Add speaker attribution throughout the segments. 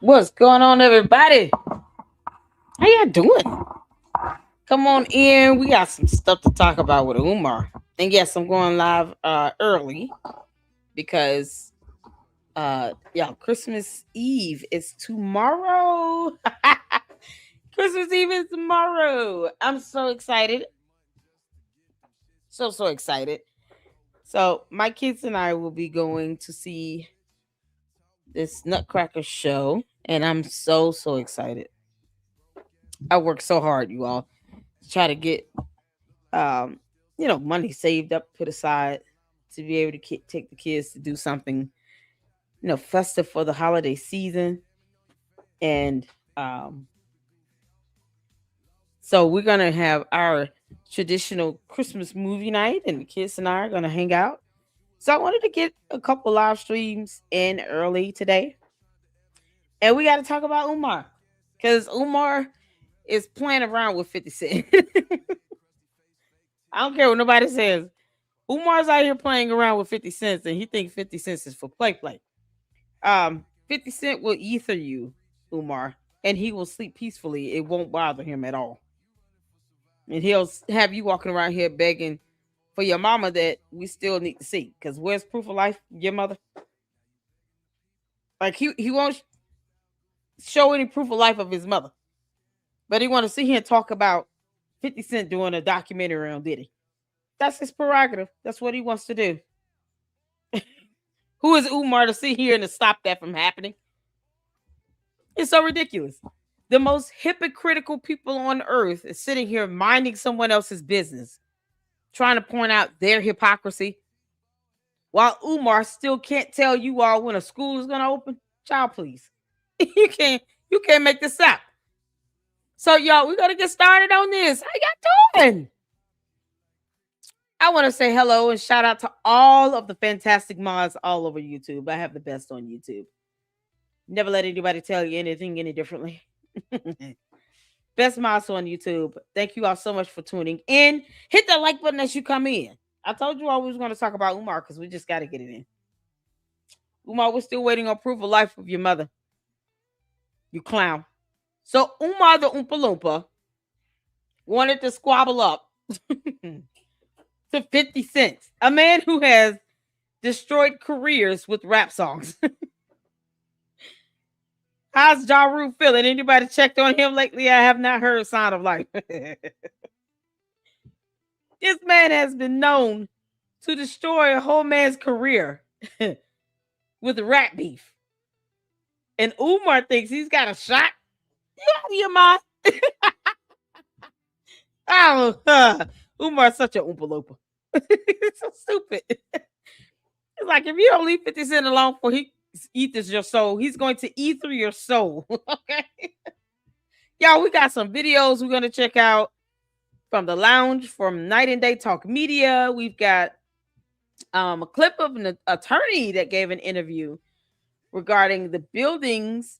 Speaker 1: What's going on, everybody? How y'all doing? Come on in. We got some stuff to talk about with Umar. And yes, I'm going live early because y'all, Christmas Eve is tomorrow. Christmas Eve is tomorrow. I'm so excited. So excited. So my kids and I will be going to see this Nutcracker show, and I'm so excited. I worked so hard, you all, to try to get um, money saved up, put aside to be able to take the kids to do something, festive for the holiday season. And um, so we're gonna have our traditional Christmas movie night, and the kids and I are gonna hang out. So I wanted to get a couple live streams in early today, and we got to talk about Umar because Umar is playing around with 50 Cent. I don't care what nobody says. Umar's out here playing around with 50 cents and he thinks 50 cents is for play. 50 Cent will ether you, Umar, and he will sleep peacefully. It won't bother him at all. And he'll have you walking around here begging for your mama that we still need to see. Because where's proof of life? Your mother? Like he won't show any proof of life of his mother. But he want to sit here and talk about 50 Cent doing a documentary on Diddy. That's his prerogative. That's what he wants to do. Who is Umar to sit here and to stop that from happening? It's so ridiculous. The most hypocritical people on earth is sitting here minding someone else's business, trying to point out their hypocrisy, while Umar still can't tell you all when a school is going to open. Child, please. You can't make this up. So, y'all, we're going to get started on this. How y'all doing? I want to say hello and shout out to all of the fantastic mods all over YouTube. I have the best on YouTube. Never let anybody tell you anything any differently. Best mods on YouTube. Thank you all so much for tuning in. Hit that like button as you come in. I told you all we was going to talk about Umar because we just got to get it in. Umar, we're still waiting on proof of life of your mother. You clown. So Umar the Oompa Loompa wanted to squabble up to 50 cents. A man who has destroyed careers with rap songs. How's Ja Rule feeling? Anybody checked on him lately? I have not heard sign of life. This man has been known to destroy a whole man's career with rap beef. And Umar thinks he's got a shot. You out of your mind? Umar's such a Oompa Loompa. It's so stupid. It's like if you don't leave 50 Cent alone for he ethers your soul, he's going to ether your soul. Okay. Y'all, we got some videos we're going to check out from the lounge, from Night and Day Talk Media. We've got a clip of an attorney that gave an interview regarding the buildings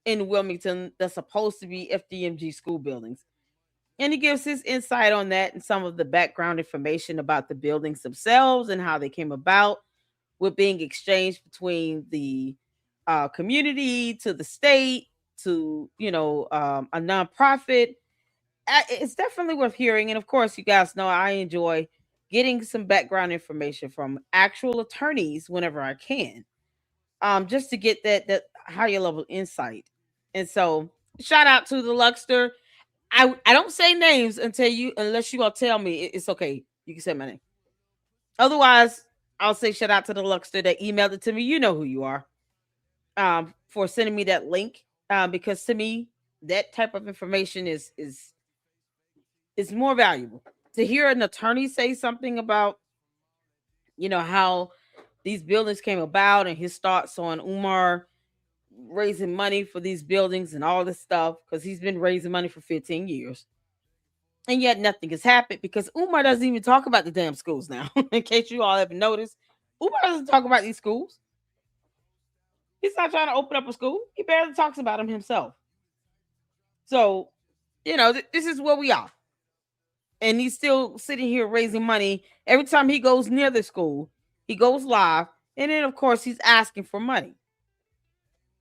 Speaker 1: in Wilmington that's supposed to be FDMG school buildings. And he gives his insight on that and some of the background information about the buildings themselves and how they came about with being exchanged between the community to the state to, a nonprofit. It's definitely worth hearing. And of course, you guys know I enjoy getting some background information from actual attorneys whenever I can, just to get that higher level insight. And so, shout out to the Luxter. I don't say names unless you all tell me it's okay. You can say my name. Otherwise, I'll say shout out to the Luxter that emailed it to me. You know who you are. For sending me that link. Because to me, that type of information is more valuable. To hear an attorney say something about, how these buildings came about and his thoughts on Umar raising money for these buildings and all this stuff, because he's been raising money for 15 years. And yet nothing has happened because Umar doesn't even talk about the damn schools now. In case you all haven't noticed, Umar doesn't talk about these schools. He's not trying to open up a school. He barely talks about them himself. So, this is where we are. And he's still sitting here raising money. Every time he goes near the school, he goes live. And then, of course, he's asking for money.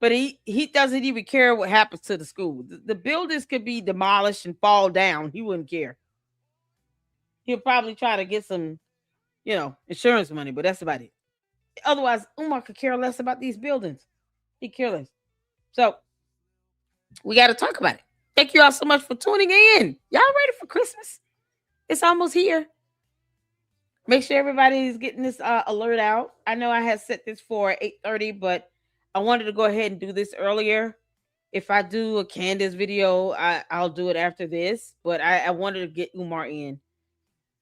Speaker 1: But he doesn't even care what happens to the school. The buildings could be demolished and fall down. He wouldn't care. He'll probably try to get some, insurance money, but that's about it. Otherwise, Umar could care less about these buildings. He care less. So we got to talk about it. Thank you all so much for tuning in. Y'all ready for Christmas? It's almost here. Make sure everybody is getting this alert out. I know I had set this for 8:30, but I wanted to go ahead and do this earlier. If I do a Candace video, I'll do it after this. But I wanted to get Umar in.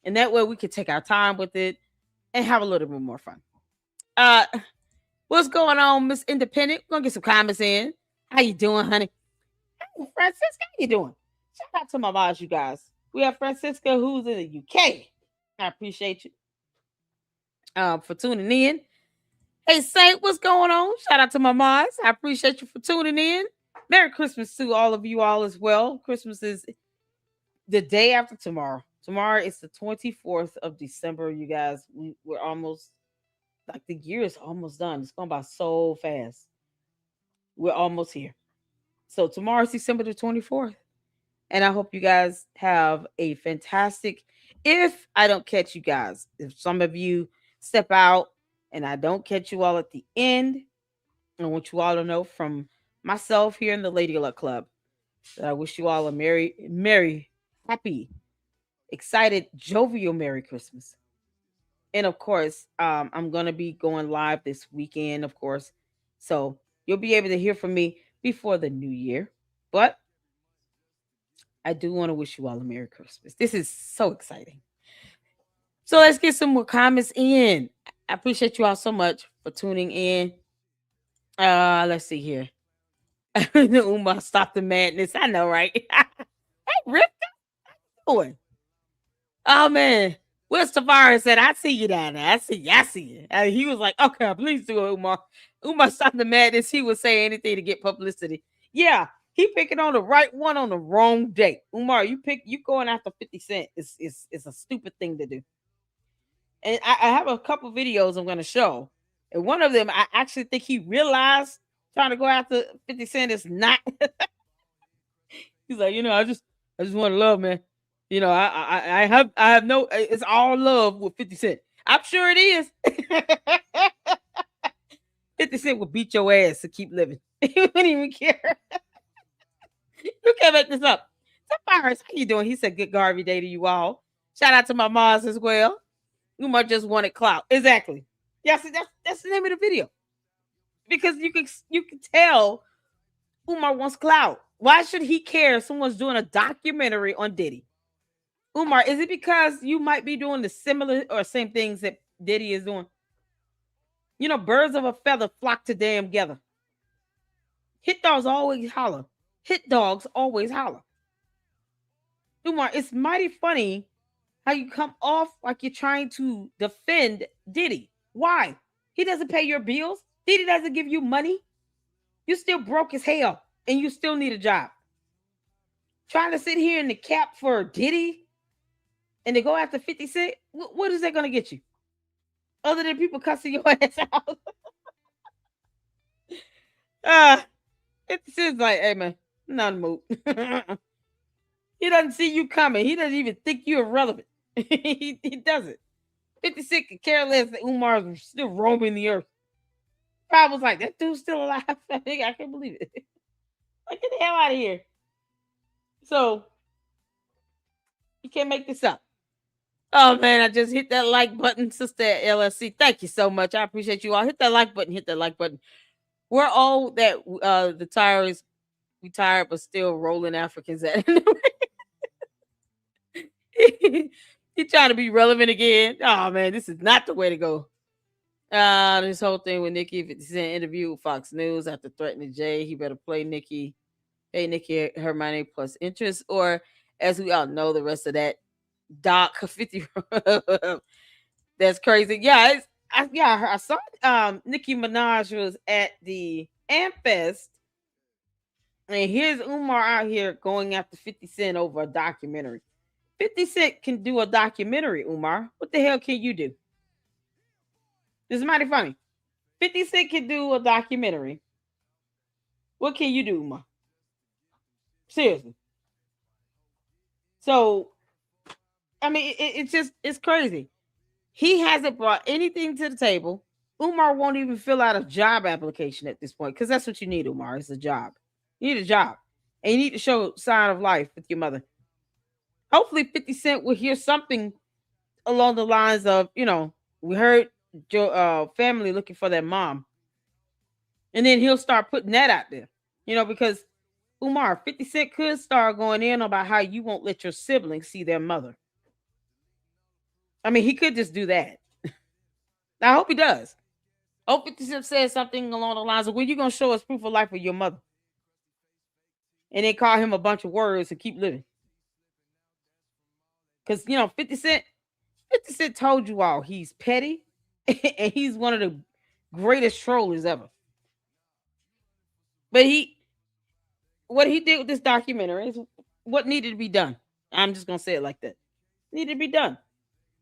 Speaker 1: And that way we could take our time with it and have a little bit more fun. Uh what's going on, Miss Independent? We're gonna get some comments in. How you doing, honey? Hey, Francisca, how you doing? Shout out to my boss, you guys. We have Francisca who's in the UK. I appreciate you for tuning in. Hey, Saint, what's going on? Shout out to my mods. I appreciate you for tuning in. Merry Christmas to all of you all as well. Christmas is the day after tomorrow. Tomorrow is the 24th of December, you guys. We're almost, like, the year is almost done. It's going by so fast. We're almost here. So tomorrow is December the 24th. And I hope you guys have a fantastic, if I don't catch you guys, if some of you step out and I don't catch you all at the end, I want you all to know from myself here in the Lady Luck Club that I wish you all a merry, happy, excited, jovial Merry Christmas. And of course, I'm going to be going live this weekend, of course. So you'll be able to hear from me before the new year. But I do want to wish you all a Merry Christmas. This is so exciting. So let's get some more comments in. I appreciate you all so much for tuning in. Let's see here. Umar, stop the madness. I know, right? Hey, Rip, how you doing? Oh man. Where's Tavares said, I see you down there. I see you. He was like, okay, please do it, Umar. Umar, stop the madness. He would say anything to get publicity. Yeah, he picking on the right one on the wrong day. Umar, you going after 50 Cent. It's a stupid thing to do. And I have a couple videos I'm gonna show. And one of them, I actually think he realized trying to go after 50 Cent is not. He's like, I just want to love, man. I have no, it's all love with 50 Cent. I'm sure it is. 50 Cent will beat your ass to keep living. He wouldn't even care. You can't make this up. Tavares, how you doing? He said, good Garvey day to you all. Shout out to my moms as well. Umar just wanted clout. Exactly. Yeah, see, that's the name of the video. Because you can tell Umar wants clout. Why should he care if someone's doing a documentary on Diddy? Umar, is it because you might be doing the similar or same things that Diddy is doing? Birds of a feather flock to damn together. Hit dogs always holler. Hit dogs always holler. Umar, it's mighty funny how you come off like you're trying to defend Diddy. Why? He doesn't pay your bills. Diddy doesn't give you money. You still broke as hell and you still need a job. Trying to sit here in the cap for Diddy and to go after 50 Cent, what is that going to get you? Other than people cussing your ass out. 50 Cent's like, hey man, not a move. He doesn't see you coming. He doesn't even think you're irrelevant. he doesn't. 50 Cent could care less that Umar's still roaming the earth. Probably was like, that dude's still alive. I can't believe it. Like, get the hell out of here. So, you can't make this up. Oh man, I just hit that like button, Sister LSC. Thank you so much. I appreciate you all. Hit that like button. Hit that like button. We're all that the tires we tired but still rolling Africans at. He trying to be relevant again. Oh man, this is not the way to go. This whole thing with Nikki 50 Cent interview with Fox News after threatening Jay, he better play Nikki. Hey, Nikki, her money plus interest, or as we all know, the rest of that Doc 50. That's crazy. Yeah, I saw Nicki Minaj was at the Amfest, and here's Umar out here going after 50 Cent over a documentary. 50 Cent can do a documentary, Umar. What the hell can you do? This is mighty funny. 50 Cent can do a documentary. What can you do, Ma? Seriously. So, I mean, it's just, it's crazy. He hasn't brought anything to the table. Umar won't even fill out a job application at this point, because that's what you need, Umar. It's a job. You need a job. And you need to show sign of life with your mother. Hopefully 50 Cent will hear something along the lines of, we heard your family looking for their mom. And then he'll start putting that out there. Because Umar, 50 Cent could start going in about how you won't let your siblings see their mother. I mean, he could just do that. I hope he does. Hope 50 Cent says something along the lines of, when you going to show us proof of life of your mother? And then call him a bunch of words and keep living. Because, 50 Cent told you all he's petty and he's one of the greatest trollers ever. But what he did with this documentary is what needed to be done. I'm just going to say it like that. Needed to be done.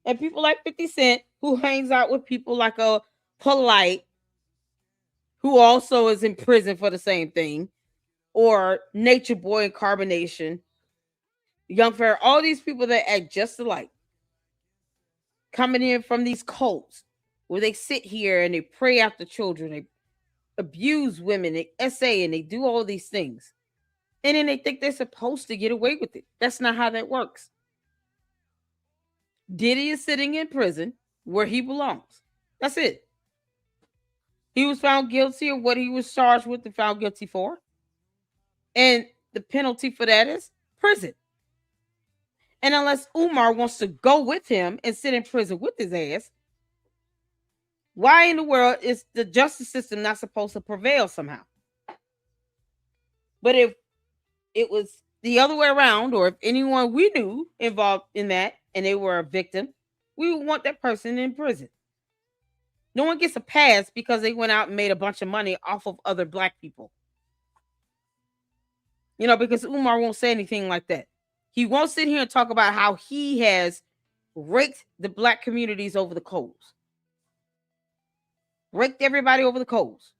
Speaker 1: And people like 50 Cent, who hangs out with people like a Polite, who also is in prison for the same thing, or Nature Boy and Carbonation, Young Fair, all these people that act just alike, coming in from these cults where they sit here and they prey after children, they abuse women, they essay, and they do all these things. And then they think they're supposed to get away with it. That's not how that works. Diddy is sitting in prison where he belongs. That's it. He was found guilty of what he was charged with and found guilty for. And the penalty for that is prison. And unless Umar wants to go with him and sit in prison with his ass, why in the world is the justice system not supposed to prevail somehow? But if it was the other way around, or if anyone we knew involved in that and they were a victim, we would want that person in prison. No one gets a pass because they went out and made a bunch of money off of other black people. Because Umar won't say anything like that. He won't sit here and talk about how he has raked the black communities over the coals. Raked everybody over the coals.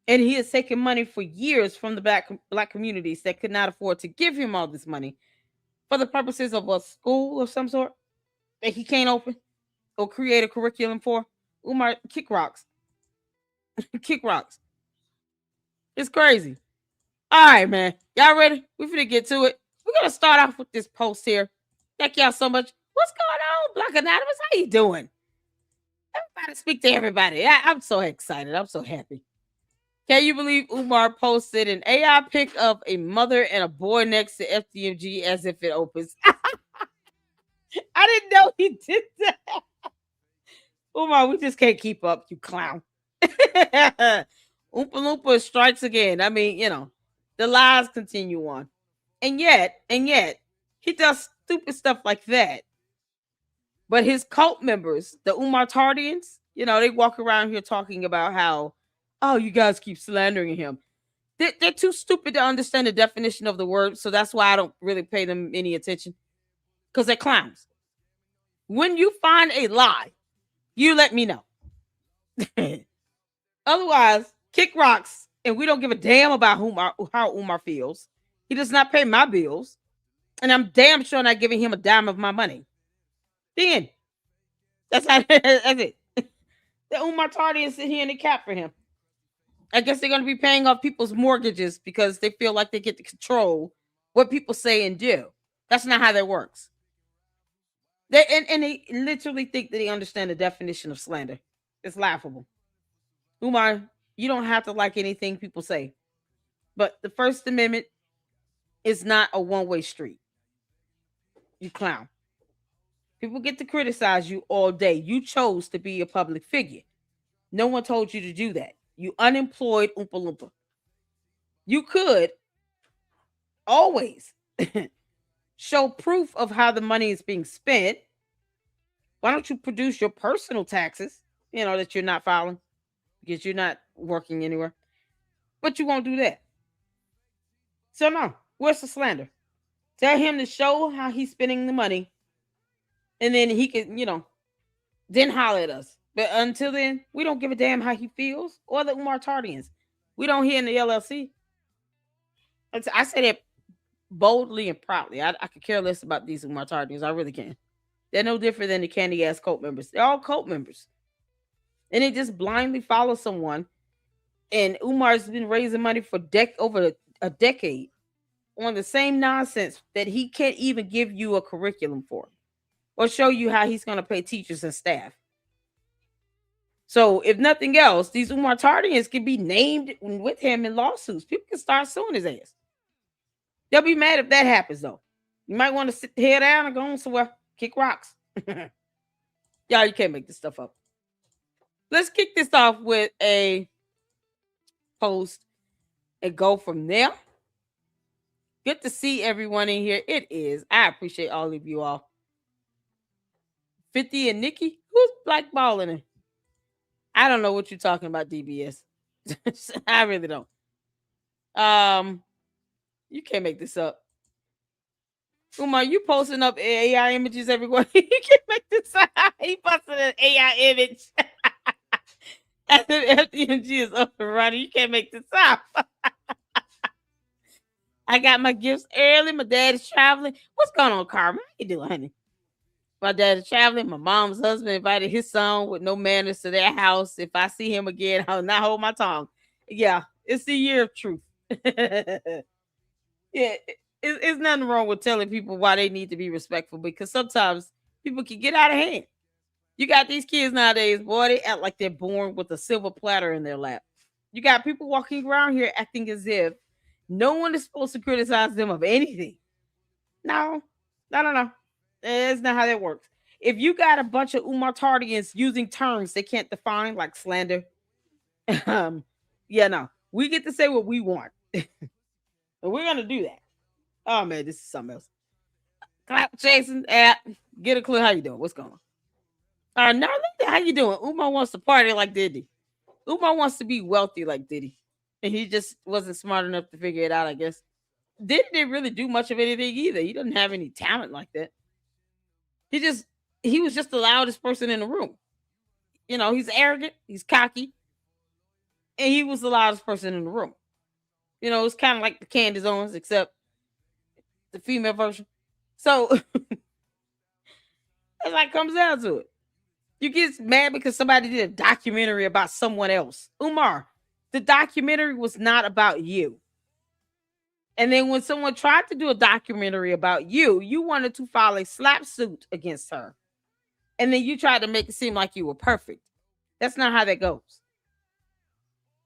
Speaker 1: And he has taken money for years from the black communities that could not afford to give him all this money for the purposes of a school of some sort that he can't open or create a curriculum for. Umar, kick rocks. Kick rocks. It's crazy. All right, man. Y'all ready? We finna get to it. We're gonna start off with this post here. Thank y'all so much. What's going on, Black Anonymous? How you doing? Everybody speak to everybody. I'm so excited. I'm so happy. Can you believe Umar posted an AI pic of a mother and a boy next to FDMG as if it opens? I didn't know he did that. Umar, we just can't keep up, you clown. Oompa Loompa strikes again. I mean, the lies continue on. And yet, he does stupid stuff like that. But his cult members, the Umar Tardians, they walk around here talking about how, oh, you guys keep slandering him. They're too stupid to understand the definition of the word, so that's why I don't really pay them any attention. Because they're clowns. When you find a lie, you let me know. Otherwise, kick rocks, and we don't give a damn about how Umar feels. He does not pay my bills, and I'm damn sure not giving him a dime of my money. Then that's it. The Umar Tardians sit here in the cap for him. I guess they're going to be paying off people's mortgages because they feel like they get to control what people say and do. That's not how that works. They literally think that they understand the definition of slander. It's laughable. Umar, you don't have to like anything people say, but the First Amendment is not a one-way street. You clown. People get to criticize you all day. You chose to be a public figure. No one told you to do that. You unemployed Oompa Loompa. You could always show proof of how the money is being spent. Why don't you produce your personal taxes, that you're not filing because you're not working anywhere? But you won't do that. So no, where's the slander? Tell him to show how he's spending the money, and then he can, then holler at us. But until then, we don't give a damn how he feels or the Umar Tardians. We don't hear in the LLC. I say that boldly and proudly. I could care less about these Umar Tardians. I really can. They're no different than the candy ass cult members. They're all cult members. And they just blindly follow someone. And Umar's been raising money for over a decade on the same nonsense that he can't even give you a curriculum for or show you how he's going to pay teachers and staff. So, if nothing else, these Umar Tardians can be named with him in lawsuits. People can start suing his ass. They'll be mad if that happens, though. You might want to sit the head down and go on somewhere, kick rocks. Y'all, you can't make this stuff up. Let's kick this off with a post and go from there. Good to see everyone in here. It is. I appreciate all of you all. 50 and Nikki, who's blackballing him? I don't know what you're talking about, DBS. I really don't. You can't make this up. Umar, you posting up AI images everywhere. You can't make this up. He posted an AI image. As if FDMG is up and running. You can't make this up. I got my gifts early. My dad is traveling. What's going on, Carmen? How you doing, honey? My dad is traveling. My mom's husband invited his son with no manners to their house. If I see him again, I'll not hold my tongue. Yeah, it's the year of truth. Yeah, it's nothing wrong with telling people why they need to be respectful because sometimes people can get out of hand. You got these kids nowadays, boy, they act like they're born with a silver platter in their lap. You got people walking around here acting as if no one is supposed to criticize them of anything. No. That's not how that works. If you got a bunch of Umar Tardians using terms they can't define, like slander, yeah, no. We get to say what we want. And we're gonna do that. Oh man, this is something else. Clout Jason, get a clue. How you doing? What's going on? Now, how you doing? Umar wants to party like Diddy. Umar wants to be wealthy like Diddy, and he just wasn't smart enough to figure it out. I guess Diddy didn't really do much of anything either. He doesn't have any talent like that. He was just the loudest person in the room. You know, he's arrogant, he's cocky, and he was the loudest person in the room. You know, it's kind of like the Candy Zones, except the female version. So it like comes down to it. You get mad because somebody did a documentary about someone else. Umar, the documentary was not about you. And then when someone tried to do a documentary about you, you wanted to file a slap suit against her. And then you tried to make it seem like you were perfect. That's not how that goes.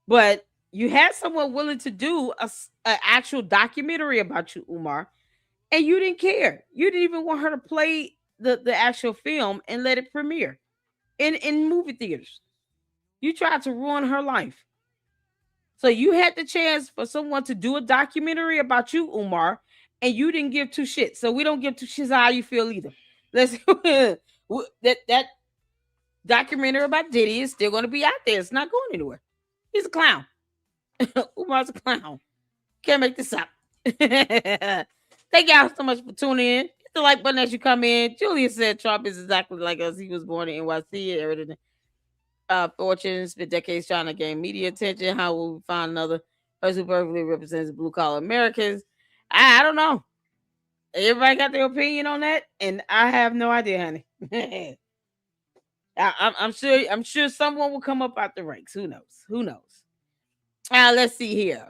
Speaker 1: But you had someone willing to do an actual documentary about you, Umar, and you didn't care. You didn't even want her to play the actual film and let it premiere in movie theaters. You tried to ruin her life. So you had the chance for someone to do a documentary about you, Umar, and you didn't give two shits. So we don't give two shits how you feel either. Let's that documentary about Diddy is still going to be out there. It's not going anywhere. He's a clown. Umar's a clown. Can't make this up. Thank y'all so much for tuning in. Hit the like button as you come in. Julia said Trump is exactly like us. He was born in NYC. Everything. Fortune spent decades trying to gain media attention. How will we find another person who perfectly represents blue collar Americans? I don't know. Everybody got their opinion on that, and I have no idea, honey. I'm sure someone will come up out the ranks. Who knows? Let's see here.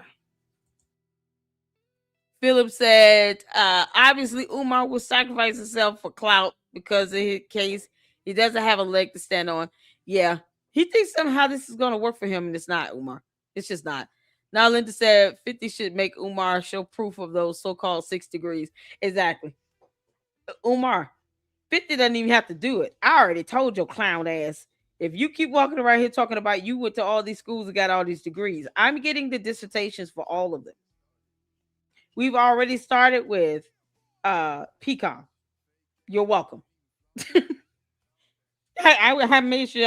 Speaker 1: Philip said, obviously Umar will sacrifice himself for clout because in his case, he doesn't have a leg to stand on. Yeah. He thinks somehow this is going to work for him, and it's not, Umar. It's just not. Now, Linda said 50 should make Umar show proof of those so-called 6 degrees. Exactly. Umar, 50 doesn't even have to do it. I already told your clown ass. If you keep walking around here talking about you went to all these schools and got all these degrees, I'm getting the dissertations for all of them. We've already started with Pecan. You're welcome. I have made sure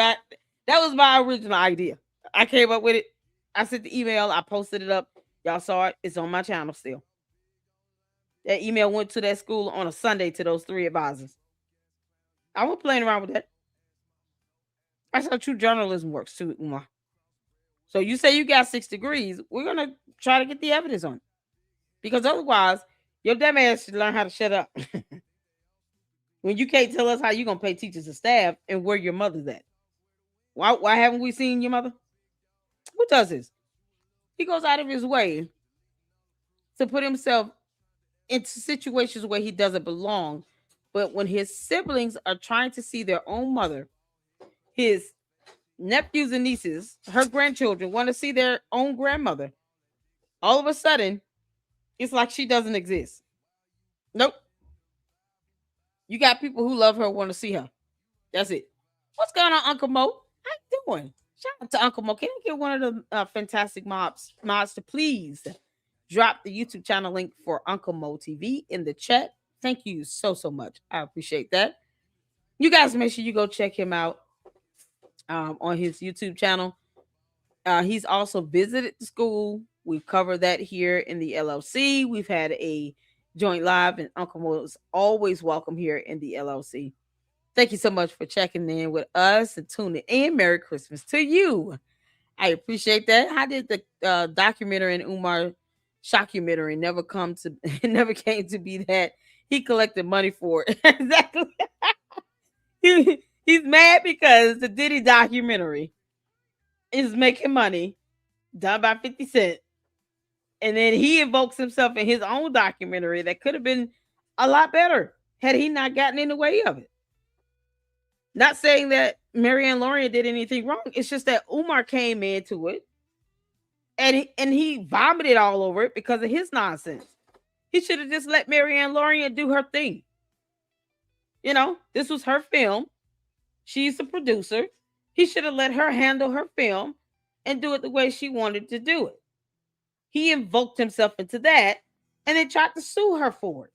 Speaker 1: that was my original idea. I came up with it. I sent the email. I posted it up. Y'all saw it. It's on my channel still. That email went to that school on a Sunday to those 3 advisors. I wasn't playing around with that. That's how true journalism works too, Umar. So you say you got 6 degrees. We're gonna try to get the evidence on it. Because otherwise, your dumb ass should learn how to shut up. When you can't tell us how you gonna pay teachers and staff and where your mother's at. Why haven't we seen your mother? Who does this? He goes out of his way to put himself into situations where he doesn't belong. But when his siblings are trying to see their own mother, his nephews and nieces, her grandchildren want to see their own grandmother. All of a sudden, it's like she doesn't exist. Nope. You got people who love her want to see her. That's it. What's going on, Uncle Mo? How you doing? Shout out to Uncle Mo. Can I get one of the fantastic mods to please drop the YouTube channel link for Uncle Mo TV in the chat? Thank you so much. I appreciate that. You guys make sure you go check him out on his YouTube channel. He's also visited the school. We've covered that here in the LLC. We've had a joint live, and Uncle Mo is always welcome here in the LLC. Thank you so much for checking in with us and tuning in. Merry Christmas to you. I appreciate that. How did the documentary and Umar shockumentary never come to it never came to be that he collected money for it? Exactly. He's mad because the Diddy documentary is making money done by 50 Cent. And then he invokes himself in his own documentary that could have been a lot better had he not gotten in the way of it. Not saying that Marianne Lorian did anything wrong. It's just that Umar came into it and he vomited all over it because of his nonsense. He should have just let Marianne Lorian do her thing. You know, this was her film. She's the producer. He should have let her handle her film and do it the way she wanted to do it. He invoked himself into that and then tried to sue her for it.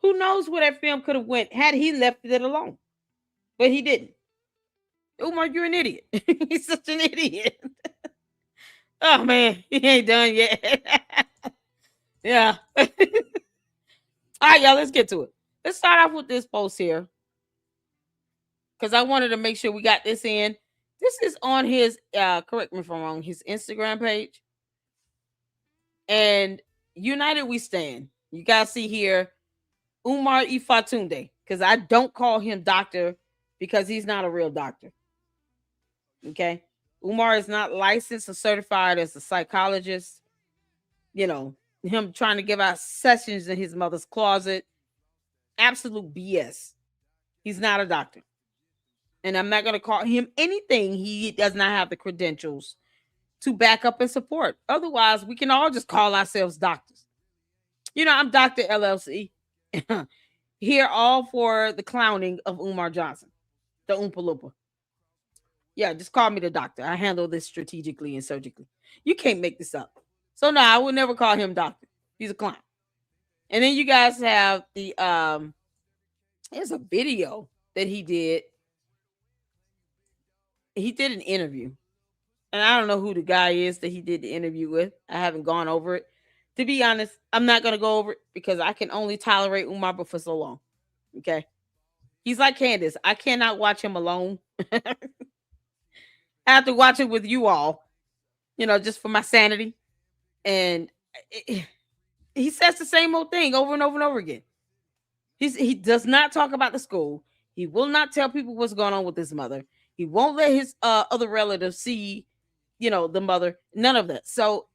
Speaker 1: Who knows where that film could have went had he left it alone. But he didn't. Umar, you're an idiot. He's such an idiot. Oh man, he ain't done yet. Yeah. All right, y'all, let's get to it. Let's start off with this post here. Because I wanted to make sure we got this in. This is on his, correct me if I'm wrong, his Instagram page. And United We Stand. You guys see here, Umar Ifatunde. Because I don't call him doctor because he's not a real doctor. Okay? Umar is not licensed or certified as a psychologist. You know, him trying to give out sessions in his mother's closet. Absolute BS. He's not a doctor. And I'm not going to call him anything he does not have the credentials to back up and support. Otherwise, we can all just call ourselves doctors. You know, I'm Dr. LLC. Here all for the clowning of Umar Johnson, the Oompa Loompa. Yeah, just call me the doctor. I handle this strategically and surgically. You can't make this up. So no, I would never call him doctor. He's a clown. And then you guys have the there's a video that he did. He did an interview. And I don't know who the guy is that he did the interview with. I haven't gone over it. To be honest, I'm not going to go over it because I can only tolerate Umar but for so long. Okay? He's like Candace. I cannot watch him alone. I have to watch it with you all, you know, just for my sanity. And he says the same old thing over and over and over again. He does not talk about the school. He will not tell people what's going on with his mother. He won't let his other relatives see, you know, the mother. None of that. So,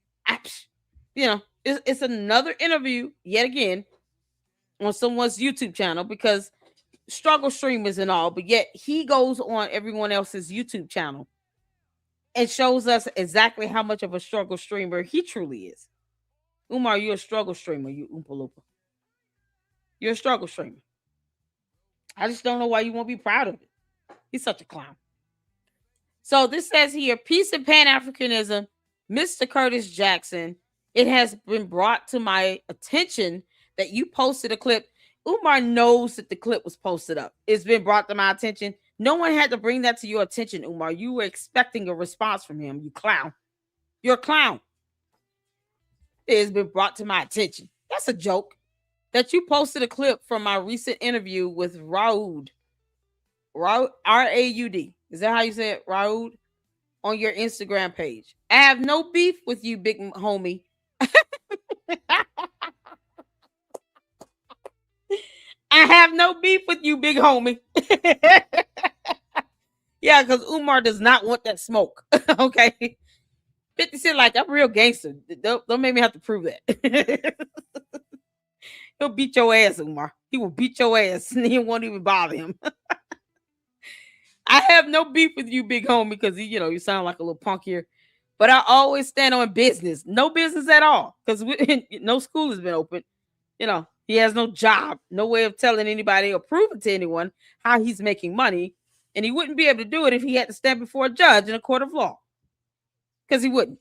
Speaker 1: you know, it's another interview yet again on someone's YouTube channel because struggle streamers and all, but yet he goes on everyone else's YouTube channel and shows us exactly how much of a struggle streamer he truly is. Umar, you're a struggle streamer, you Oompa Loompa. You're a struggle streamer. I just don't know why you won't be proud of it. He's such a clown. So this says here, peace and Pan-Africanism, Mr. Curtis Jackson. It has been brought to my attention that you posted a clip. Umar knows that the clip was posted up. It's been brought to my attention. No one had to bring that to your attention, Umar. You were expecting a response from him, you clown. You're a clown. It has been brought to my attention. That's a joke. That you posted a clip from my recent interview with Raoud. R-A-U-D. Is that how you say it? Raoud? on your Instagram page. I have no beef with you, big homie. I have no beef with you, big homie. Yeah, because Umar does not want that smoke. Okay. 50 Cent, like, I'm real gangster. Don't make me have to prove that. He'll beat your ass, Umar. He will beat your ass and he won't even bother him. I have no beef with you, big homie, because you sound like a little punk here. But I always stand on business. No business at all. Because no school has been open. He has no job, no way of telling anybody or proving to anyone how he's making money. And he wouldn't be able to do it if he had to stand before a judge in a court of law. Because he wouldn't.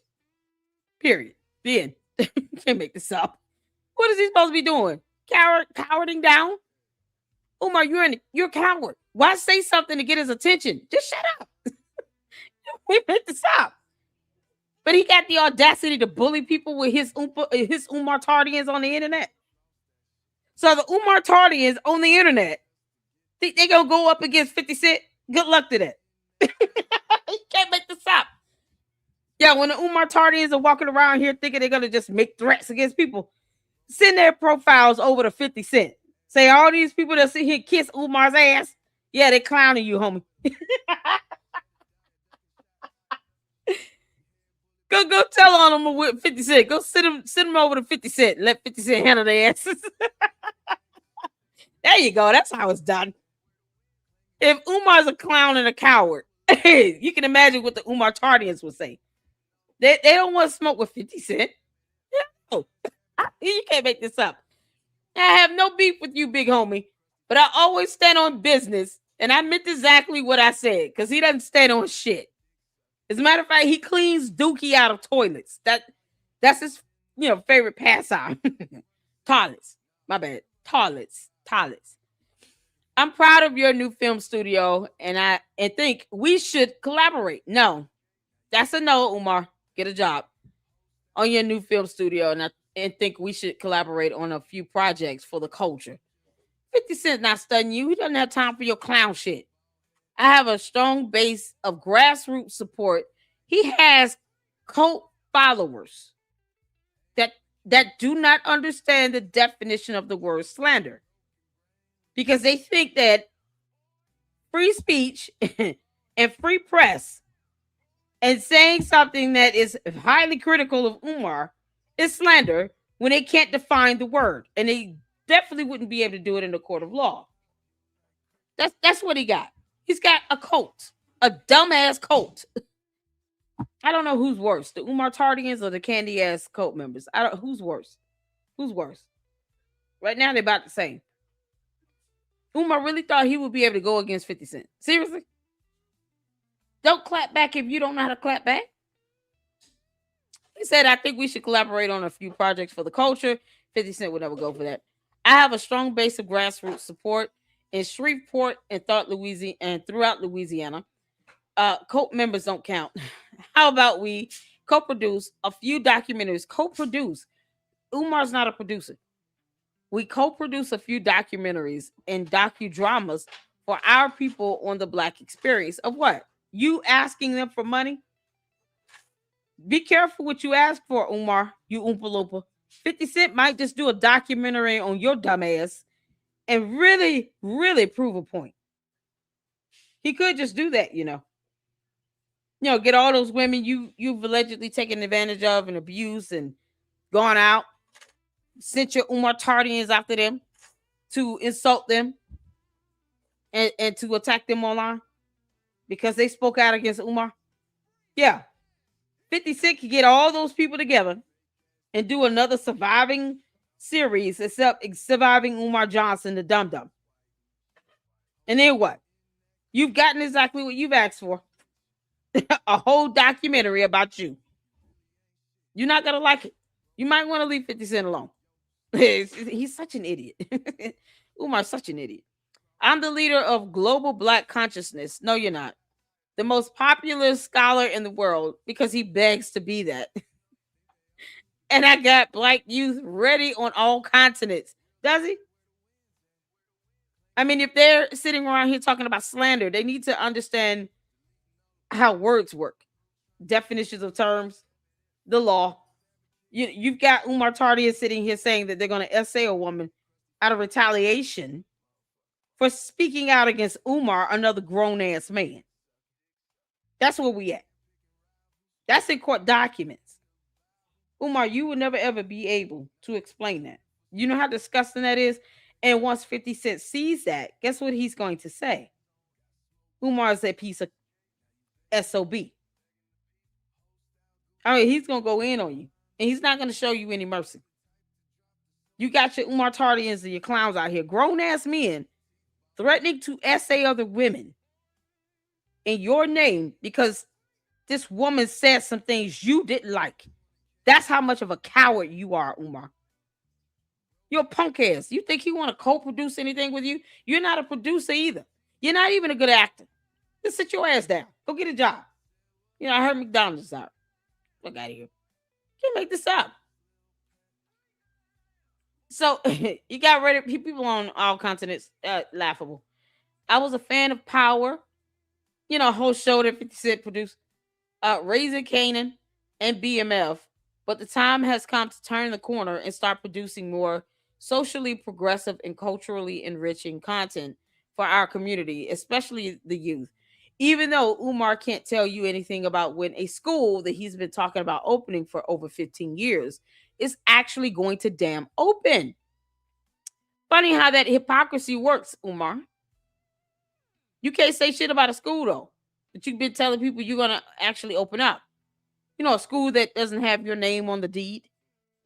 Speaker 1: Period. The end. Can't make this up. What is he supposed to be doing? Cowarding down? Umar, you're a coward. Why say something to get his attention? Just shut up. We make this up. But he got the audacity to bully people with his Umar Tardians on the internet. So the Umar Tardians on the internet, think they gonna go up against 50 Cent? Good luck to that. You can't make this up. Yeah, when the Umar Tardians are walking around here thinking they're gonna just make threats against people, send their profiles over to 50 Cent. Say all these people that sit here and kiss Umar's ass, yeah, they clowning you, homie. Go tell on them with 50 Cent. Go send them over to 50 Cent. Let 50 Cent handle their asses. There you go. That's how it's done. If Umar's a clown and a coward, you can imagine what the Umar Tardians would say. They don't want to smoke with 50 Cent. No. You can't make this up. I have no beef with you, big homie, but I always stand on business, and I meant exactly what I said because he doesn't stand on shit. As a matter of fact, he cleans dookie out of toilets. That's his favorite pastime. Toilets. My bad. Toilets. I'm proud of your new film studio, and I think we should collaborate. No, that's a no, Umar. Get a job on your new film studio, and think we should collaborate on a few projects for the culture. 50 Cent not studying you. He doesn't have time for your clown shit. I have a strong base of grassroots support. He has cult followers that do not understand the definition of the word slander because they think that free speech and free press and saying something that is highly critical of Umar is slander when they can't define the word, and they definitely wouldn't be able to do it in the court of law. That's what he got. He's got a cult, a dumbass cult. I don't know who's worse, the Umar Tardians or the candy ass cult members. Who's worse. Who's worse? Right now they're about the same. Umar really thought he would be able to go against 50 Cent. Seriously? Don't clap back if you don't know how to clap back. He said, I think we should collaborate on a few projects for the culture. 50 Cent would never go for that. I have a strong base of grassroots support in Shreveport and throughout Louisiana. Cult members don't count. How about we co-produce a few documentaries? Co-produce. Umar's not a producer. We co-produce a few documentaries and docudramas for our people on the Black experience of what? You asking them for money? Be careful what you ask for, Umar, you Oompa Loompa. 50 Cent might just do a documentary on your dumb ass and really, really prove a point. He could just do that, get all those women you've allegedly taken advantage of and abused and gone out, sent your Umar Tardians after them to insult them and to attack them online because they spoke out against Umar. Yeah. 50 Cent could get all those people together and do another surviving series except surviving Umar Johnson, the dum-dum. And then what? You've gotten exactly what you've asked for. A whole documentary about you. You're not going to like it. You might want to leave 50 Cent alone. He's such an idiot. Umar's such an idiot. I'm the leader of global Black consciousness. No, you're not. The most popular scholar in the world because he begs to be that. And I got Black youth ready on all continents. Does he? I mean, if they're sitting around here talking about slander, they need to understand how words work. definitions of terms, the law. You've got Umar Tardia sitting here saying that they're going to essay a woman out of retaliation for speaking out against Umar, another grown ass man. That's where we at. That's in court documents. Umar, you will never ever be able to explain that. You know how disgusting that is? And once 50 Cent sees that, guess what he's going to say? Umar is a piece of SOB. I mean, he's going to go in on you. And he's not going to show you any mercy. You got your Umar Tardians and your clowns out here, grown ass men, threatening to essay other women in your name because this woman said some things you didn't like. That's how much of a coward you are, Umar. You're a punk ass. You think he want to co-produce anything with you? You're not a producer either. You're not even a good actor. Just sit your ass down. Go get a job. You know, I heard McDonald's is out. Look out of here. Can't make this up. So you got ready. People on all continents laughable. I was a fan of Power. You know, a whole show that 50 Cent produced. Raising Canaan and BMF. But the time has come to turn the corner and start producing more socially progressive and culturally enriching content for our community, especially the youth. Even though Umar can't tell you anything about when a school that he's been talking about opening for over 15 years is actually going to damn open. Funny how that hypocrisy works, Umar. You can't say shit about a school, though, that you've been telling people you're going to actually open up. You know, a school that doesn't have your name on the deed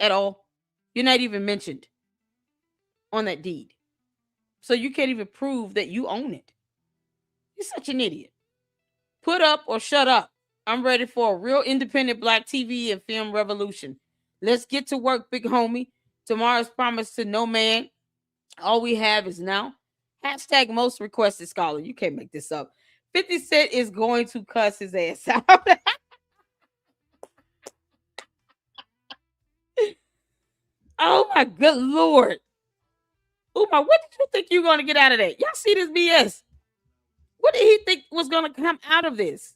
Speaker 1: at all. You're not even mentioned on that deed. So you can't even prove that you own it. You're such an idiot. Put up or shut up. I'm ready for a real independent black TV and film revolution. Let's get to work, big homie. Tomorrow's promise to no man. All we have is now. Hashtag most requested scholar. You can't make this up. 50 Cent is going to cuss his ass out. Oh my good Lord. Umar, what did you think you're going to get out of that? Y'all see this BS? What did he think was going to come out of this?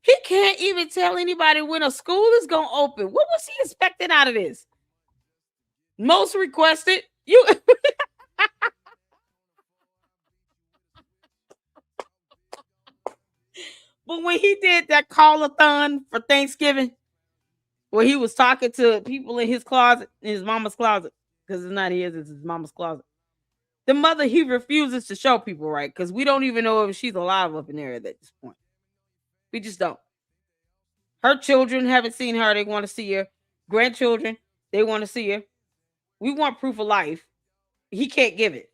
Speaker 1: He can't even tell anybody when a school is going to open. What was he expecting out of this? Most requested. You. But when he did that call-a-thon for Thanksgiving, where he was talking to people in his closet, in his mama's closet, because it's not his, it's his mama's closet. The mother, he refuses to show people, right? Because we don't even know if she's alive up in there at this point. We just don't. Her children haven't seen her. They want to see her. Grandchildren, they want to see her. We want proof of life. He can't give it.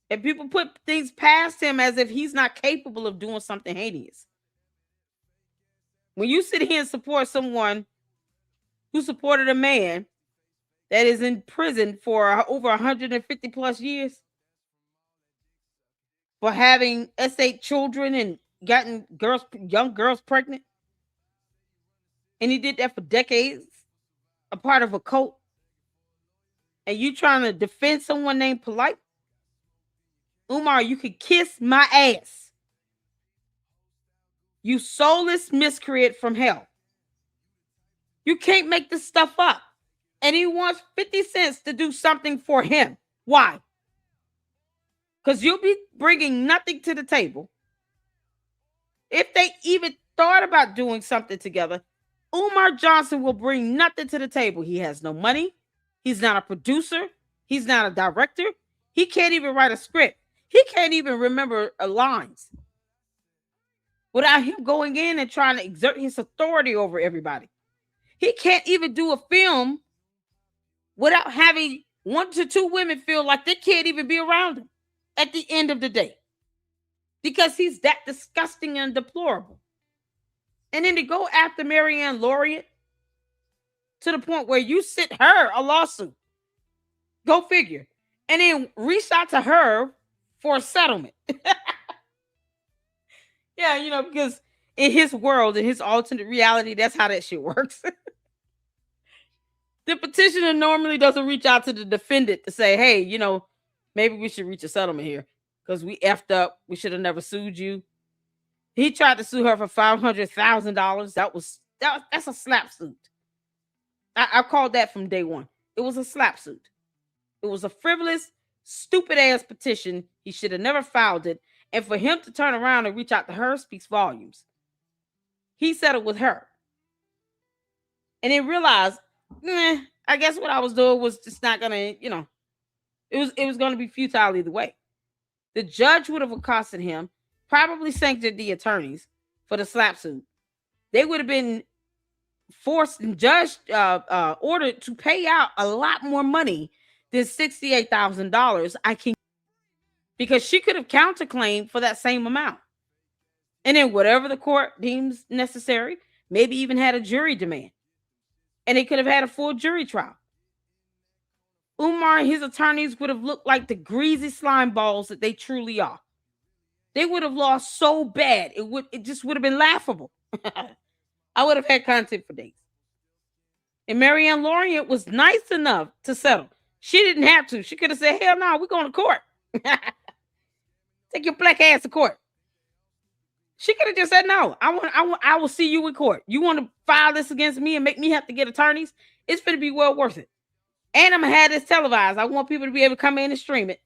Speaker 1: And people put things past him as if he's not capable of doing something heinous. When you sit here and support someone who supported a man that is in prison for over 150 plus years for having S8 children and gotten young girls pregnant, and he did that for decades, a part of a cult, and you trying to defend someone named Polite? Umar, you could kiss my ass. You soulless miscreant from hell. You can't make this stuff up. And he wants 50 cents to do something for him. Why? Because you'll be bringing nothing to the table. If they even thought about doing something together, Umar Johnson will bring nothing to the table. He has no money. He's not a producer. He's not a director. He can't even write a script. He can't even remember lines without him going in and trying to exert his authority over everybody. He can't even do a film without having 1 to 2 women feel like they can't even be around him at the end of the day because he's that disgusting and deplorable. And then to go after Marianne Laureate to the point where you sent her a lawsuit. Go figure. And then reach out to her for a settlement. Yeah, you know, because in his world, in his alternate reality, that's how that shit works. The petitioner normally doesn't reach out to the defendant to say, hey, you know, maybe we should reach a settlement here because we effed up. We should have never sued you. He tried to sue her for $500,000. That's a slap suit. I called that from day one. It was a slap suit. It was a frivolous, stupid ass petition. He should have never filed it. And for him to turn around and reach out to her speaks volumes. He settled with her. And then realized, I guess what I was doing was just not gonna, it was gonna be futile either way. The judge would have accosted him, probably sanctioned the attorneys for the slap suit. They would have been forced and judged, ordered to pay out a lot more money than $68,000. Because she could have counterclaimed for that same amount. And then whatever the court deems necessary, maybe even had a jury demand. And they could have had a full jury trial. Umar and his attorneys would have looked like the greasy slime balls that they truly are. They would have lost so bad, it just would have been laughable. I would have had content for days. And Marianne Lorient was nice enough to settle. She didn't have to. She could have said, hell no, we're going to court. Take your black ass to court. She could have just said, no, I will see you in court. You want to file this against me and make me have to get attorneys? It's going to be well worth it. And I'm going to have this televised. I want people to be able to come in and stream it.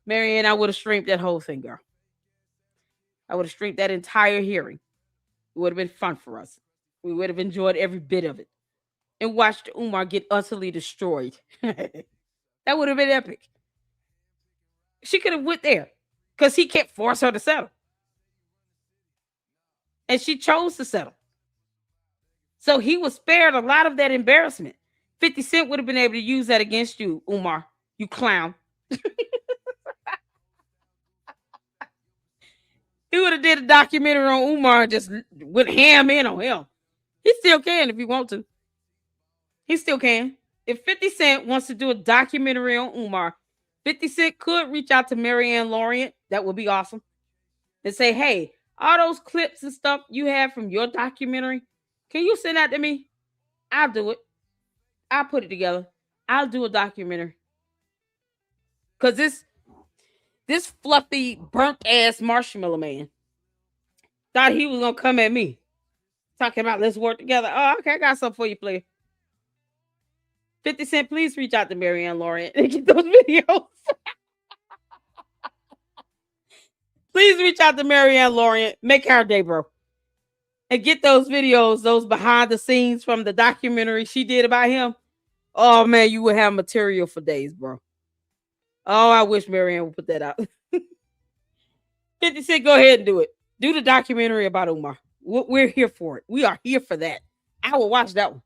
Speaker 1: Marianne, I would have streamed that whole thing, girl. I would have streamed that entire hearing. It would have been fun for us. We would have enjoyed every bit of it. And watched Umar get utterly destroyed. That would have been epic. She could have went there because he can't force her to settle. And she chose to settle. So he was spared a lot of that embarrassment. 50 Cent would have been able to use that against you, Umar, you clown. He would have did a documentary on Umar and just went ham in on him. He still can if he want to. He still can. If 50 Cent wants to do a documentary on Umar, 50 Cent could reach out to Marianne Lorient. That would be awesome. And say, hey, all those clips and stuff you have from your documentary, can you send that to me? I'll do it. I'll put it together. I'll do a documentary. Because this fluffy, burnt-ass marshmallow man thought he was going to come at me. Talking about let's work together. Oh, okay, I got something for you, player. 50 Cent, please reach out to Marianne Lorient and get those videos. Please reach out to Marianne Lorient. Make our day, bro. And get those videos, those behind the scenes from the documentary she did about him. Oh, man, you would have material for days, bro. Oh, I wish Marianne would put that out. 50 Cent, go ahead and do it. Do the documentary about Umar. We're here for it. We are here for that. I will watch that one.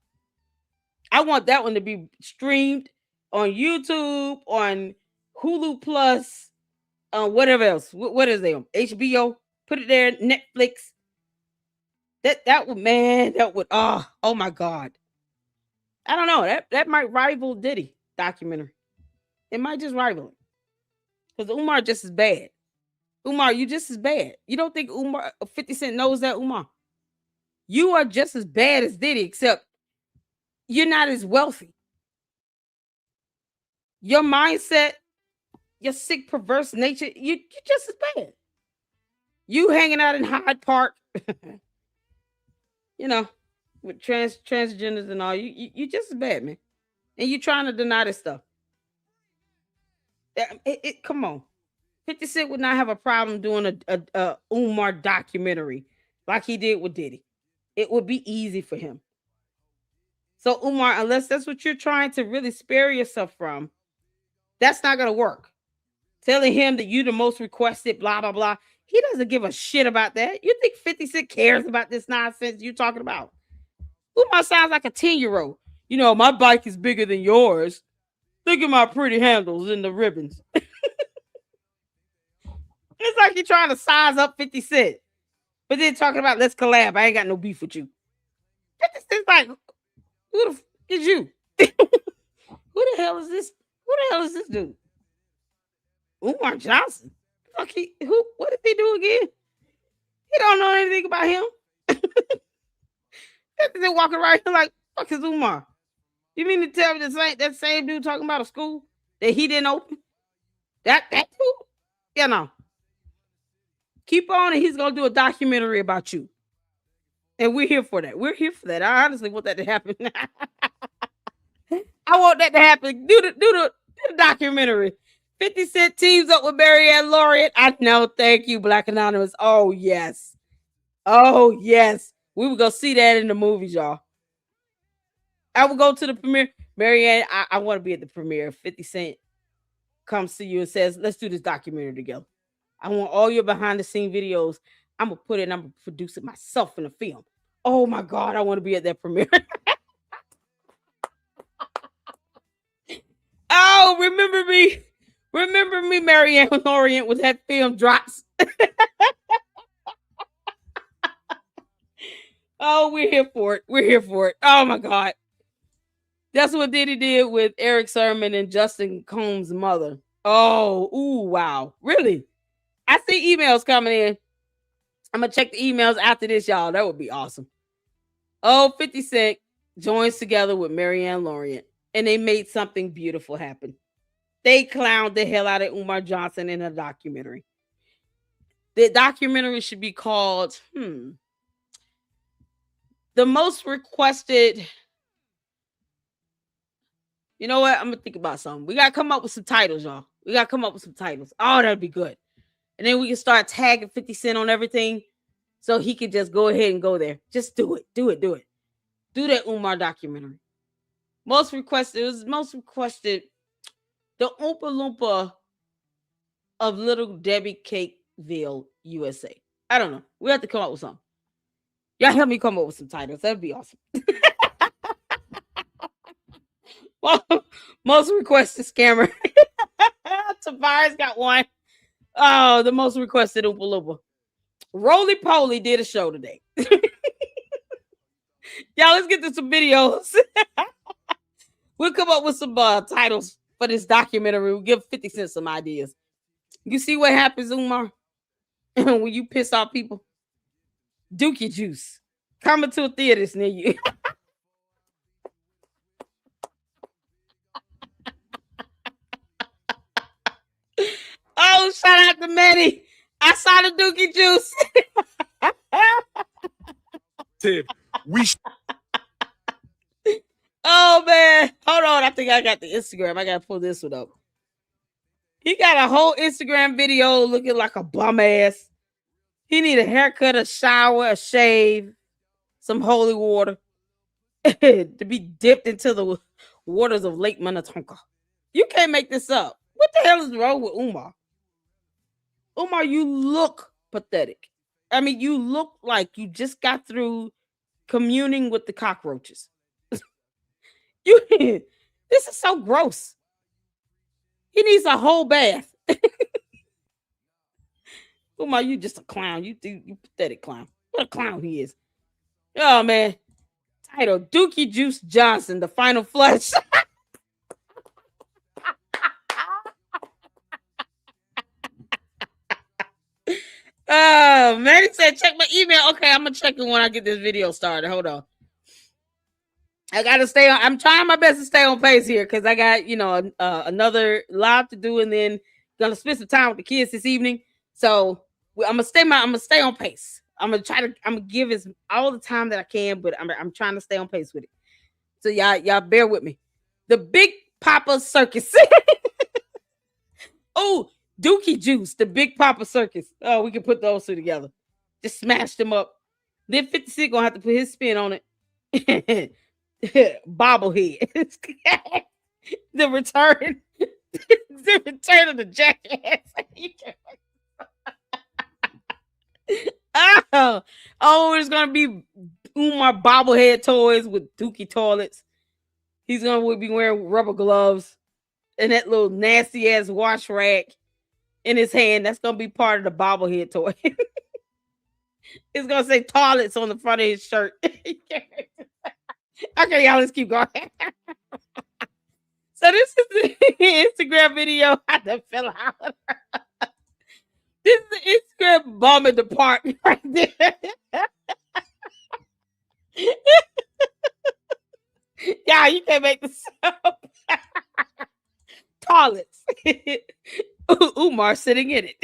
Speaker 1: I want that one to be streamed on YouTube, on Hulu Plus, whatever else. What is it? HBO. Put it there. Netflix. That would, man, that would, oh my God. I don't know. That might rival Diddy documentary. It might just rival it. Because Umar just as bad. Umar, you just as bad. You don't think Umar 50 Cent knows that, Umar? You are just as bad as Diddy, except you're not as wealthy. Your mindset, your sick, perverse nature, you're just as bad. You hanging out in Hyde Park, with transgenders and all, you just as bad, man. And you trying to deny this stuff. Come on. 50 Cent would not have a problem doing a Umar documentary like he did with Diddy. It would be easy for him. So Umar, unless that's what you're trying to really spare yourself from, that's not going to work. Telling him that you're the most requested, blah, blah, blah. He doesn't give a shit about that. You think 50 Cent cares about this nonsense you're talking about? Umar sounds like a 10-year-old. My bike is bigger than yours. Look at my pretty handles and the ribbons. It's like you're trying to size up 50 Cent. But then talking about let's collab. I ain't got no beef with you. 50 Cent's like, who the f is you? Who the hell is this? Who the hell is this dude? Umar Johnson. What did he do again? He don't know anything about him. 50 Cent walking right here like, fuck is Umar? You mean to tell me that same dude talking about a school that he didn't open? That dude? Yeah, no. Keep on, and he's gonna do a documentary about you. And we're here for that. We're here for that. I honestly want that to happen. I want that to happen. Do the documentary. 50 Cent teams up with Marianne Laureate. I know. Thank you, Black Anonymous. Oh, yes. Oh, yes. We would go see that in the movies, y'all. I would go to the premiere. Marianne, I want to be at the premiere. 50 Cent comes to you and says, let's do this documentary together. I want all your behind the scene videos. I'm going to put it and I'm going to produce it myself in a film. Oh, my God. I want to be at that premiere. Oh, remember me, Marianne Orient, when that film drops. Oh, we're here for it. We're here for it. Oh my God. That's what Diddy did with Eric Sermon and Justin Combs' mother. Oh, ooh, wow. Really? I see emails coming in. I'm gonna check the emails after this, y'all. That would be awesome. Oh, 50 Cent joins together with Marianne Laureate, and they made something beautiful happen. They clowned the hell out of Umar Johnson in a documentary. The documentary should be called, the most requested. You know what? I'm going to think about something. We got to come up with some titles, y'all. We got to come up with some titles. Oh, that'd be good. And then we can start tagging 50 Cent on everything so he can just go ahead and go there. Just do it. Do it. Do it. Do that Umar documentary. Most requested. It was most requested. The Oompa Loompa of Little Debbie Cakeville, USA. I don't know. We have to come up with something. Y'all help me come up with some titles. That'd be awesome. Most requested scammer. Tavares got one. Oh, the most requested Oompa Loompa. Roly Poly did a show today. Y'all, let's get to some videos. We'll come up with some titles for this documentary. We'll give 50 Cent some ideas. You see what happens, Umar, when you piss off people? Dookie Juice. Coming to a theater near you. Oh, shout out to Manny. I saw the Dookie Juice. Oh, man. Hold on. I think I got the Instagram. I got to pull this one up. He got a whole Instagram video looking like a bum ass. He need a haircut, a shower, a shave, some holy water to be dipped into the waters of Lake Minnetonka. You can't make this up. What the hell is wrong with Umar? Umar, you look pathetic. I mean, you look like you just got through communing with the cockroaches. This is so gross. He needs a whole bath. Umar, you just a clown. You pathetic clown. What a clown he is. Oh, man. Title, Dookie Juice Johnson, The Final Flush. Oh, man, he said, check my email. Okay, I'm going to check it when I get this video started. Hold on. I got to stay on. I'm trying my best to stay on pace here because I got, another live to do and then going to spend some time with the kids this evening. So I'm gonna stay on pace. I'm gonna give as all the time that I can, but I'm trying to stay on pace with it. So y'all bear with me. The Big Papa Circus. Oh, Dookie Juice, the Big Papa Circus. Oh, we can put those two together. Just smash them up. Then 50 Cent gonna have to put his spin on it. Bobblehead. The return. The return of the jackass. It's gonna be Umar bobblehead toys with Dookie toilets. He's gonna be wearing rubber gloves and that little nasty ass wash rag in his hand. That's gonna be part of the bobblehead toy. It's gonna say toilets on the front of his shirt. Okay, y'all, let's keep going. So this is the Instagram video. I done fell out. This is the Instagram bombing department right there. Yeah, you can't make this up. Toilets. Umar sitting in it.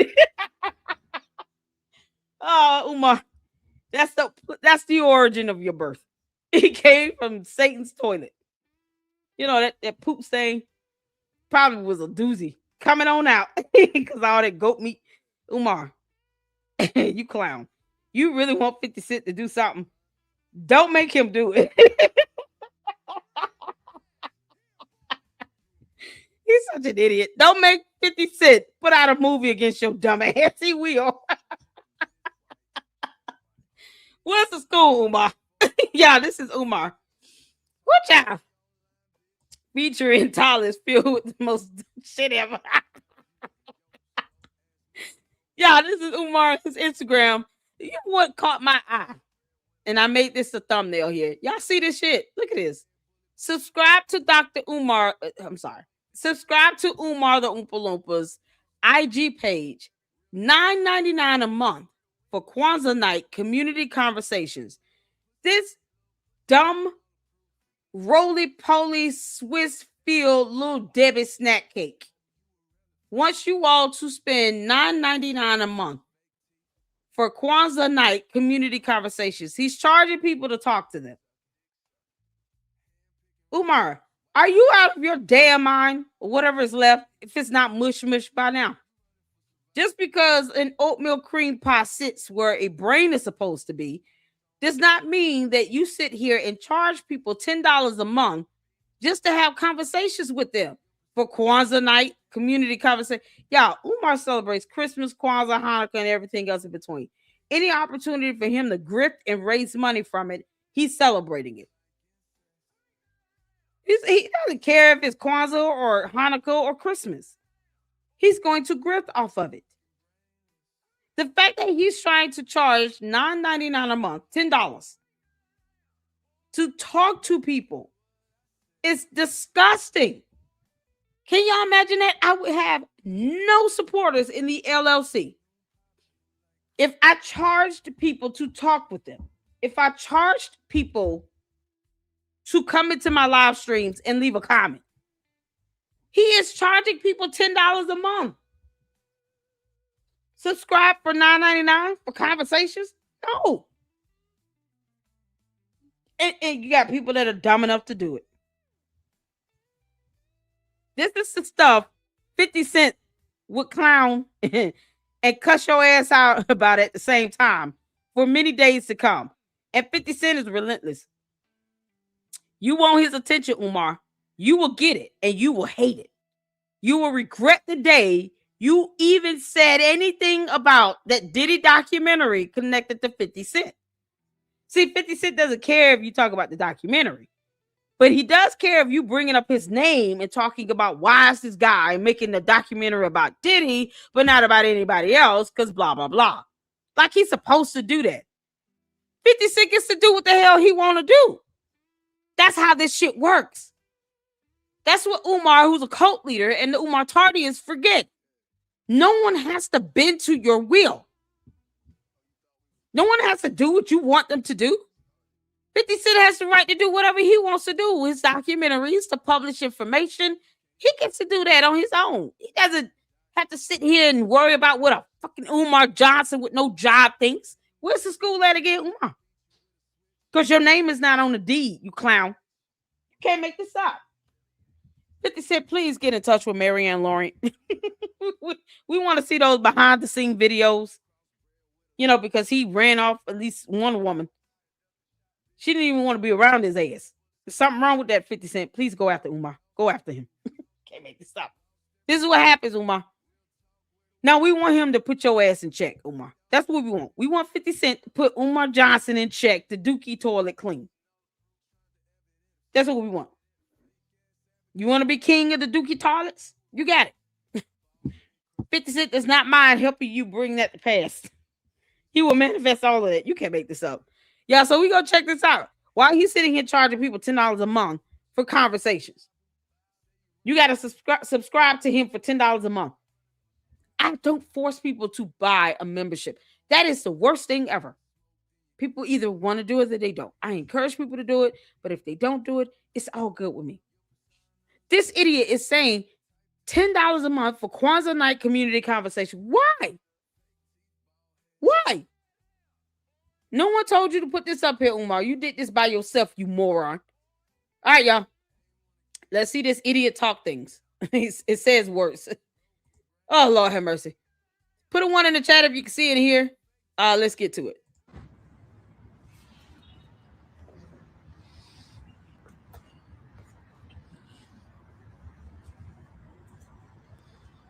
Speaker 1: Umar, that's the origin of your birth. It came from Satan's toilet. You know that poop stain probably was a doozy coming on out because all that goat meat. Umar, you clown. You really want 50 Cent to do something? Don't make him do it. He's such an idiot. Don't make 50 Cent put out a movie against your dumb ass. He will. Where's the school, Umar? Yeah, this is Umar. Watch out. Featuring Tyler's filled with the most shit ever. Yeah, this is Umar, his Instagram. You know what caught my eye? And I made this a thumbnail here. Y'all see this shit? Look at this. Subscribe to Dr. Umar. I'm sorry. Subscribe to Umar the Oompa Loompas IG page. $9.99 a month for Kwanzaa night community conversations. This dumb roly-poly Swiss filled little Debbie snack cake wants you all to spend $9.99 a month for Kwanzaa night community conversations. He's charging people to talk to them. Umar, are you out of your damn mind or whatever is left if it's not mush by now? Just because an oatmeal cream pie sits where a brain is supposed to be does not mean that you sit here and charge people $10 a month just to have conversations with them for Kwanzaa night community conversation. Y'all, Umar celebrates Christmas, Kwanzaa, Hanukkah, and everything else in between. Any opportunity for him to grift and raise money from it, he's celebrating it. He doesn't care if it's Kwanzaa or Hanukkah or Christmas. He's going to grift off of it. The fact that he's trying to charge $9.99 a month, $10, to talk to people is disgusting. Can y'all imagine that? I would have no supporters in the LLC if I charged people to talk with them. If I charged people to come into my live streams and leave a comment. He is charging people $10 a month. Subscribe for $9.99 for conversations? No. And you got people that are dumb enough to do it. This is the stuff 50 Cent would clown and cuss your ass out about at the same time for many days to come. And 50 Cent is relentless. You want his attention, Umar. You will get it and you will hate it. You will regret the day you even said anything about that Diddy documentary connected to 50 Cent. See, 50 Cent doesn't care if you talk about the documentary, but he does care if you bringing up his name and talking about why is this guy making the documentary about Diddy, but not about anybody else, because blah, blah, blah. Like he's supposed to do that. 50 Cent gets to do what the hell he want to do. That's how this shit works. That's what Umar, who's a cult leader, and the Umar Tardians forget. No one has to bend to your will. No one has to do what you want them to do. 50 Cent has the right to do whatever he wants to do. His documentaries, to publish information. He gets to do that on his own. He doesn't have to sit here and worry about what a fucking Umar Johnson with no job thinks. Where's the school at again, Umar? Because your name is not on the deed, you clown. You can't make this up. 50 Cent, please get in touch with Marianne Laurent. we want to see those behind the scene videos. You know, because he ran off at least one woman. She didn't even want to be around his ass. There's something wrong with that 50 Cent. Please go after Umar. Go after him. Can't make this up. This is what happens, Umar. Now, we want him to put your ass in check, Umar. That's what we want. We want 50 Cent to put Umar Johnson in check, the Dookie toilet clean. That's what we want. You want to be king of the Dookie toilets? You got it. 50 Cent does not mind helping you bring that to pass. He will manifest all of that. You can't make this up. Yeah, so we go check this out. Why he's sitting here charging people $10 a month for conversations? You got to subscribe to him for $10 a month. I don't force people to buy a membership. That is the worst thing ever. People either want to do it or they don't. I encourage people to do it, but if they don't do it, it's all good with me. This idiot is saying $10 a month for Kwanzaa night community conversation. Why? Why? No one told you to put this up here, Umar. You did this by yourself, you moron. All right, y'all. Let's see this idiot talk things. It says worse. Oh, Lord have mercy. Put a one in the chat if you can see it here. Let's get to it.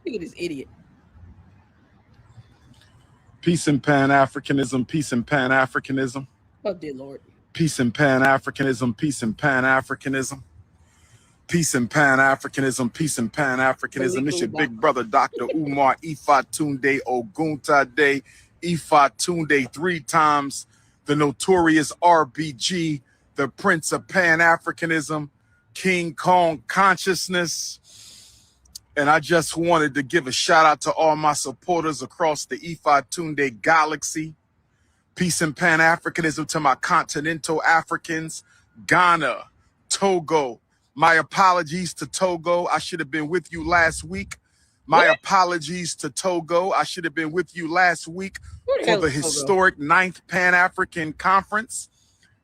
Speaker 1: Look at this idiot.
Speaker 2: Peace and Pan-Africanism, peace and Pan-Africanism.
Speaker 1: Oh, dear Lord.
Speaker 2: Peace and Pan-Africanism, peace and Pan-Africanism. Peace and Pan-Africanism, peace and Pan-Africanism. It's your big brother, Dr. Umar Ifatunde Oguntade, Ifatunde 3 times, the notorious RBG, the Prince of Pan-Africanism, King Kong consciousness. And I just wanted to give a shout out to all my supporters across the Ifatunde galaxy. Peace and Pan-Africanism to my continental Africans, Ghana, Togo. My apologies to Togo. I should have been with you last week. My apologies to Togo. I should have been with you last week for the historic 9th Pan-African Conference,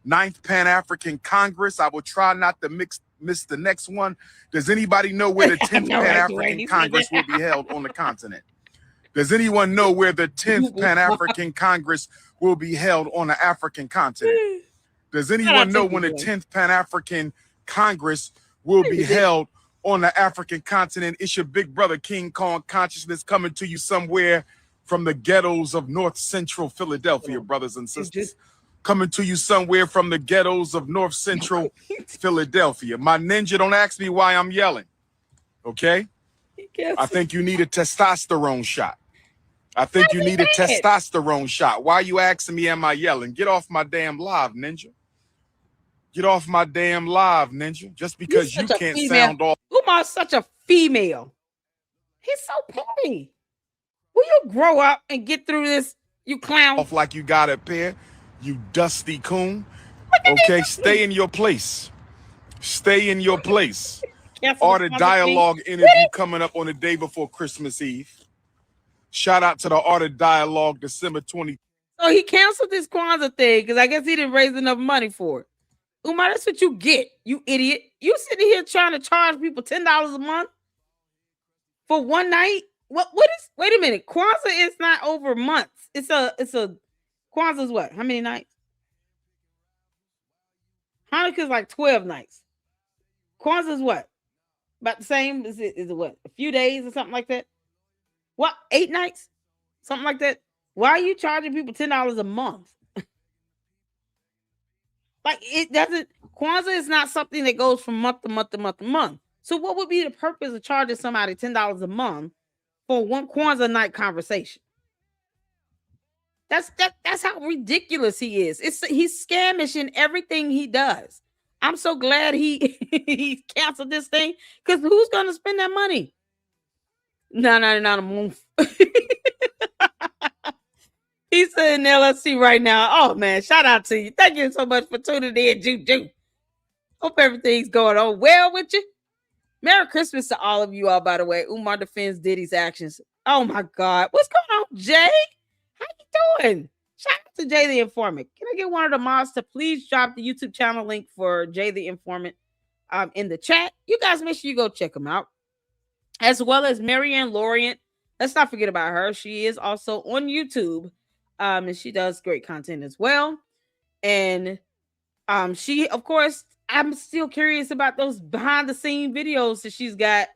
Speaker 2: 9th Pan-African Congress. I will try not to miss the next one. Does anybody know where the 10th Pan-African Congress will be held on the continent? Does anyone know where the 10th Pan-African Congress will be held on the African continent? Does anyone know when the 10th Pan-African Congress will be held on the African continent? It's your big brother, King Kong consciousness, coming to you somewhere from the ghettos of North Central Philadelphia, brothers and sisters. Coming to you somewhere from the ghettos of North Central Philadelphia. My ninja, don't ask me why I'm yelling, okay? I think you need a testosterone shot. I think you need a testosterone shot. Why are you asking me, am I yelling? Get off my damn live, ninja. Get off my damn live, ninja. Just because you can't sound off.
Speaker 1: Umar's such a female. He's so petty. Will you grow up and get through this, you clown?
Speaker 2: Off like you got a pair, you dusty coon. Okay, stay in your place. Stay in your place. Art of Dialogue interview coming up on the day before Christmas Eve. Shout out to the Art of Dialogue, December 20th.
Speaker 1: So he canceled this Kwanzaa thing because I guess he didn't raise enough money for it. Umar, that's what you get, you idiot. You sitting here trying to charge people $10 a month for one night? What is, wait a minute. Kwanzaa is not over months. It's a Kwanzaa's what? How many nights? Hanukkah's like 12 nights. Kwanzaa's what? About the same? Is it what? A few days or something like that? What? 8 nights? Something like that? Why are you charging people $10 a month? Like, it doesn't, Kwanzaa is not something that goes from month to month to month to month. So what would be the purpose of charging somebody $10 a month for one Kwanzaa night conversation? That's how ridiculous he is. He's scamish in everything he does. I'm so glad he canceled this thing, because who's gonna spend that money? No, not a month. He's in LSC right now. Oh man, shout out to you. Thank you so much for tuning in, Juju. Hope everything's going on well with you. Merry Christmas to all of you all, by the way. Umar defends Diddy's actions. Oh my God. What's going on, Jay? How you doing? Shout out to Jay the Informant. Can I get one of the mods to please drop the YouTube channel link for Jay the Informant in the chat? You guys make sure you go check him out. As well as Marianne Lorient. Let's not forget about her. She is also on YouTube. And she does great content as well. And she, of course, I'm still curious about those behind the scene videos that she's got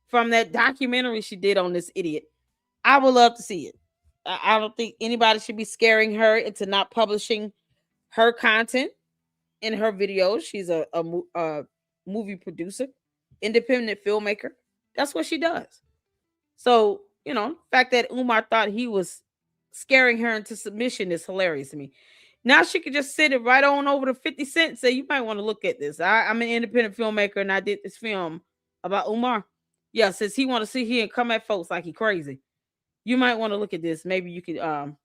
Speaker 1: from that documentary she did on this idiot. I would love to see it. I don't think anybody should be scaring her into not publishing her content in her videos. She's a movie producer, independent filmmaker. That's what she does. So, the fact that Umar thought he was scaring her into submission is hilarious to me. Now she could just sit it right on over to 50 Cent and say, you might want to look at this. I'm an independent filmmaker and I did this film about Umar. Yeah, since he want to sit here and come at folks like he crazy, you might want to look at this. Maybe you could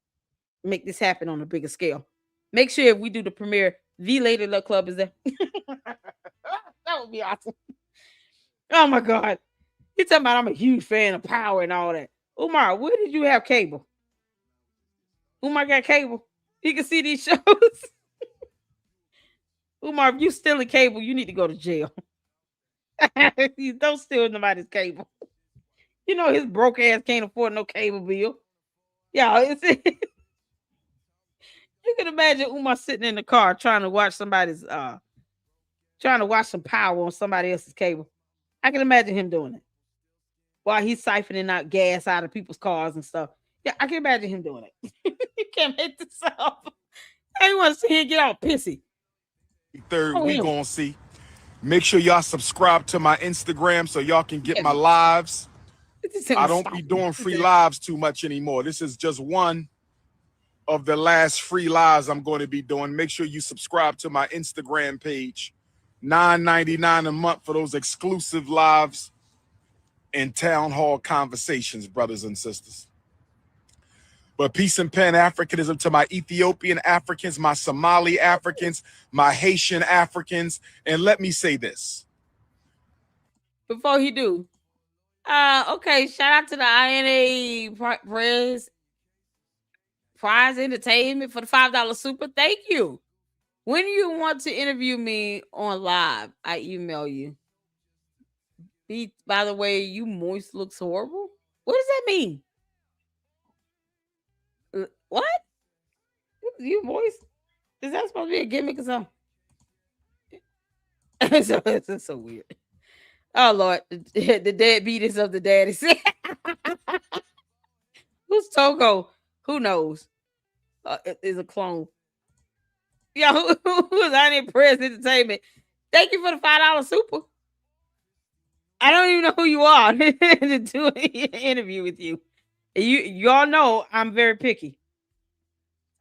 Speaker 1: make this happen on a bigger scale. Make sure if we do the premiere, the Lady Luck Club is there. That would be awesome. Oh my God. You're talking about I'm a huge fan of Power and all that. Umar, where did you have cable? Umar got cable. He can see these shows. Umar, if you stealing cable, you need to go to jail. You don't steal nobody's cable. You know his broke ass can't afford no cable bill. Yeah, you can imagine Umar sitting in the car trying to watch some power on somebody else's cable. I can imagine him doing it while he's siphoning out gas out of people's cars and stuff. Yeah, I can imagine him doing it. You can't make this up. I want to see him get all pissy.
Speaker 2: Third, we gonna see. Make sure y'all subscribe to my Instagram so y'all can get my lives. I don't be doing free lives too much anymore. This is just one of the last free lives I'm going to be doing. Make sure you subscribe to my Instagram page. $9.99 a month for those exclusive lives and town hall conversations, brothers and sisters. But peace and Pan-Africanism to my Ethiopian Africans, my Somali Africans, my Haitian Africans. And let me say this.
Speaker 1: Before he do, okay, shout out to the INA Prize Entertainment for the $5 super. Thank you. When you want to interview me on live, I email you. By the way, you moist looks horrible. What does that mean? What? You moist? Is that supposed to be a gimmick or something? It's so weird. Oh Lord, the deadbeaters of the daddies. Who's Togo? Who knows? Is a clone. Yeah, who is on in Press Entertainment? Thank you for the $5 super. I don't even know who you are to do an interview with you. Y'all know I'm very picky.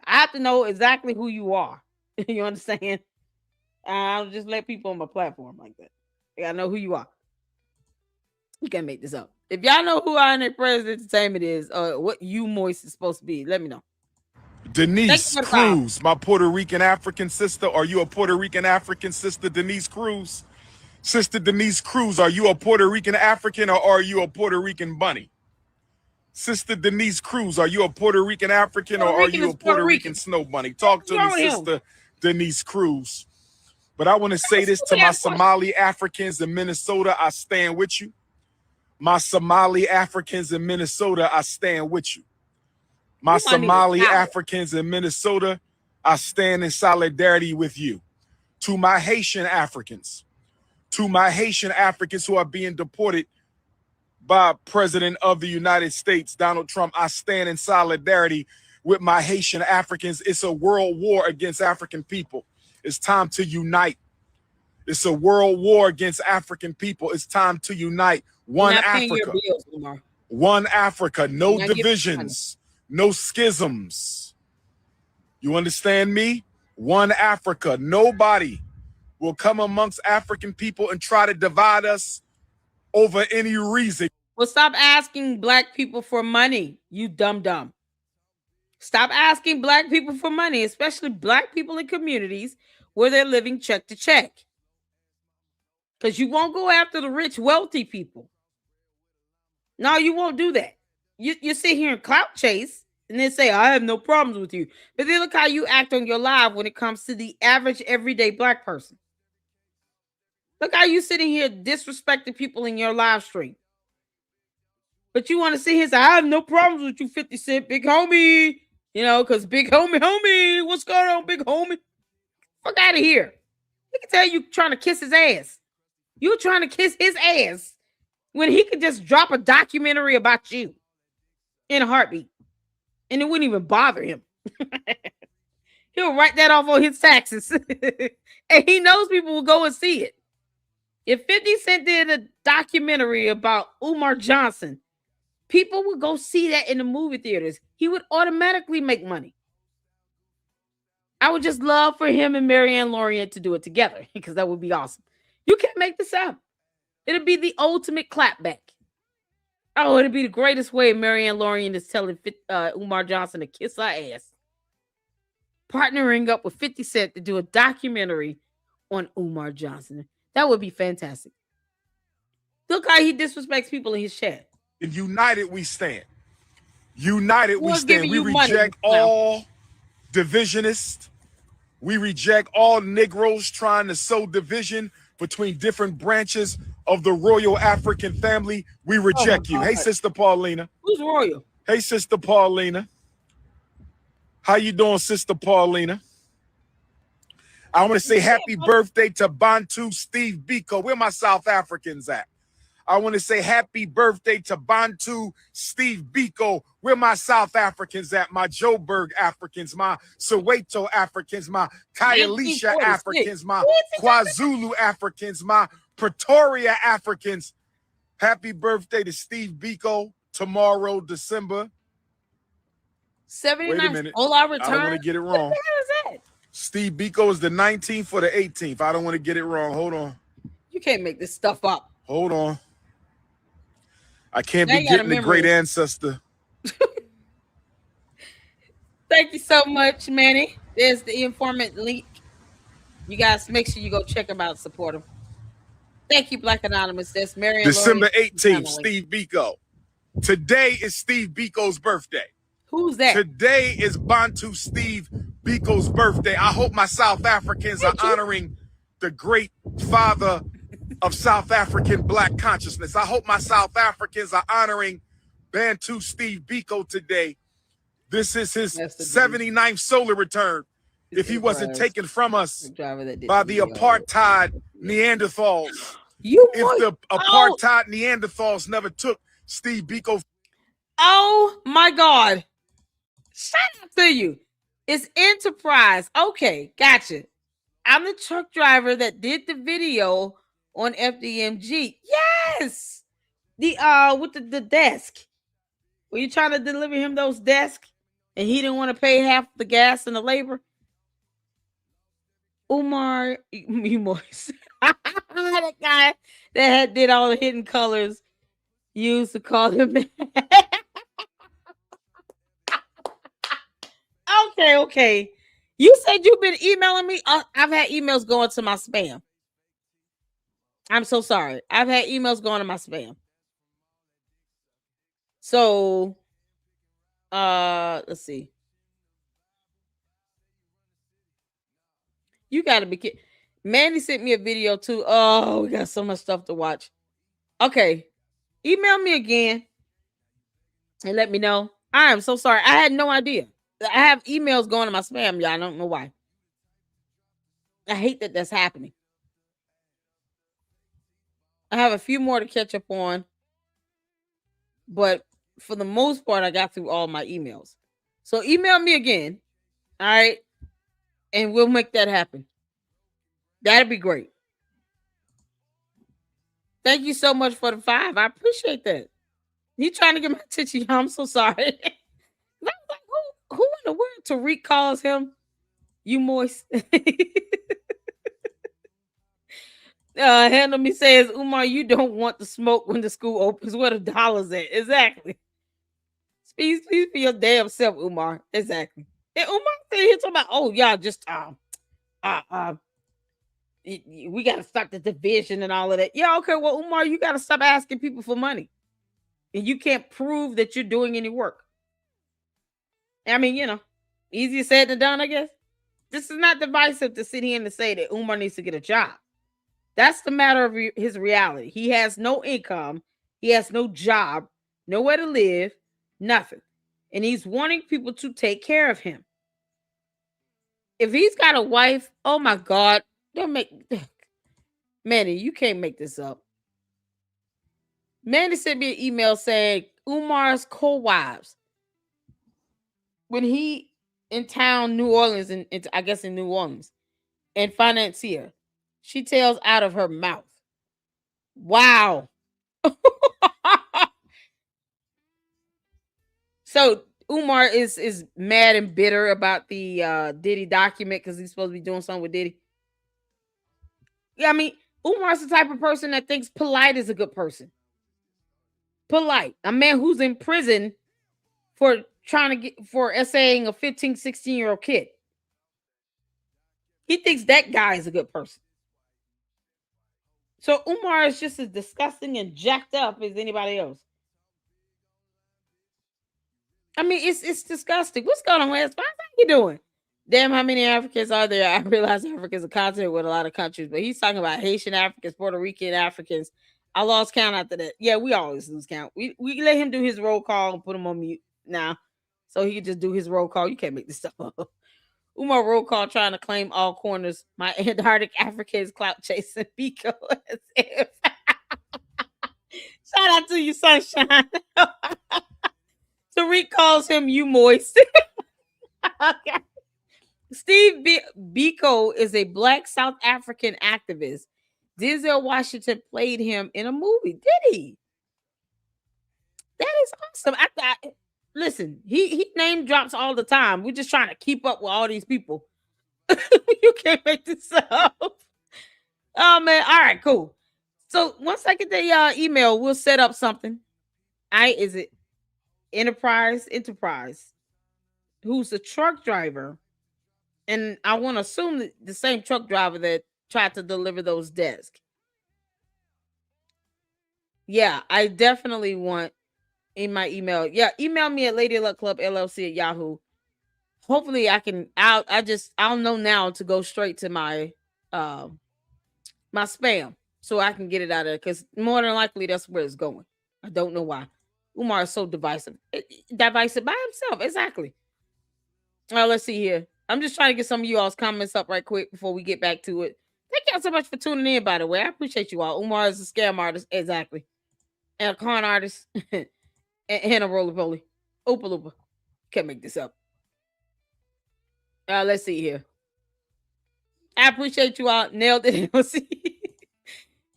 Speaker 1: I have to know exactly who you are. You understand? I don't just let people on my platform like that. I gotta know who you are. You can't make this up. If y'all know who our Press Entertainment is, what you moist is supposed to be, let me know.
Speaker 2: Denise Cruz, my Puerto Rican African sister. Are you a Puerto Rican African sister, Denise Cruz? Sister Denise Cruz, are you a Puerto Rican African or are you a Puerto Rican bunny? Sister Denise Cruz, are you a Puerto Rican African or are you a Puerto Rican snow bunny? Talk to me, Sister Denise Cruz. But I want to say this to my Somali Africans in Minnesota. I stand with you. My Somali Africans in Minnesota, I stand with you. My Somali Africans in Minnesota, I stand in solidarity with you. To my Haitian Africans who are being deported by President of the United States, Donald Trump, I stand in solidarity with my Haitian Africans. It's a world war against African people. It's time to unite. It's a world war against African people. It's time to unite. One Africa. One Africa. No divisions. No schisms. You understand me? One Africa. Nobody will come amongst African people and try to divide us over any reason.
Speaker 1: Well, stop asking black people for money, you dumb. Stop asking black people for money, especially black people in communities where they're living check to check. Because you won't go after the rich, wealthy people. No, you won't do that. You sit here and clout chase and then say, I have no problems with you. But then look how you act on your live when it comes to the average, everyday black person. Look how you sitting here disrespecting people in your live stream. But you want to sit here and say, I have no problems with you, 50 Cent, big homie. You know, because big homie, what's going on, big homie? Fuck out of here. He can tell you trying to kiss his ass. You're trying to kiss his ass when he could just drop a documentary about you in a heartbeat. And it wouldn't even bother him. He'll write that off on his taxes. And he knows people will go and see it. If 50 Cent did a documentary about Umar Johnson, people would go see that in the movie theaters. He would automatically make money. I would just love for him and Marianne Lorient to do it together because that would be awesome. You can't make this up. It'd be the ultimate clapback. Oh, it'd be the greatest way Marianne Lorient is telling Umar Johnson to kiss her ass. Partnering up with 50 Cent to do a documentary on Umar Johnson. That would be fantastic. Look how he disrespects people in his chat.
Speaker 2: United we stand. United we stand. We reject all divisionist. We reject all Negroes trying to sow division between different branches of the royal African family. We reject you. Hey, Sister Paulina.
Speaker 1: Who's royal?
Speaker 2: Hey, Sister Paulina. How you doing, Sister Paulina? I want to say happy birthday to Bantu Steve Biko. Where my South Africans at? I want to say happy birthday to Bantu Steve Biko. Where my South Africans at? My Joburg Africans, my Soweto Africans, my Khayelitsha Africans, my KwaZulu Africans, my Pretoria Africans. Happy birthday to Steve Biko tomorrow, December
Speaker 1: 79.
Speaker 2: Wait a minute.
Speaker 1: I don't
Speaker 2: want to get it wrong.
Speaker 1: What the hell is that?
Speaker 2: Steve Biko is the 19th or the 18th. I don't want to get it wrong. Hold on.
Speaker 1: You can't make this stuff up.
Speaker 2: Hold on. I can't be getting the great ancestor.
Speaker 1: Thank you so much, Manny. There's the informant link. You guys make sure you go check him out, support him. Thank you, Black Anonymous. That's Marion.
Speaker 2: December 18th, Steve Biko. Today is Steve Biko's birthday.
Speaker 1: Who's that?
Speaker 2: Today is Bantu Steve Biko's birthday. I hope my South Africans are honoring the great father of South African Black consciousness. I hope my South Africans are honoring Bantu Steve Biko today. This is his 79th solar return. If he wasn't taken from us by the apartheid Neanderthals. If the apartheid Neanderthals never took Steve Biko.
Speaker 1: Oh my God. Shout out to you. It's Enterprise. Okay, gotcha. I'm the truck driver that did the video on FDMG. Yes. With the desk. Were you trying to deliver him those desks and he didn't want to pay half the gas and the labor? Umar, you moist. That guy that did all the hidden colors used to call him. Okay. You said you've been emailing me. I've had emails going to my spam. I'm so sorry. I've had emails going to my spam. So, let's see. You got to be kidding. Manny sent me a video too. Oh, we got so much stuff to watch. Okay. Email me again and let me know. I am so sorry. I had no idea. I have emails going to my spam, y'all. I don't know why. I hate that that's happening. I have a few more to catch up on. But for the most part, I got through all my emails. So email me again. All right. And we'll make that happen. That'd be great. Thank you so much for the 5. I appreciate that. You trying to get my attention? I'm so sorry. I was like, who in the world Tariq calls him? You moist. Handle me says, Umar, you don't want the smoke when the school opens. Where the dollars at? Exactly. Please for your damn self, Umar. Exactly. And Umar said here talking about, oh, y'all just we gotta stop the division and all of that. Yeah, okay. Well, Umar, you gotta stop asking people for money. And you can't prove that you're doing any work. I mean, easier said than done, I guess. This is not divisive to sit here and to say that Umar needs to get a job. That's the matter of his reality. He has no income. He has no job, nowhere to live, nothing. And he's wanting people to take care of him. If he's got a wife, oh my God, Manny, you can't make this up. Manny sent me an email saying Umar's co-wives, when he in town, New Orleans, and I guess in New Orleans, and financier, she tells out of her mouth. Wow. So Umar is mad and bitter about the Diddy document because he's supposed to be doing something with Diddy. Yeah, I mean, Umar's the type of person that thinks Polite is a good person. Polite, a man who's in prison for essaying a 15, 16-year-old kid. He thinks that guy is a good person. So Umar is just as disgusting and jacked up as anybody else. I mean, it's disgusting. What's going on, Wes? How you doing? Damn, how many Africans are there? I realize Africa is a continent with a lot of countries, but he's talking about Haitian Africans, Puerto Rican Africans. I lost count after that. Yeah, we always lose count. We let him do his roll call and put him on mute now, so he can just do his roll call. You can't make this stuff up. Umar roll call trying to claim all corners. My Antarctic Africans clout chasing Pico. Shout out to you, sunshine. Tariq calls him you moist. Okay. Steve Biko is a black South African activist. Denzel Washington played him in a movie. Did he? That is awesome. Listen, he name drops all the time. We're just trying to keep up with all these people. You can't make this up. Oh man. All right, cool. So once I get the email, we'll set up something. Is it Enterprise, who's a truck driver. And I want to assume that the same truck driver that tried to deliver those desks. Yeah, I definitely want in my email. Yeah, email me at Lady Luck Club LLC at Yahoo. Hopefully I can I'll know now to go straight to my my spam so I can get it out of there, because more than likely that's where it's going. I don't know why. Umar is so divisive. Divisive by himself, exactly. Let's see here. I'm just trying to get some of you all's comments up right quick before we get back to it. Thank y'all so much for tuning in, by the way. I appreciate you all. Umar is a scam artist, exactly. And a con artist. And a roly-poly. Oopa loopa. Can't make this up. Let's see here. I appreciate you all. Nailed it.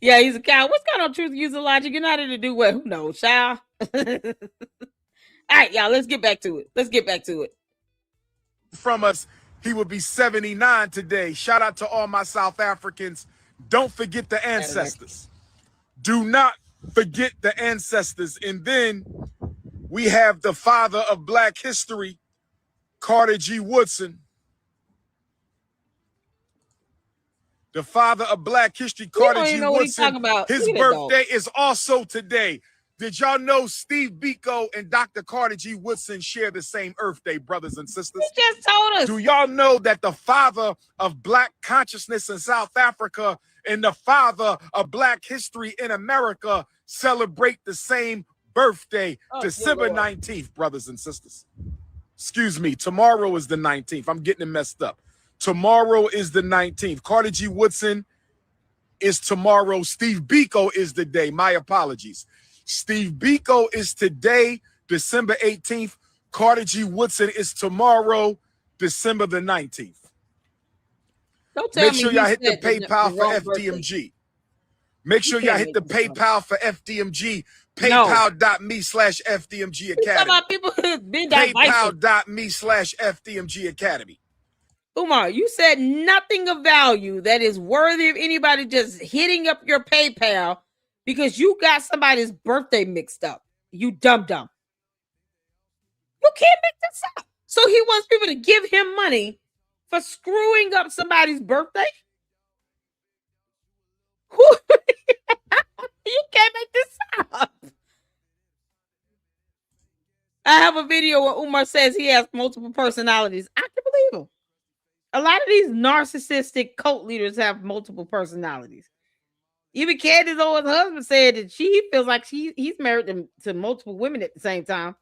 Speaker 1: Yeah, he's a cow. What's going on, Truth User Logic? You're not in to do well. Who knows, child? All right, y'all. Let's get back to it.
Speaker 2: From us, he would be 79 today. Shout out to all my South Africans. Don't forget the ancestors. Do not forget the ancestors. And then we have the father of Black history, Carter G. Woodson. The father of Black history, Carter G. Woodson. His birthday is also today. Did y'all know Steve Biko and Dr. Carter G. Woodson share the same Earth Day, brothers and sisters?
Speaker 1: You just told us.
Speaker 2: Do y'all know that the father of Black consciousness in South Africa and the father of Black history in America celebrate the same birthday, December 19th, brothers and sisters? Excuse me, tomorrow is the 19th. I'm getting it messed up. Tomorrow is the 19th. Carter G. Woodson is tomorrow. Steve Biko is the day. My apologies. Steve Biko is today, December 18th. Carter G. Woodson is tomorrow, December the 19th. Make sure y'all hit the PayPal for FDMG. Make sure y'all hit the PayPal for FDMG. PayPal.me/FDMG Academy. PayPal.me/FDMG Academy.
Speaker 1: Umar, you said nothing of value that is worthy of anybody just hitting up your PayPal because you got somebody's birthday mixed up. You dumb. You can't make this up. So he wants people to give him money for screwing up somebody's birthday? You can't make this up. I have a video where Umar says he has multiple personalities. I can believe him. A lot of these narcissistic cult leaders have multiple personalities. Even Candace Owens' husband said that she feels like he's married to multiple women at the same time.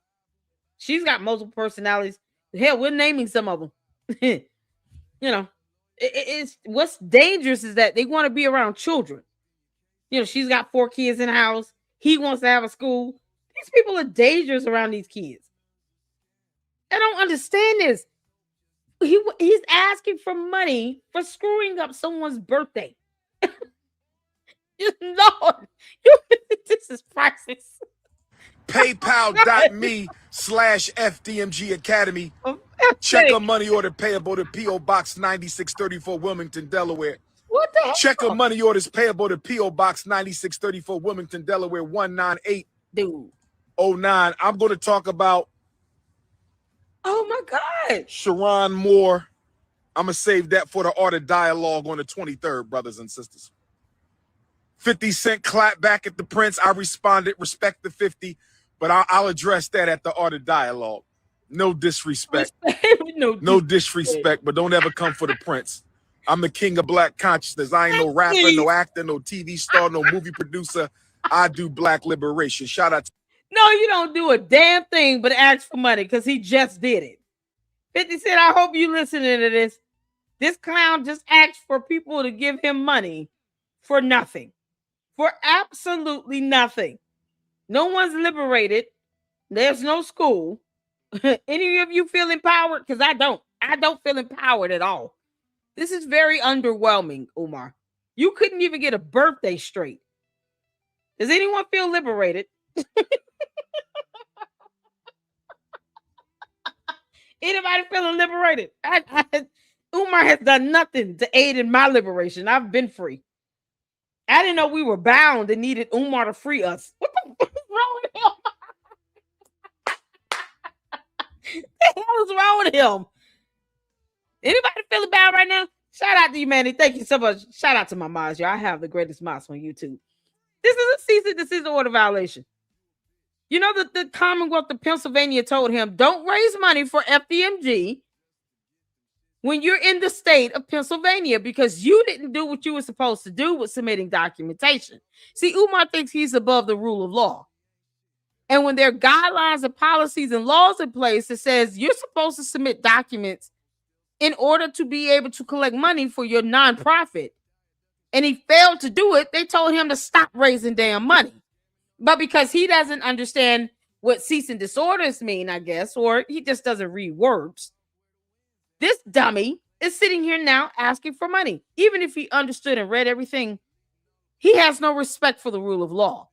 Speaker 1: She's got multiple personalities. Hell, we're naming some of them. You know, it's what's dangerous is that they want to be around children. You know, she's got 4 kids in the house. He wants to have a school. These people are dangerous around these kids. I don't understand this. He's asking for money for screwing up someone's birthday. Lord, this is priceless.
Speaker 2: PayPal.me/FDMG Academy. Check a money order payable to P.O. Box 9634, Wilmington, Delaware.
Speaker 1: What the heck?
Speaker 2: Check a money orders payable to P.O. Box 9634, Wilmington, Delaware 19809. I'm going to talk about.
Speaker 1: Oh my God.
Speaker 2: Sharon Moore. I'm going to save that for the Art of Dialogue on the 23rd, brothers and sisters. 50 Cent clap back at the Prince. I responded, respect the 50, but I'll address that at the Art of Dialogue. No disrespect.
Speaker 1: No
Speaker 2: disrespect, but don't ever come for the prince. I'm the king of black consciousness. I ain't no rapper, no actor, no TV star, no movie producer. I do black liberation. Shout out to—
Speaker 1: No, you don't do a damn thing but ask for money, because he just did it. 50 Cent, I hope you listening to this. This clown just asked for people to give him money for nothing. For absolutely nothing. No one's liberated. There's no school. Any of you feel empowered? Because I don't. I don't feel empowered at all. This is very underwhelming, Umar. You couldn't even get a birthday straight. Does anyone feel liberated? Anybody feeling liberated? Umar has done nothing to aid in my liberation. I've been free. I didn't know we were bound and needed Umar to free us. What the fuck is wrong with him? What the hell is wrong with him? Anybody feeling bad right now? Shout out to you, Manny. Thank you so much. Shout out to my mods, y'all. I have the greatest mods on YouTube. This is a cease and desist order violation. You know that the Commonwealth of Pennsylvania told him, don't raise money for FDMG when you're in the state of Pennsylvania, because you didn't do what you were supposed to do with submitting documentation. See, Umar thinks he's above the rule of law. And when there are guidelines and policies and laws in place that says you're supposed to submit documents in order to be able to collect money for your nonprofit, and he failed to do it, they told him to stop raising damn money. But because he doesn't understand what cease and disorders mean, I guess, or he just doesn't read words, this dummy is sitting here now asking for money. Even if he understood and read everything, he has no respect for the rule of law.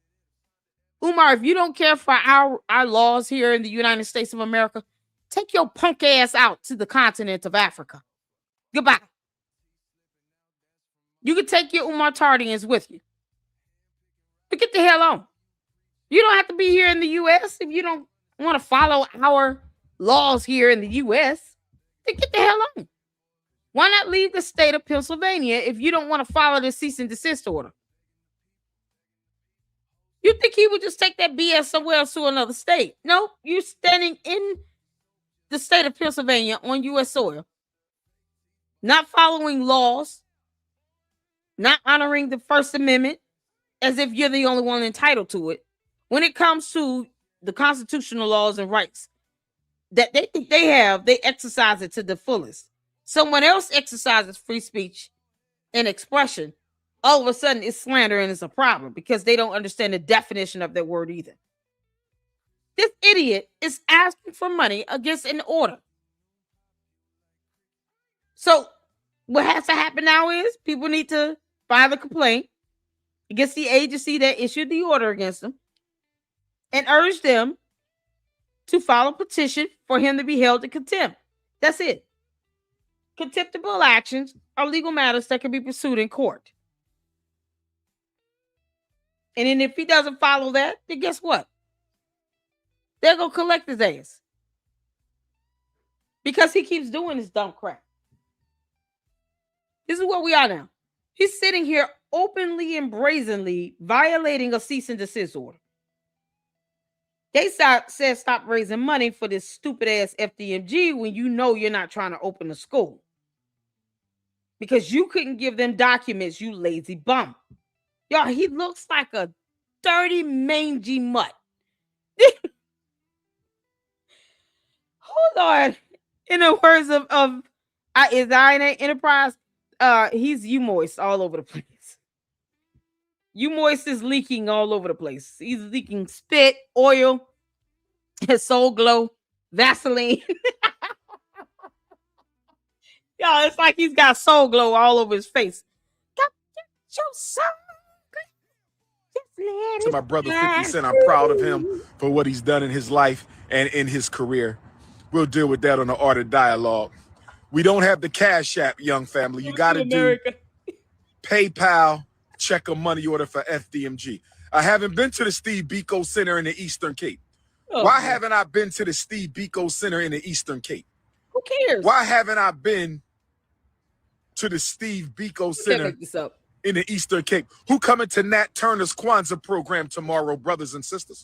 Speaker 1: Umar, if you don't care for our laws here in the United States of America, take your punk ass out to the continent of Africa. Goodbye. You can take your Umar Tardians with you. But get the hell on. You don't have to be here in the U.S. if you don't want to follow our laws here in the U.S. Then get the hell on. Why not leave the state of Pennsylvania if you don't want to follow the cease and desist order? You think he would just take that BS somewhere else to another state? No, you're standing in the state of Pennsylvania on U.S. soil, not following laws, not honoring the First Amendment as if you're the only one entitled to it. When it comes to the constitutional laws and rights that they think they have, they exercise it to the fullest. Someone else exercises free speech and expression, all of a sudden it's slander and it's a problem because they don't understand the definition of that word either. This idiot is asking for money against an order. So what has to happen now is people need to file a complaint against the agency that issued the order against them and urge them to file a petition for him to be held in contempt. That's it. Contemptible actions are legal matters that can be pursued in court. And then if he doesn't follow that, then guess what? They're going to collect his ass. Because he keeps doing this dumb crap. This is what we are now. He's sitting here openly and brazenly violating a cease and desist order. They said stop raising money for this stupid ass FDMG when you know you're not trying to open a school. Because you couldn't give them documents, you lazy bum. Y'all, he looks like a dirty, mangy mutt. Oh, Lord. In the words of is I Enterprise, he's U-Moist all over the place. U-Moist is leaking all over the place. He's leaking spit, oil, Soul Glow, Vaseline. Y'all, it's like he's got Soul Glow all over his face. Got your soul.
Speaker 2: To my brother 50 Cent, I'm proud of him for what he's done in his life and in his career. We'll deal with that on the Art of Dialogue. We don't have the Cash App, young family. You got to do PayPal, check a money order for FDMG. I haven't been to the Steve Biko Center in the Eastern Cape. Oh, why haven't I been to the Steve Biko Center in the Eastern Cape?
Speaker 1: Who cares?
Speaker 2: Why haven't I been to the Steve Biko Center in the Eastern Cape? Who coming to Nat Turner's Kwanzaa program tomorrow, brothers and sisters?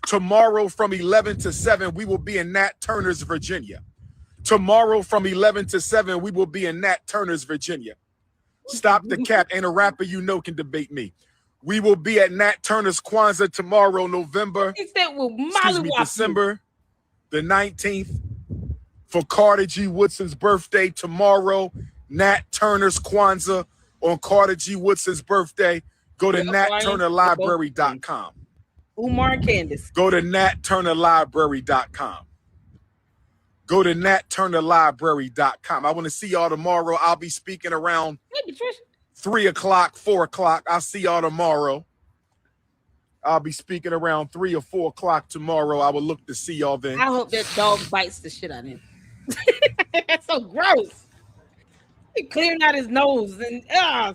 Speaker 2: Tomorrow from 11 to 7, we will be in Nat Turner's, Virginia. Tomorrow from 11 to 7, we will be in Nat Turner's, Virginia. Stop the cap. Ain't a rapper you know can debate me. We will be at Nat Turner's Kwanzaa tomorrow, December the 19th. For Carter G. Woodson's birthday tomorrow, Nat Turner's Kwanzaa on Carter G. Woodson's birthday. Go to natturnerlibrary.com.
Speaker 1: Umar and Candace.
Speaker 2: Go to natturnerlibrary.com. Go to natturnerlibrary.com. I want to see y'all tomorrow. I'll be speaking around 3 o'clock, 4 o'clock. I'll see y'all tomorrow. I'll be speaking around 3 or 4 o'clock tomorrow. I will look to see y'all then.
Speaker 1: I hope that dog bites the shit out of him. That's so gross. He clearing out his nose and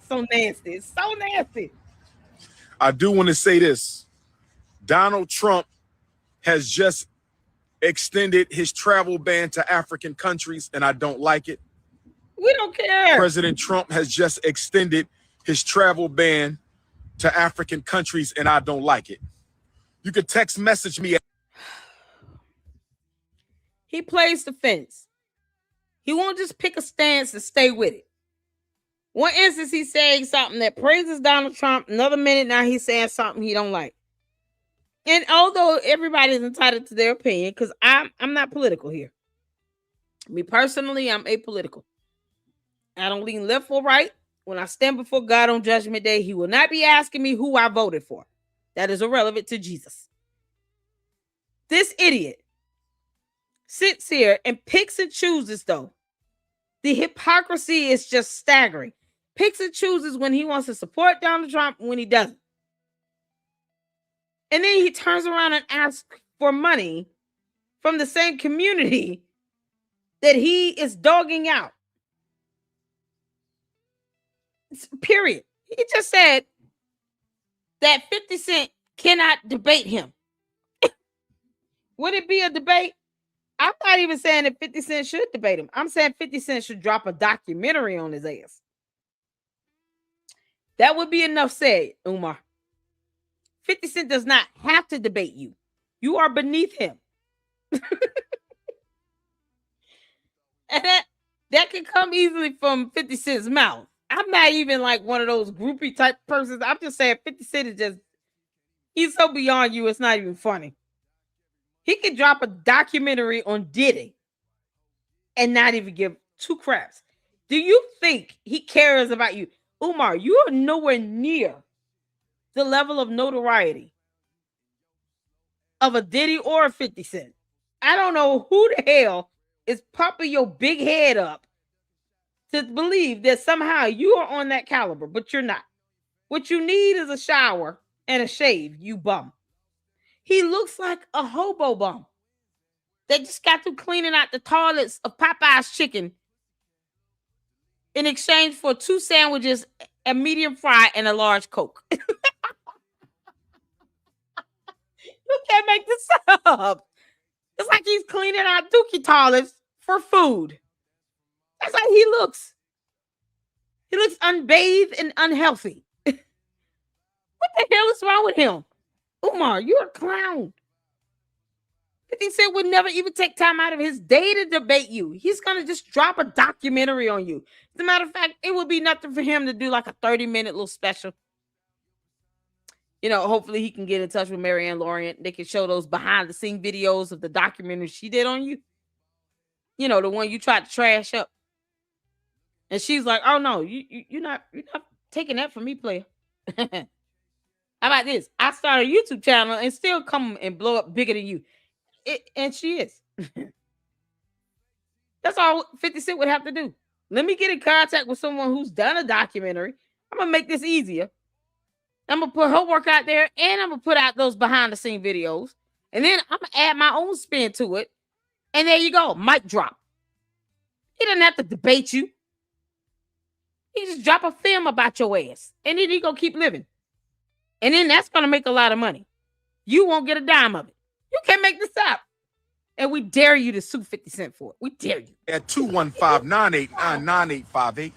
Speaker 1: so nasty. It's so nasty.
Speaker 2: I do want to say this. Donald Trump has just extended his travel ban to African countries, and I don't like it.
Speaker 1: We don't care.
Speaker 2: President Trump has just extended his travel ban to African countries, and I don't like it. You could text message me.
Speaker 1: He plays the fence. He won't just pick a stance and stay with it. One instance, he's saying something that praises Donald Trump. Another minute, now he's saying something he don't like. And although everybody's entitled to their opinion, because I'm not political here. Me personally, I'm apolitical. I don't lean left or right. When I stand before God on Judgment Day, he will not be asking me who I voted for. That is irrelevant to Jesus. This idiot sits here and picks and chooses, though. The hypocrisy is just staggering. Picks and chooses when he wants to support Donald Trump and when he doesn't. And then he turns around and asks for money from the same community that he is dogging out. Period. He just said that 50 Cent cannot debate him. Would it be a debate? I'm not even saying that 50 Cent should debate him. I'm saying 50 Cent should drop a documentary on his ass. That would be enough said, Umar. 50 Cent does not have to debate you. You are beneath him. And that can come easily from 50 Cent's mouth. I'm not even like one of those groupie type persons. I'm just saying 50 Cent is just, he's so beyond you, it's not even funny. He could drop a documentary on Diddy and not even give two craps. Do you think he cares about you? Umar, you are nowhere near the level of notoriety of a Diddy or a 50 Cent. I don't know who the hell is pumping your big head up to believe that somehow you are on that caliber, but you're not. What you need is a shower and a shave, you bum. He looks like a hobo bum that just got through cleaning out the toilets of Popeye's chicken in exchange for 2 sandwiches, a medium fry, and a large Coke. You can't make this up. It's like he's cleaning out dookie toilets for food. That's how he looks. He looks unbathed and unhealthy. What the hell is wrong with him? Umar, you're a clown. 50 Cent would never even take time out of his day to debate you. He's going to just drop a documentary on you. As a matter of fact, it would be nothing for him to do like a 30-minute little special. You know, hopefully he can get in touch with Marianne Lorient. They can show those behind-the-scene videos of the documentary she did on you. You know, the one you tried to trash up. And she's like, oh, no, you're not taking that from me, player. How about this? I started a YouTube channel and still come and blow up bigger than you. And she is. That's all 50 Cent would have to do. Let me get in contact with someone who's done a documentary. I'm going to make this easier. I'm going to put her work out there and I'm going to put out those behind-the-scene videos. And then I'm going to add my own spin to it. And there you go. Mic drop. He doesn't have to debate you. He just drop a film about your ass. And then he going to keep living. And then that's going to make a lot of money. You won't get a dime of it. You can't make this up. And we dare you to sue 50 Cent for it. We dare you.
Speaker 2: At 215-989-9858.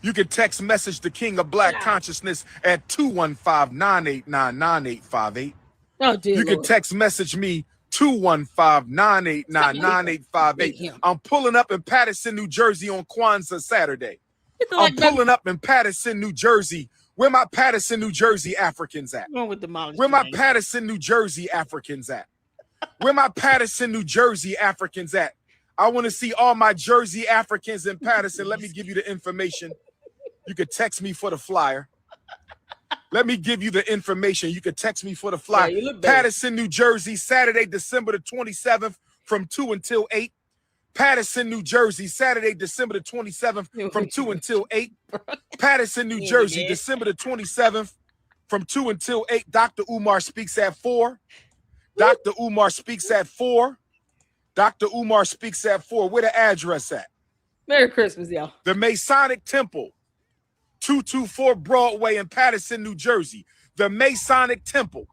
Speaker 2: You can text message the King of Black Consciousness at 215-989-9858.
Speaker 1: Oh, dear
Speaker 2: You can
Speaker 1: Lord.
Speaker 2: text message me 215-989-9858. I'm pulling up in Paterson, New Jersey on Kwanzaa Saturday. I'm pulling up in Paterson, New Jersey. Where my Paterson, New Jersey Africans at? Where my Paterson, New Jersey Africans at? Where my Paterson, New Jersey Africans at? I want to see all my Jersey Africans in Paterson. Let me give you the information. You could text me for the flyer. Let me give you the information. You could text me for the flyer. Yeah, Paterson, New Jersey, Saturday, December the 27th from 2 until 8. Paterson, New Jersey, Saturday, December the 27th from 2 until 8. Paterson, New Jersey, December the 27th from 2 until 8. Dr. Umar speaks at 4. Dr. Umar speaks at 4. Dr. Umar speaks at 4. Where the address at?
Speaker 1: Merry Christmas, y'all.
Speaker 2: The Masonic Temple, 224 Broadway in Paterson, New Jersey. The Masonic Temple.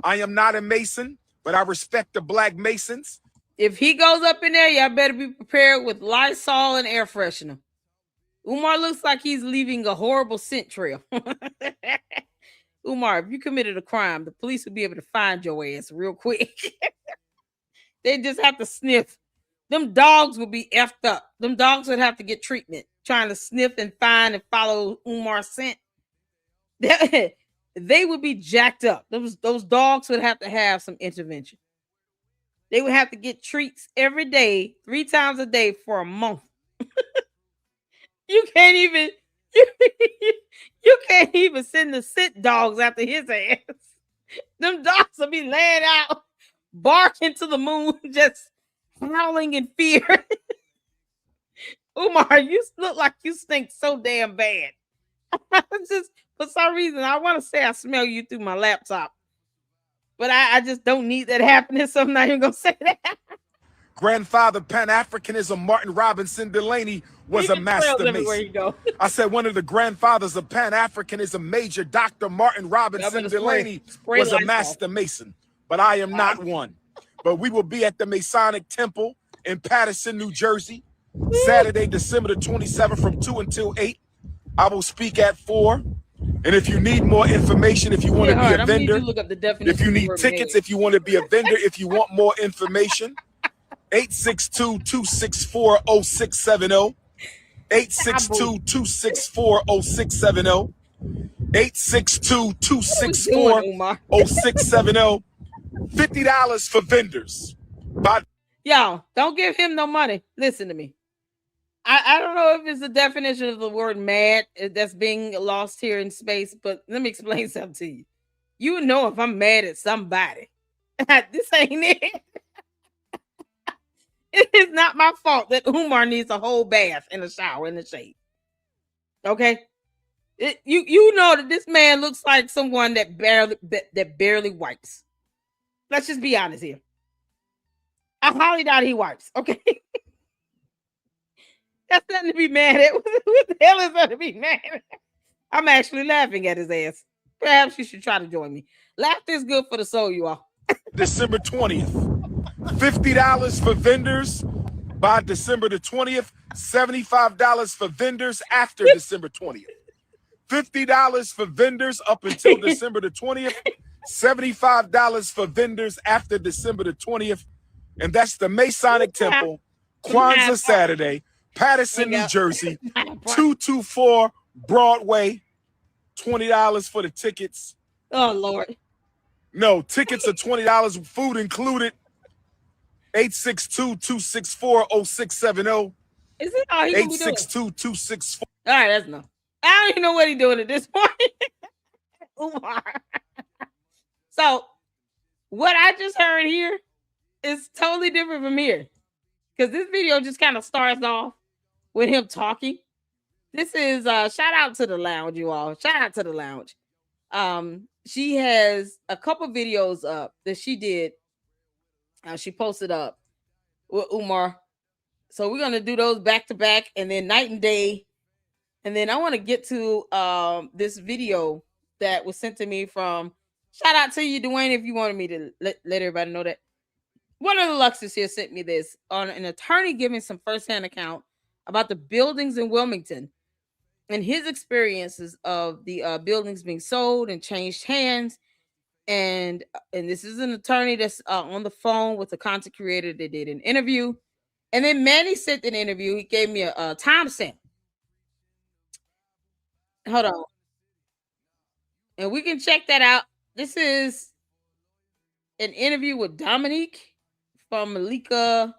Speaker 2: I am not a Mason, but I respect the Black Masons.
Speaker 1: If he goes up in there, y'all better be prepared with Lysol and air freshener. Umar looks like he's leaving a horrible scent trail. Umar, if you committed a crime, the police would be able to find your ass real quick. They just have to sniff. Them dogs would be effed up. Them dogs would have to get treatment, trying to sniff and find and follow Umar's scent. They would be jacked up. Those dogs would have to have some intervention. They would have to get treats every day, 3 times a day for a month. You can't even you can't even send the scent dogs after his ass. Them dogs will be laying out, barking to the moon, just howling in fear. Umar, you look like you stink so damn bad. Just for some reason, I want to say I smell you through my laptop. But I just don't need that happening, so I'm not even going to say that.
Speaker 2: Grandfather Pan-Africanism, Martin Robinson Delaney, was a master Mason. I said one of the grandfathers of Pan-Africanism, Major Dr. Martin Robinson Delaney, was a master Mason. But I am not one. But we will be at the Masonic Temple in Paterson, New Jersey, Saturday, December the 27th from 2 until 8. I will speak at 4. And if you need more information, if you want to be a vendor, if you need tickets, if you want to be a vendor, if you want more information, 862-264-0670, 862-264-0670, 862-264-0670, $50 for vendors.
Speaker 1: Y'all, don't give him no money. Listen to me. I don't know if it's the definition of the word mad that's being lost here in space, but let me explain something to you. You know if I'm mad at somebody. This ain't it. It is not my fault that Umar needs a whole bath and a shower in the shade. Okay? You know that this man looks like someone that barely wipes. Let's just be honest here. I highly doubt he wipes, okay? That's nothing to be mad at. What the hell is that to be mad at? I'm actually laughing at his ass. Perhaps you should try to join me. Laughter is good for the soul, you all.
Speaker 2: December 20th. $50 for vendors by December the 20th. $75 for vendors after December 20th. $50 for vendors up until December the 20th. $75 for vendors after December the 20th. And that's the Masonic Temple, Kwanzaa Saturday, Paterson, New Jersey, 224 Broadway, $20 for the tickets.
Speaker 1: Oh, Lord.
Speaker 2: No, tickets are $20, food included. 862-264-0670.
Speaker 1: Is it all he
Speaker 2: 862-264.
Speaker 1: All right, that's enough. I don't even know what he's doing at this point. Umar. So, what I just heard here is totally different from here. Because this video just kind of starts off with him talking. This is shout out to the lounge, you all. Shout out to the lounge. She has a couple videos up that she did. She posted up with Umar. So we're gonna do those back to back, and then night and day. And then I want to get to this video that was sent to me from. Shout out to you, Dwayne, if you wanted me to let everybody know that. One of the Luxers here sent me this on an attorney giving some firsthand account about the buildings in Wilmington and his experiences of the buildings being sold and changed hands. and this is an attorney that's on the phone with a content creator that did an interview, and then Manny sent an interview. He gave me a timestamp. Hold on, and we can check that out. This is an interview with Dominique from Malika,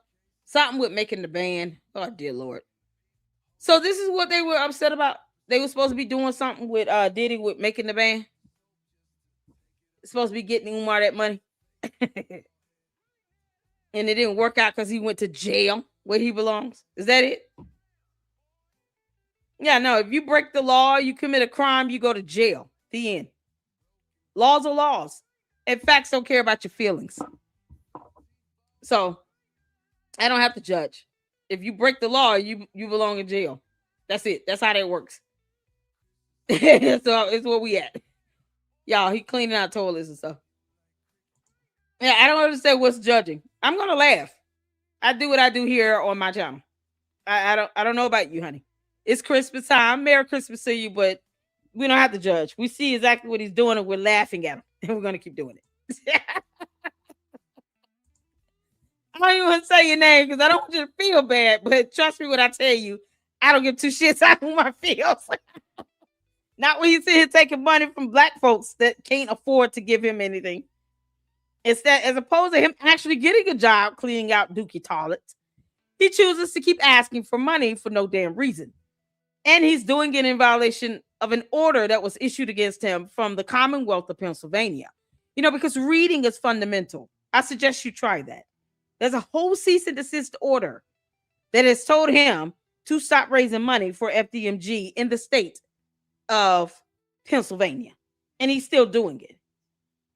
Speaker 1: something with making the band. Oh dear Lord! So this is what they were upset about. They were supposed to be doing something with Diddy with making the band. It's supposed to be getting Umar that money. And it didn't work out because he went to jail where he belongs. Is that it? Yeah, no. If you break the law, you commit a crime, you go to jail. The end. Laws are laws. And facts don't care about your feelings. So I don't have to judge. If you break the law, you belong in jail. That's it. That's how that works. So it's where we at. Y'all, he cleaning out toilets and stuff. Yeah, I don't understand what's judging. I'm gonna laugh. I do what I do here on my channel. I don't know about you, honey. It's Christmas time. Merry Christmas to you, but we don't have to judge. We see exactly what he's doing and we're laughing at him. And we're gonna keep doing it. I don't even want to say your name because I don't want you to feel bad, but trust me when I tell you, I don't give two shits out of my feels. Not when he's here taking money from black folks that can't afford to give him anything. Instead, as opposed to him actually getting a job cleaning out dookie toilets, he chooses to keep asking for money for no damn reason. And he's doing it in violation of an order that was issued against him from the Commonwealth of Pennsylvania. You know, because reading is fundamental. I suggest you try that. There's a whole cease and desist order that has told him to stop raising money for FDMG in the state of Pennsylvania. And he's still doing it.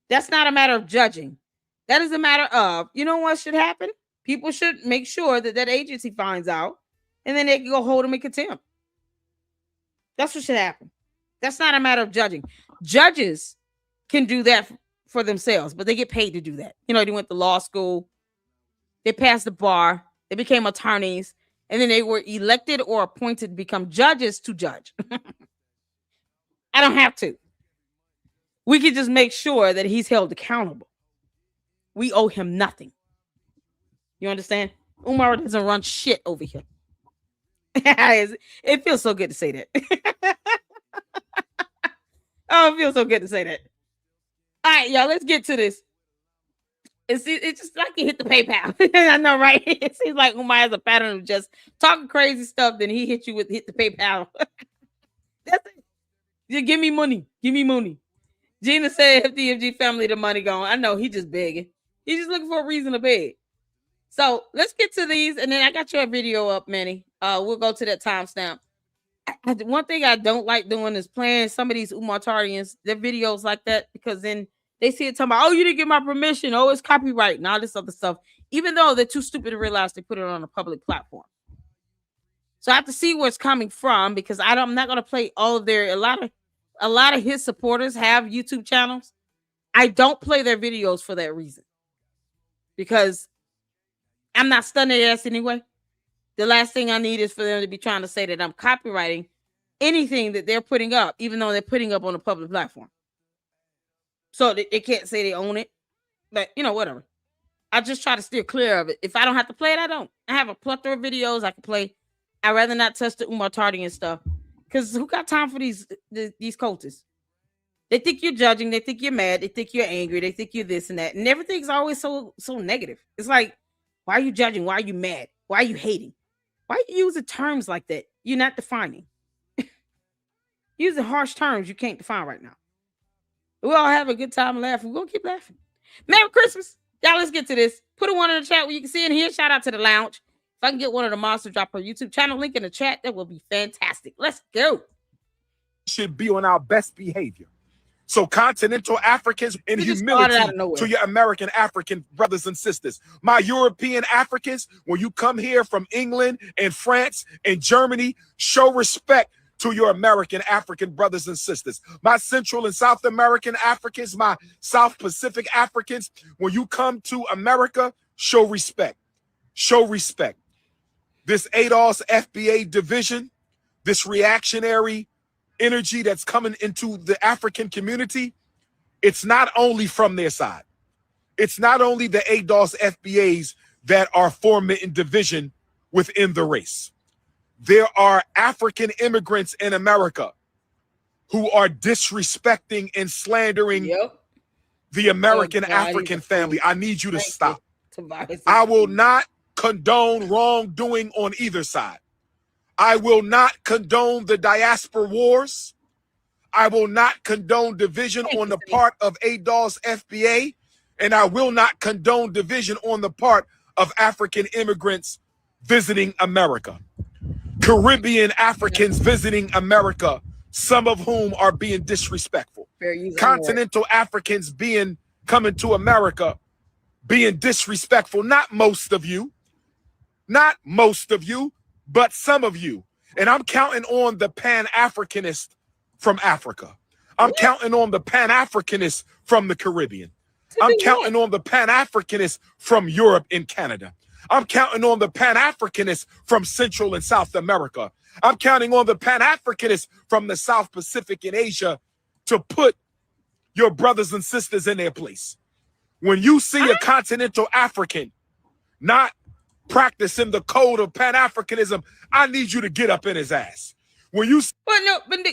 Speaker 1: That's not a matter of judging. That is a matter of, you know what should happen? People should make sure that that agency finds out and then they can go hold him in contempt. That's what should happen. That's not a matter of judging. Judges can do that for themselves, but they get paid to do that. You know, they went to law school. They passed the bar. They became attorneys. And then they were elected or appointed to become judges to judge. I don't have to. We can just make sure that he's held accountable. We owe him nothing. You understand? Umar doesn't run shit over here. It feels so good to say that. Oh, it feels so good to say that. All right, y'all, let's get to this. It's just like you hit the PayPal. I know, right? It seems like Umar has a pattern of just talking crazy stuff, then he hit you with hit the PayPal. That's it. Just give me money. Give me money. Gina said if the FDMG family the money gone. I know he just begging. He's just looking for a reason to beg. So let's get to these, and then I got your video up, Manny. We'll go to that timestamp. One thing I don't like doing is playing some of these Umartarians, their videos like that, because then they see it talking about, oh, you didn't get my permission. Oh, it's copyright and all this other stuff, even though they're too stupid to realize they put it on a public platform. So I have to see where it's coming from because I'm not going to play all of their, a lot of his supporters have YouTube channels. I don't play their videos for that reason because I'm not studying their ass anyway. The last thing I need is for them to be trying to say that I'm copyrighting anything that they're putting up, even though they're putting up on a public platform. So they can't say they own it, but you know, whatever. I just try to steer clear of it. If I don't have to play it, I don't. I have a plethora of videos I can play. I'd rather not touch the Umartarian stuff because who got time for these cultists? They think you're judging. They think you're mad. They think you're angry. They think you're this and that. And everything's always so negative. It's like, why are you judging? Why are you mad? Why are you hating? Why are you using terms like that? You're not defining. Using harsh terms you can't define right now. We all have a good time and laughing. We're going to keep laughing. Merry Christmas. Y'all, let's get to this. Put a one in the chat where you can see it here. Shout out to the lounge. If I can get one of the monsters drop her YouTube channel link in the chat, that will be fantastic. Let's go.
Speaker 2: Should be on our best behavior. So continental Africans in humility to your American African brothers and sisters. My European Africans, when you come here from England and France and Germany, show respect to your American African brothers and sisters. My Central and South American Africans, my South Pacific Africans, when you come to America, show respect. Show respect. This ADOS FBA division, this reactionary energy that's coming into the African community, It's not only from their side. It's not only the ADOS FBAs that are fomenting division within the race. There are African immigrants in America who are disrespecting and slandering the American African family. I need you to stop. I will not condone wrongdoing on either side. I will not condone the diaspora wars. I will not condone division on the part of ADOS FBA. And I will not condone division on the part of African immigrants visiting America. Caribbean Africans visiting America, some of whom are being disrespectful. Continental Africans coming to America, being disrespectful. Not most of you, but some of you. And I'm counting on the Pan-Africanist from Africa. I'm counting on the Pan-Africanist from the Caribbean. I'm counting on the Pan-Africanists from Europe and Canada. I'm counting on the Pan-Africanists from Central and South America. I'm counting on the Pan-Africanists from the South Pacific and Asia to put your brothers and sisters in their place. When you see a continental African not practicing the code of Pan-Africanism, I need you to get up in his ass. When you
Speaker 1: but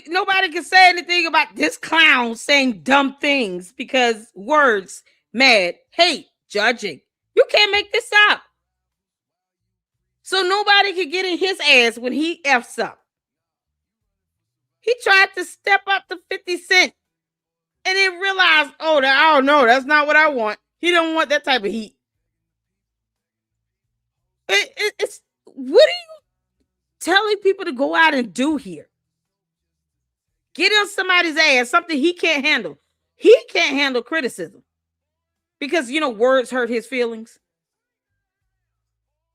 Speaker 1: nobody can say anything about this clown saying dumb things because words, mad, hate, judging. You can't make this up. So nobody can get in his ass when he F's up. He tried to step up to 50 Cent and then realized, oh no, that's not what I want. He don't want that type of heat. It's what are you telling people to go out and do here? Get on somebody's ass, something he can't handle. He can't handle criticism because, words hurt his feelings.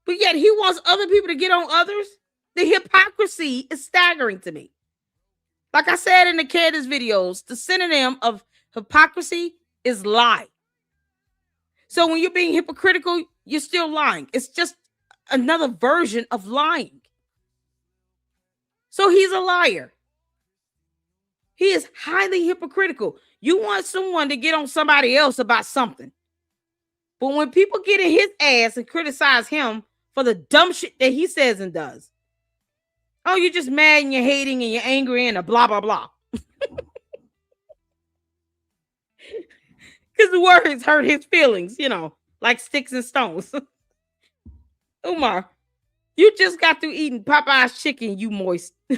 Speaker 1: But yet he wants other people to get on others. The hypocrisy is staggering to me. Like I said in the Candace videos, the synonym of hypocrisy is lie. So when you're being hypocritical, you're still lying. It's just another version of lying. So he's a liar. He is highly hypocritical. You want someone to get on somebody else about something. But when people get in his ass and criticize him for the dumb shit that he says and does, oh, you're just mad and you're hating and you're angry and a blah, blah, blah. Because the words hurt his feelings, like sticks and stones. Umar, you just got through eating Popeye's chicken, you moist. You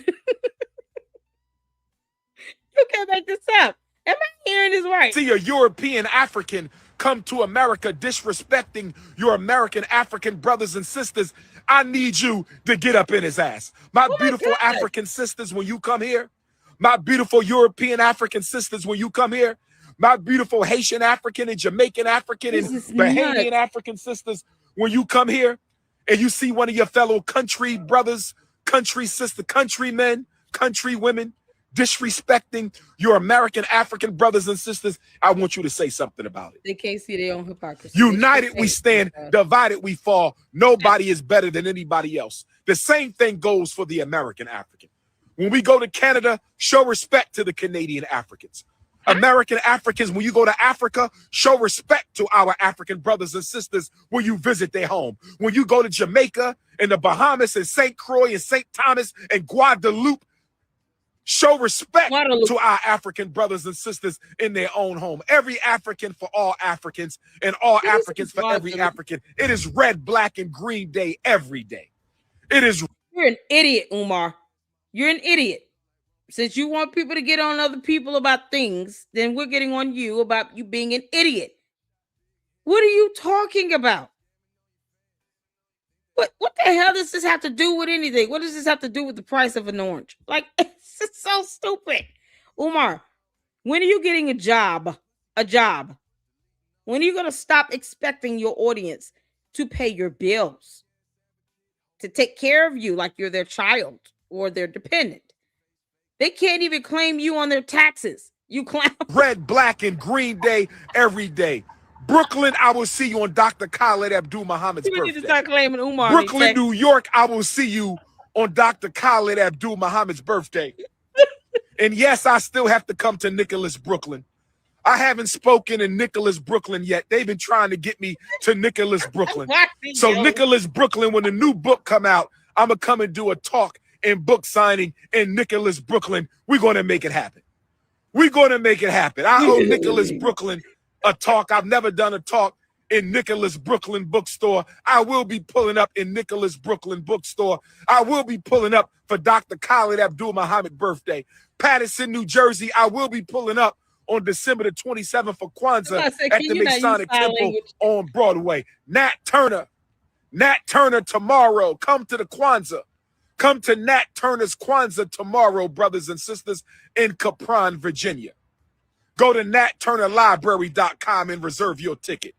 Speaker 1: can't make this up. Am I hearing this right?
Speaker 2: See a European African come to America disrespecting your American African brothers and sisters. I need you to get up in his ass. My beautiful African sisters, when you come here, my beautiful European African sisters, when you come here, my beautiful Haitian African and Jamaican African and Bahamian African sisters, when you come here and you see one of your fellow country brothers, country sister, countrymen, country women, disrespecting your American African brothers and sisters, I want you to say something about it.
Speaker 1: They can't see their own hypocrisy.
Speaker 2: United we stand, divided we fall. Nobody is better than anybody else. The same thing goes for the American African. When we go to Canada, show respect to the Canadian Africans. American Africans, when you go to Africa, show respect to our African brothers and sisters when you visit their home. When you go to Jamaica and the Bahamas and St. Croix and St. Thomas and Guadeloupe, show respect to our African brothers and sisters in their own home. Every African for all Africans and all Africans for every African. It is red, black, and green day every day. It is.
Speaker 1: You're an idiot, Umar. You're an idiot. Since you want people to get on other people about things, then we're getting on you about you being an idiot. What are you talking about? What the hell does this have to do with anything? What does this have to do with the price of an orange? Like, it's just so stupid. Umar, when are you getting a job? A job? When are you going to stop expecting your audience to pay your bills? To take care of you like you're their child or their dependent? They can't even claim you on their taxes. You clown.
Speaker 2: Red, black, and green day every day. Brooklyn, I will see you on Dr. Khaled Abdul Muhammad's birthday.
Speaker 1: You need to start claiming Umar.
Speaker 2: Brooklyn, New York, I will see you on Dr. Khaled Abdul Muhammad's birthday. And yes, I still have to come to Nicholas, Brooklyn. I haven't spoken in Nicholas, Brooklyn yet. They've been trying to get me to Nicholas, Brooklyn. So Nicholas, Brooklyn, when the new book come out, I'm going to come and do a talk and book signing in Nicholas, Brooklyn. We're going to make it happen. We're going to make it happen. I owe Nicholas, Brooklyn a talk. I've never done a talk in Nicholas, Brooklyn bookstore. I will be pulling up in Nicholas, Brooklyn bookstore. I will be pulling up for Dr. Khalid Abdul Muhammad birthday. Patterson, New Jersey, I will be pulling up on December the 27th for Kwanzaa at the Masonic Temple on Broadway. Nat Turner tomorrow. Come to the Kwanzaa. Come to Nat Turner's Kwanzaa tomorrow, brothers and sisters, in Capron, Virginia. Go to natturnerlibrary.com and reserve your ticket.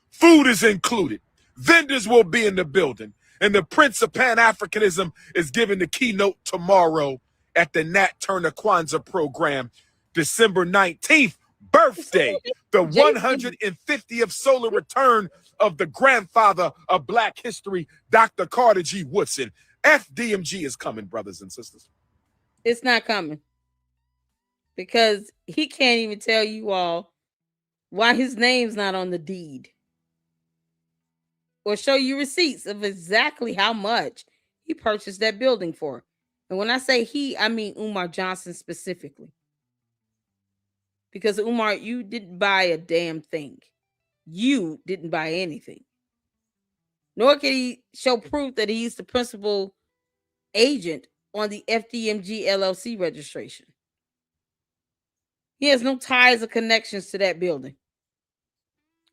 Speaker 2: Food is included. Vendors will be in the building. And the Prince of Pan-Africanism is giving the keynote tomorrow at the Nat Turner Kwanzaa program, December 19th, birthday, the 150th solar return of the grandfather of Black history, Dr. Carter G. Woodson. FDMG is coming, brothers and sisters.
Speaker 1: It's not coming. Because he can't even tell you all why his name's not on the deed. Or show you receipts of exactly how much he purchased that building for. And when I say he, I mean Umar Johnson specifically. Because Umar, you didn't buy a damn thing. You didn't buy anything. Nor can he show proof that he's the principal agent on the FDMG LLC registration. He has no ties or connections to that building.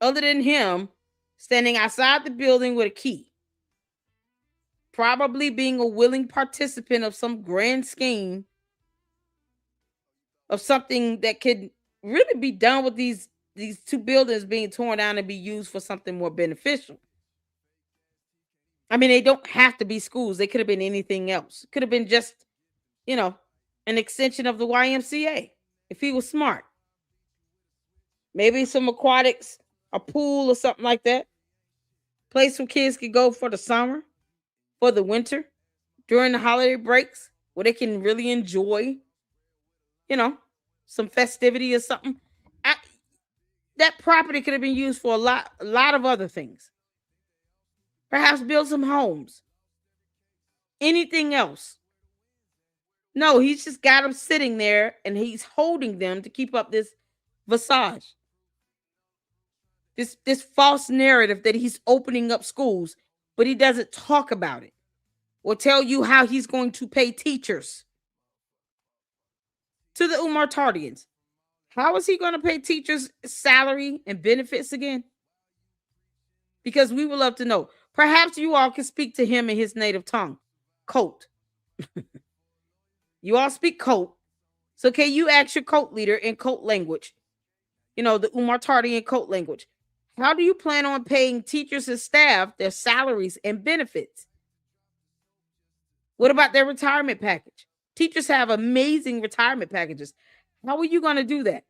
Speaker 1: Other than him standing outside the building with a key. Probably being a willing participant of some grand scheme of something that could really be done with these two buildings being torn down and be used for something more beneficial. I mean, they don't have to be schools. They could have been anything else. It could have been just, an extension of the YMCA if he was smart. Maybe some aquatics, a pool or something like that. Place where kids could go for the summer, for the winter, during the holiday breaks, where they can really enjoy, some festivity or something. That property could have been used for a lot of other things. Perhaps build some homes. Anything else. No, he's just got them sitting there and he's holding them to keep up this visage. This false narrative that he's opening up schools, but he doesn't talk about it or tell you how he's going to pay teachers. To the Umar Tardians, how is he going to pay teachers salary and benefits again? Because we would love to know. Perhaps you all can speak to him in his native tongue, Clout. You all speak Clout. So can you ask your Clout leader in Clout language, the Umar Tardian Clout language, how do you plan on paying teachers and staff their salaries and benefits? What about their retirement package? Teachers have amazing retirement packages. How are you going to do that?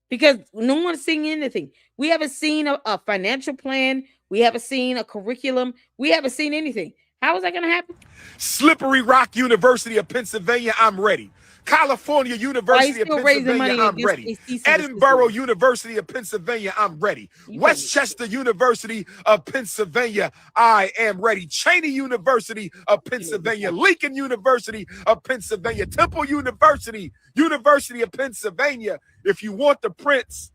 Speaker 1: Because no one's seeing anything. We haven't seen a financial plan. We haven't seen a curriculum. We haven't seen anything. How is that going to happen?
Speaker 2: Slippery Rock University of Pennsylvania, I'm ready. California University of Pennsylvania, I'm ready. Edinburgh University of Pennsylvania, I'm ready. Westchester University of Pennsylvania, I am ready. Cheney University of Pennsylvania, Lincoln University of Pennsylvania, Temple University, University of Pennsylvania. If you want the Prince,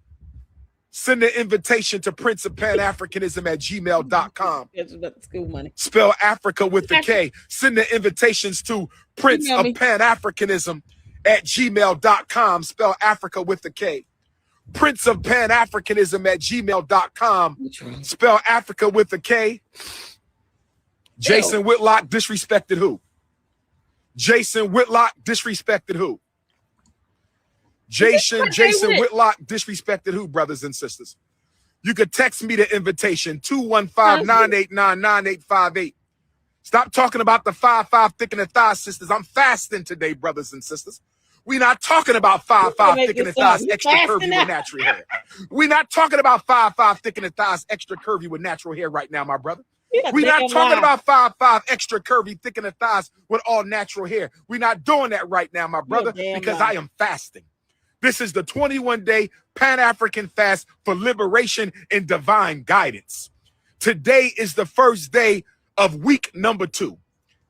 Speaker 2: send an invitation to princeofpanafricanism@gmail.com. Spell Africa with the K. Send the invitations to Prince of Panafricanism@gmail.com. Spell Africa with the K. Prince of Panafricanism@gmail.com. Spell Africa with the K. Jason Whitlock disrespected who? Jason Whitlock disrespected who? Jason Whitlock disrespected who, brothers and sisters? You could text me the invitation, 215-989-9858. Stop talking about the 5'5" thick in the thighs, sisters. I'm fasting today, brothers and sisters. We're not talking about 5'5" thick in the thighs, extra curvy with natural hair. We're not talking about 5'5" thick in the thighs, extra curvy with natural hair right now, my brother. We're not talking about 5'5" extra curvy thick in the thighs with all natural hair. We're not doing that right now, my brother, because I am fasting. This is the 21-day Pan-African fast for liberation and divine guidance. Today is the first day of week number 2.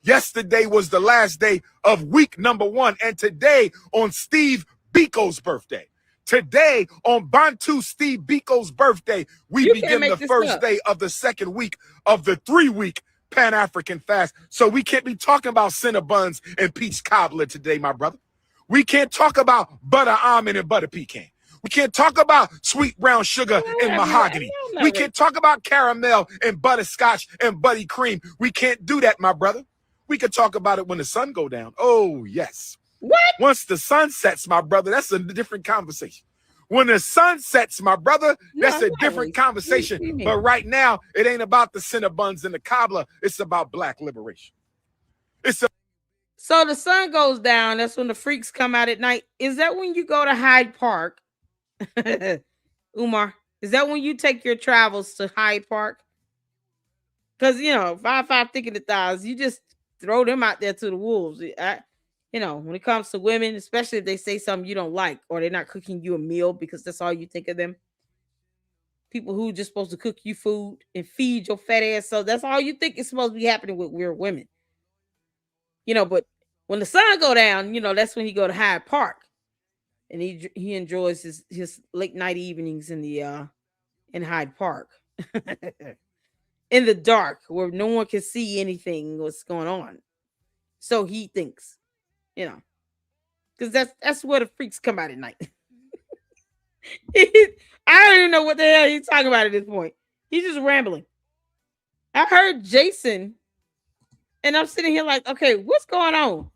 Speaker 2: Yesterday was the last day of week number 1. And today on Steve Biko's birthday, today on Bantu Steve Biko's birthday, we begin the first day of the second week of the 3-week Pan-African fast. So we can't be talking about Cinnabons and peach cobbler today, my brother. We can't talk about butter almond and butter pecan. We can't talk about sweet brown sugar and mahogany. We can't talk about caramel and butterscotch and buddy cream. We can't do that, my brother. We could talk about it when the sun go down. Oh, yes.
Speaker 1: What?
Speaker 2: Once the sun sets, my brother, that's a different conversation. When the sun sets, my brother, that's a different conversation. But right now, it ain't about the Cinnabons and the cobbler. It's about black liberation.
Speaker 1: So the sun goes down. That's when the freaks come out at night. Is that when you go to Hyde Park? Umar, is that when you take your travels to Hyde Park? Because, 5 thick in the thighs, you just throw them out there to the wolves. When it comes to women, especially if they say something you don't like or they're not cooking you a meal because that's all you think of them. People who just supposed to cook you food and feed your fat ass. So that's all you think is supposed to be happening with weird women. But when the sun go down, that's when he go to Hyde Park, and he enjoys his late night evenings in the in Hyde Park, in the dark where no one can see anything what's going on. So he thinks, because that's where the freaks come out at night. I don't even know what the hell he's talking about at this point. He's just rambling. I heard Jason. And I'm sitting here like, okay, what's going on?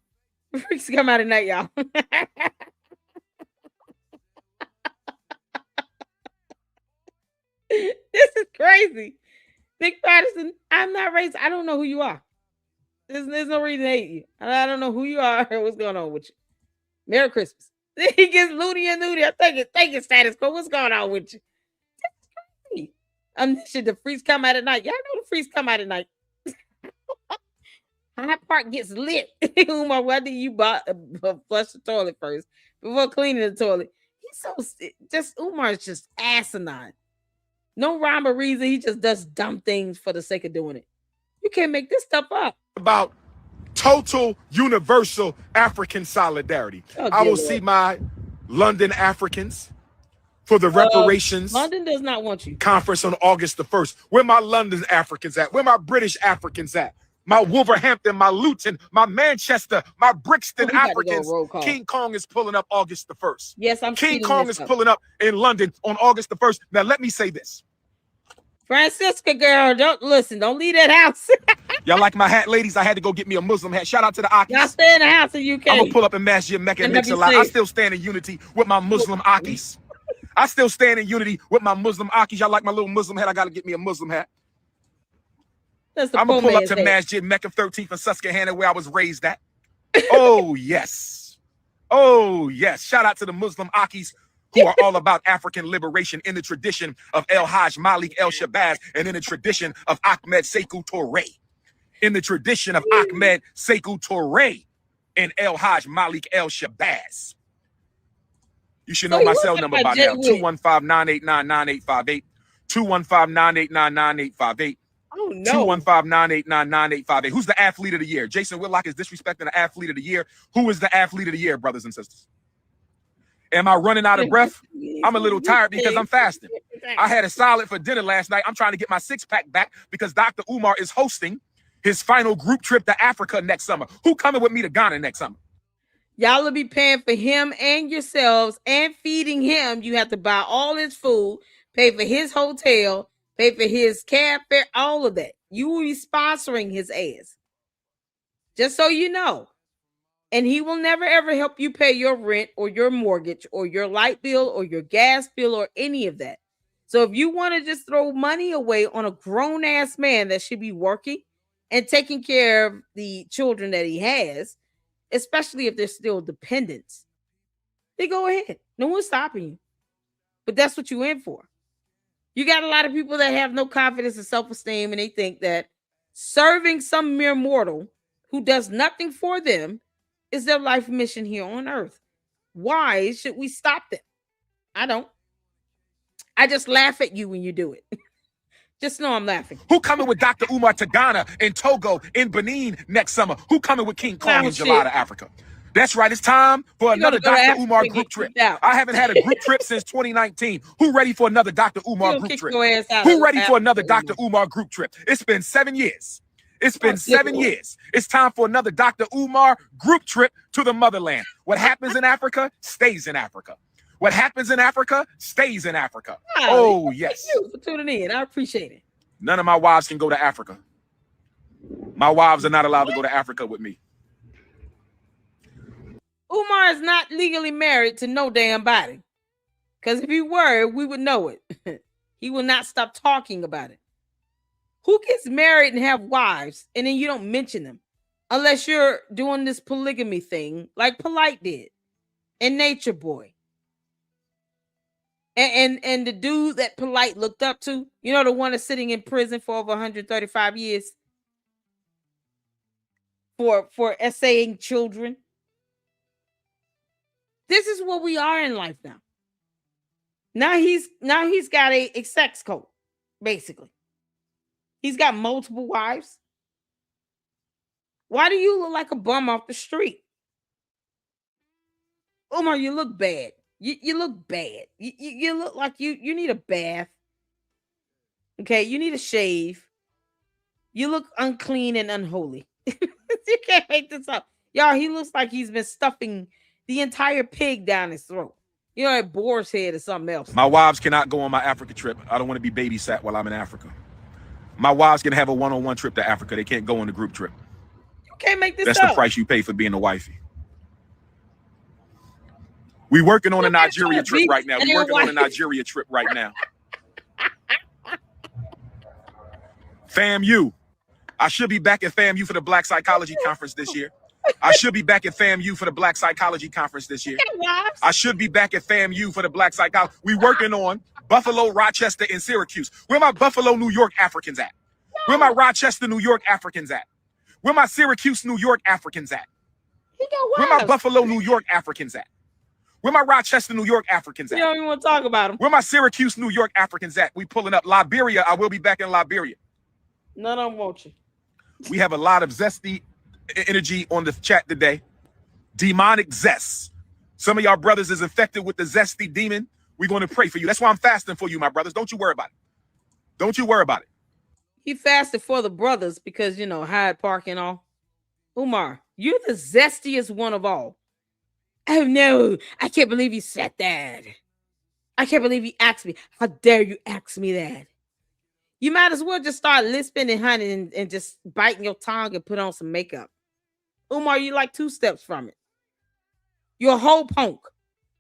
Speaker 1: Freaks come out at night, y'all. This is crazy. Nick Patterson, I'm not racist. I don't know who you are. There's no reason to hate you. I don't know who you are or what's going on with you. Merry Christmas. He gets loony and nudie. I think it's status quo. What's going on with you? Omniscient, the freaks come out at night. Y'all know the freaks come out at night. Hyde Park gets lit. Umar, why did you flush the toilet first before cleaning the toilet? Umar is just asinine. No rhyme or reason. He just does dumb things for the sake of doing it. You can't make this stuff up.
Speaker 2: About total universal African solidarity. I will see my London Africans for the reparations.
Speaker 1: London does not want you.
Speaker 2: Conference on August the 1st. Where my London Africans at? Where my British Africans at? My Wolverhampton, my Luton, my Manchester, my Brixton Africans. King Kong is pulling up August the 1st.
Speaker 1: Yes,
Speaker 2: King Kong is pulling up in London on August the 1st. Now, let me say this.
Speaker 1: Francisca, girl, don't leave that house.
Speaker 2: Y'all like my hat, ladies? I had to go get me a Muslim hat. Shout out to the Akis.
Speaker 1: Y'all stay in the house in UK.
Speaker 2: I'm going to pull up in Masjid Mecca and mix a lot. I still stand in unity with my Muslim Akis. I still stand in unity with my Muslim Akis. Y'all like my little Muslim hat? I got to get me a Muslim hat. I'm going to pull up to Masjid Mecca 13th and Susquehanna where I was raised at. Oh, yes. Oh, yes. Shout out to the Muslim Akis who are all about African liberation in the tradition of El Hajj Malik El Shabazz and in the tradition of Ahmed Sekou Touré. In the tradition of Ahmed Sekou Touré and El Hajj Malik El Shabazz. You should know my cell number by now. 215-989-9858. 215-989-9858.
Speaker 1: Oh, no.
Speaker 2: 215-989-9858. Who's the athlete of the year? Jason Whitlock is disrespecting the athlete of the year. Who is the athlete of the year, brothers and sisters? Am I running out of breath? I'm a little tired because I'm fasting. I had a salad for dinner last night. I'm trying to get my six-pack back because Dr. Umar is hosting his final group trip to Africa next summer. Who coming with me to Ghana next summer?
Speaker 1: Y'all will be paying for him and yourselves and feeding him. You have to buy all his food, pay for his hotel, pay for his cab fare, all of that. You will be sponsoring his ass. Just so you know. And he will never, ever help you pay your rent or your mortgage or your light bill or your gas bill or any of that. So if you want to just throw money away on a grown-ass man that should be working and taking care of the children that he has, especially if they're still dependents, then go ahead. No one's stopping you. But that's what you're in for. You got a lot of people that have no confidence and self-esteem, and they think that serving some mere mortal who does nothing for them is their life mission here on earth. Why should we stop them? I don't. I just laugh at you when you do it. Just know I'm laughing.
Speaker 2: Who coming with Dr. Umar to Ghana, in Togo, in Benin next summer? Who coming with King Kong in July to Africa? That's right. It's time for another Dr. Umar group trip. I haven't had a group trip since 2019. Who ready for another Dr. Umar group trip? Who ready for another Dr. Umar group trip? It's been 7 years. It's been 7 years. It's time for another Dr. Umar group trip to the motherland. What happens in Africa stays in Africa. What happens in Africa stays in Africa. Oh, yes.
Speaker 1: Thank you for tuning in. I appreciate it.
Speaker 2: None of my wives can go to Africa. My wives are not allowed to go to Africa with me.
Speaker 1: Umar is not legally married to no damn body. Because if he were, we would know it. He will not stop talking about it. Who gets married and have wives and then you don't mention them? Unless you're doing this polygamy thing like Polite did and Nature Boy. And the dude that Polite looked up to, you know, the one that's sitting in prison for over 135 years for essaying children. This is what we are in life now. Now he's got a sex cult, basically. He's got multiple wives. Why do you look like a bum off the street? Umar, you look bad. You look bad. You look like you need a bath. Okay, you need a shave. You look unclean and unholy. You can't make this up. Y'all, he looks like he's been stuffing the entire pig down his throat. You know, a boar's head or something else.
Speaker 2: My wives cannot go on my Africa trip. I don't want to be babysat while I'm in Africa. My wives can have a one-on-one trip to Africa. They can't go on the group trip.
Speaker 1: You can't make this
Speaker 2: That's
Speaker 1: up.
Speaker 2: The price you pay for being a wifey. We working on a Nigeria trip right now. We working on a Nigeria trip right now. FAMU. I should be back at FAMU for the Black Psychology Conference this year. I should be back at FAMU for the Black Psychology Conference this year. I should be back at FAMU for the Black Psychology. We working on Buffalo, Rochester, and Syracuse. Where my Buffalo, New York Africans at? Where my Rochester, New York Africans at? Where my Syracuse, New York Africans at? Where my Buffalo, New York Africans at? Where my Rochester, New York Africans at?
Speaker 1: You don't even want to talk about them.
Speaker 2: Where my Syracuse, New York Africans at? We pulling up Liberia. I will be back in Liberia.
Speaker 1: None of them want you.
Speaker 2: We have a lot of zesty energy on the chat today. Demonic zest. Some of y'all brothers is infected with the zesty demon. We're going to pray for you. That's why I'm fasting for you, my brothers. Don't you worry about it. Don't you worry about it.
Speaker 1: He fasted for the brothers because, you know, Hyde Park and all. Umar, you're the zestiest one of all. Oh, no. I can't believe you said that. I can't believe you asked me. How dare you ask me that? You might as well just start lisping and hunting and just biting your tongue and put on some makeup. Umar, you like 2 steps from it. You're a whole punk.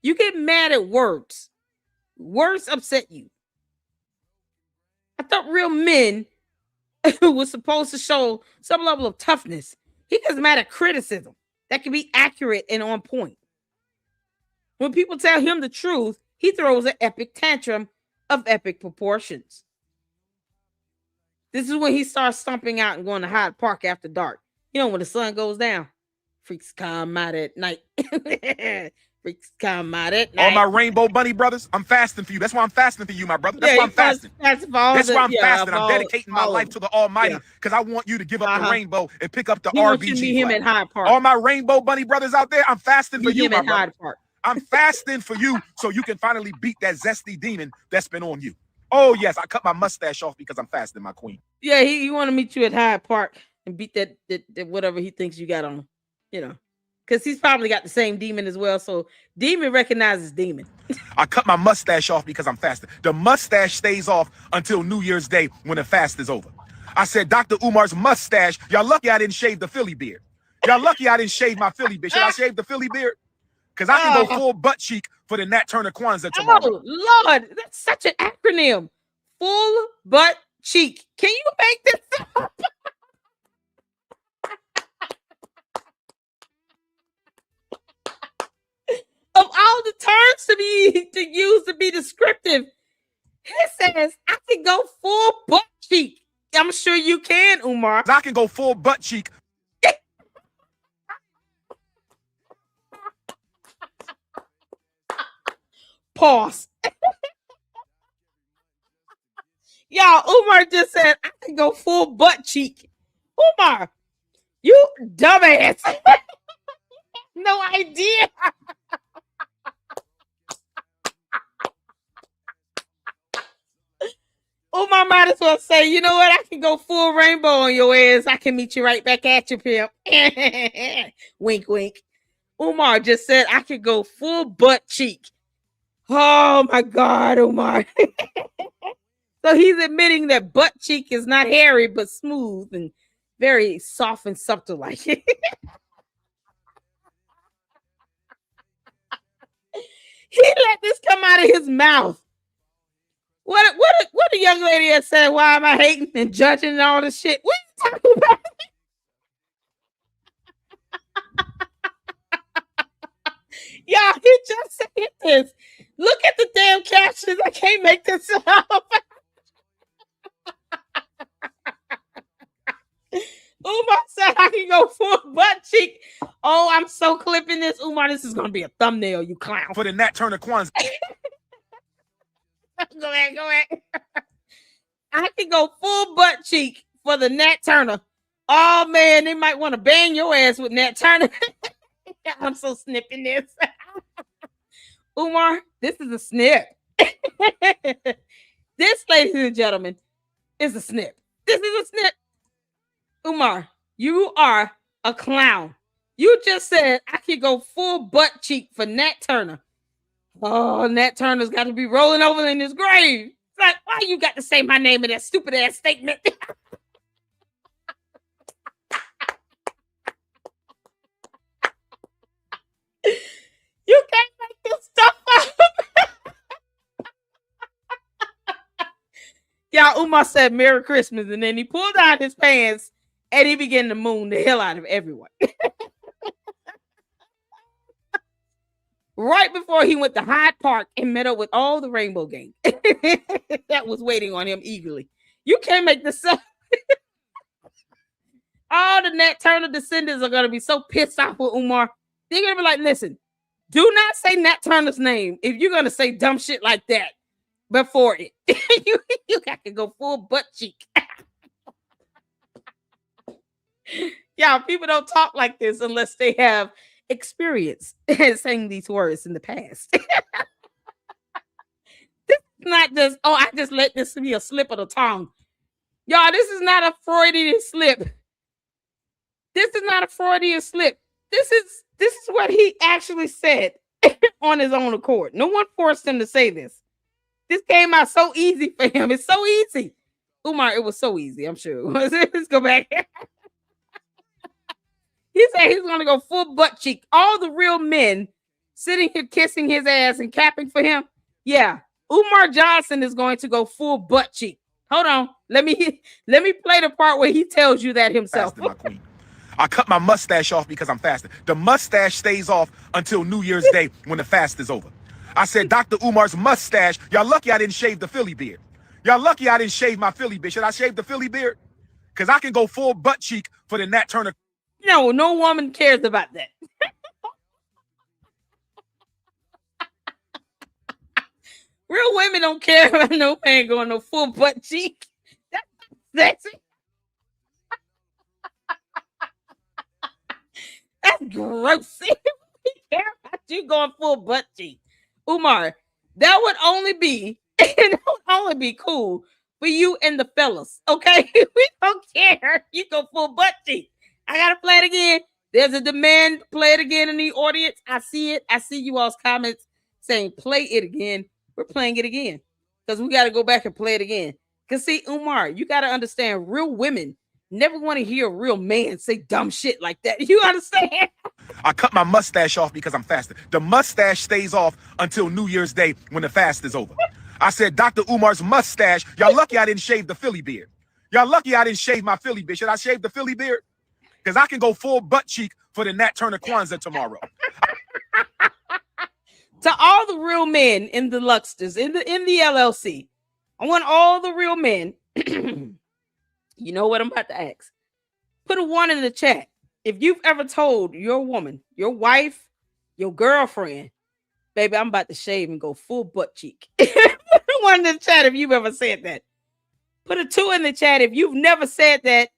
Speaker 1: You get mad at words. Words upset you. I thought real men were supposed to show some level of toughness. He gets mad at criticism that can be accurate and on point. When people tell him the truth, he throws an epic tantrum of epic proportions. This is when he starts stomping out and going to Hyde Park after dark. You know, when the sun goes down. Freaks come out at night. Freaks come out at night.
Speaker 2: All my rainbow bunny brothers, I'm fasting for you. That's why I'm fasting for you, my brother. That's why I'm fasting. That's why I'm fasting. I'm dedicating my life to the Almighty because I want you to give up the rainbow and pick up the RBG
Speaker 1: him at Hyde Park.
Speaker 2: All my rainbow bunny brothers out there, I'm fasting for you, my brother.
Speaker 1: Hyde Park.
Speaker 2: I'm fasting for you so you can finally beat that zesty demon that's been on you. Oh, yes, I cut my mustache off because I'm fasting, my queen.
Speaker 1: Yeah, he want to meet you at Hyde Park and beat that whatever he thinks you got on him, you know, because he's probably got the same demon as well. So demon recognizes demon.
Speaker 2: I cut my mustache off because I'm fasting. The mustache stays off until New Year's Day when the fast is over. I said, Dr. Umar's mustache, y'all lucky I didn't shave the Philly beard. Y'all lucky I didn't shave my Philly beard. Should I shave the Philly beard? Because I can go full butt cheek for the Nat Turner Kwanzaa tomorrow.
Speaker 1: Oh, Lord, that's such an acronym. Full butt cheek. Can you make this up? Of all the terms to use to be descriptive, he says, I can go full butt cheek. I'm sure you can, Umar.
Speaker 2: I can go full butt cheek.
Speaker 1: Pause. Y'all, Umar just said I can go full butt cheek. Umar, you dumbass. No idea. Umar might as well say, you know what? I can go full rainbow on your ass. I can meet you right back at you, pimp. Wink, wink. Umar just said I could go full butt cheek. Oh my God, Umar. So he's admitting that butt cheek is not hairy, but smooth and very soft and subtle like. He let this come out of his mouth. What the young lady had said, why am I hating and judging and all this shit? What are you talking about? Y'all, he just said this. Look at the damn captions. I can't make this up. Umar said I can go full butt cheek. Oh, I'm so clipping this. Umar, this is going to be a thumbnail, you clown.
Speaker 2: For the Nat Turner Kwanzaa.
Speaker 1: Go ahead. I can go full butt cheek for the Nat Turner. Oh, man, they might want to bang your ass with Nat Turner. I'm so snipping this. Umar, this is a snip. This, ladies and gentlemen, is a snip. This is a snip. Umar, you are a clown. You just said I could go full butt cheek for Nat Turner. Oh, Nat Turner's got to be rolling over in his grave. It's like, why you got to say my name in that stupid ass statement? You can't make this stuff up. Y'all, Umar said Merry Christmas, and then he pulled out his pants and he began to moon the hell out of everyone. Right before he went to Hyde Park and met up with all the Rainbow Gang that was waiting on him eagerly. You can't make this up. All the Nat Turner descendants are going to be so pissed off with Umar. They're going to be like, listen, do not say Nat Turner's name if you're going to say dumb shit like that before it. you got to go full butt cheek. Y'all, people don't talk like this unless they have experience saying these words in the past. This is not just, oh, I just let this be a slip of the tongue. Y'all, this is not a Freudian slip. This is not a Freudian slip. This is what he actually said on his own accord. No one forced him to say this. This came out so easy for him. It's so easy. Umar, it was so easy, I'm sure. Let's go back. He said he's going to go full butt cheek. All the real men sitting here kissing his ass and capping for him. Yeah, Umar Johnson is going to go full butt cheek. Hold on. Let me play the part where he tells you that himself.
Speaker 2: My queen. I cut my mustache off because I'm fasting. The mustache stays off until New Year's Day when the fast is over. I said, Dr. Umar's mustache, y'all lucky I didn't shave the Philly beard. Y'all lucky I didn't shave my Philly beard. Should I shave the Philly beard? Because I can go full butt cheek for the Nat Turner.
Speaker 1: No woman cares about that. Real women don't care about no man going no full butt cheek. That's sexy. That's gross. We care about you going full butt cheek. Umar, that would only be cool for you and the fellas. Okay? We don't care. You go full butt cheek. I gotta play it again. There's a demand to play it again in the audience. I see it. I see you all's comments saying play it again. We're playing it again because we got to go back and play it again. Because see, Umar, you got to understand, real women never want to hear a real man say dumb shit like that. You understand?
Speaker 2: I cut my mustache off because I'm fasting. The mustache stays off until New Year's Day when the fast is over. I said, Dr. Umar's mustache, y'all lucky I didn't shave the Philly beard. Y'all lucky I didn't shave my Philly beard. Should I shave the Philly beard? Because I can go full butt cheek for the Nat Turner Kwanzaa tomorrow.
Speaker 1: To all the real men in the Luxters, in the LLC, I want all the real men. You know what I'm about to ask? Put a 1 in the chat if you've ever told your woman, your wife, your girlfriend, Baby, I'm about to shave and go full butt cheek. One in the chat if you've ever said that. Put a 2 in the chat if you've never said that.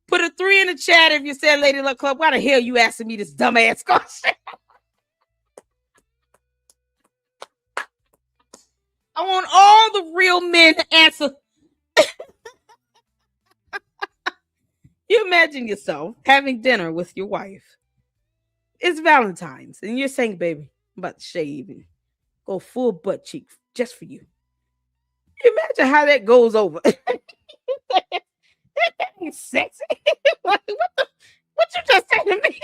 Speaker 1: Put a 3 in the chat if you said Lady Luck Club. Why the hell you asking me this dumbass question? I want all the real men to answer. You imagine yourself having dinner with your wife. It's Valentine's, and you're saying, baby, I'm about to shave and go full butt cheek just for you. Imagine how that goes over. That ain't sexy. what you just say to me?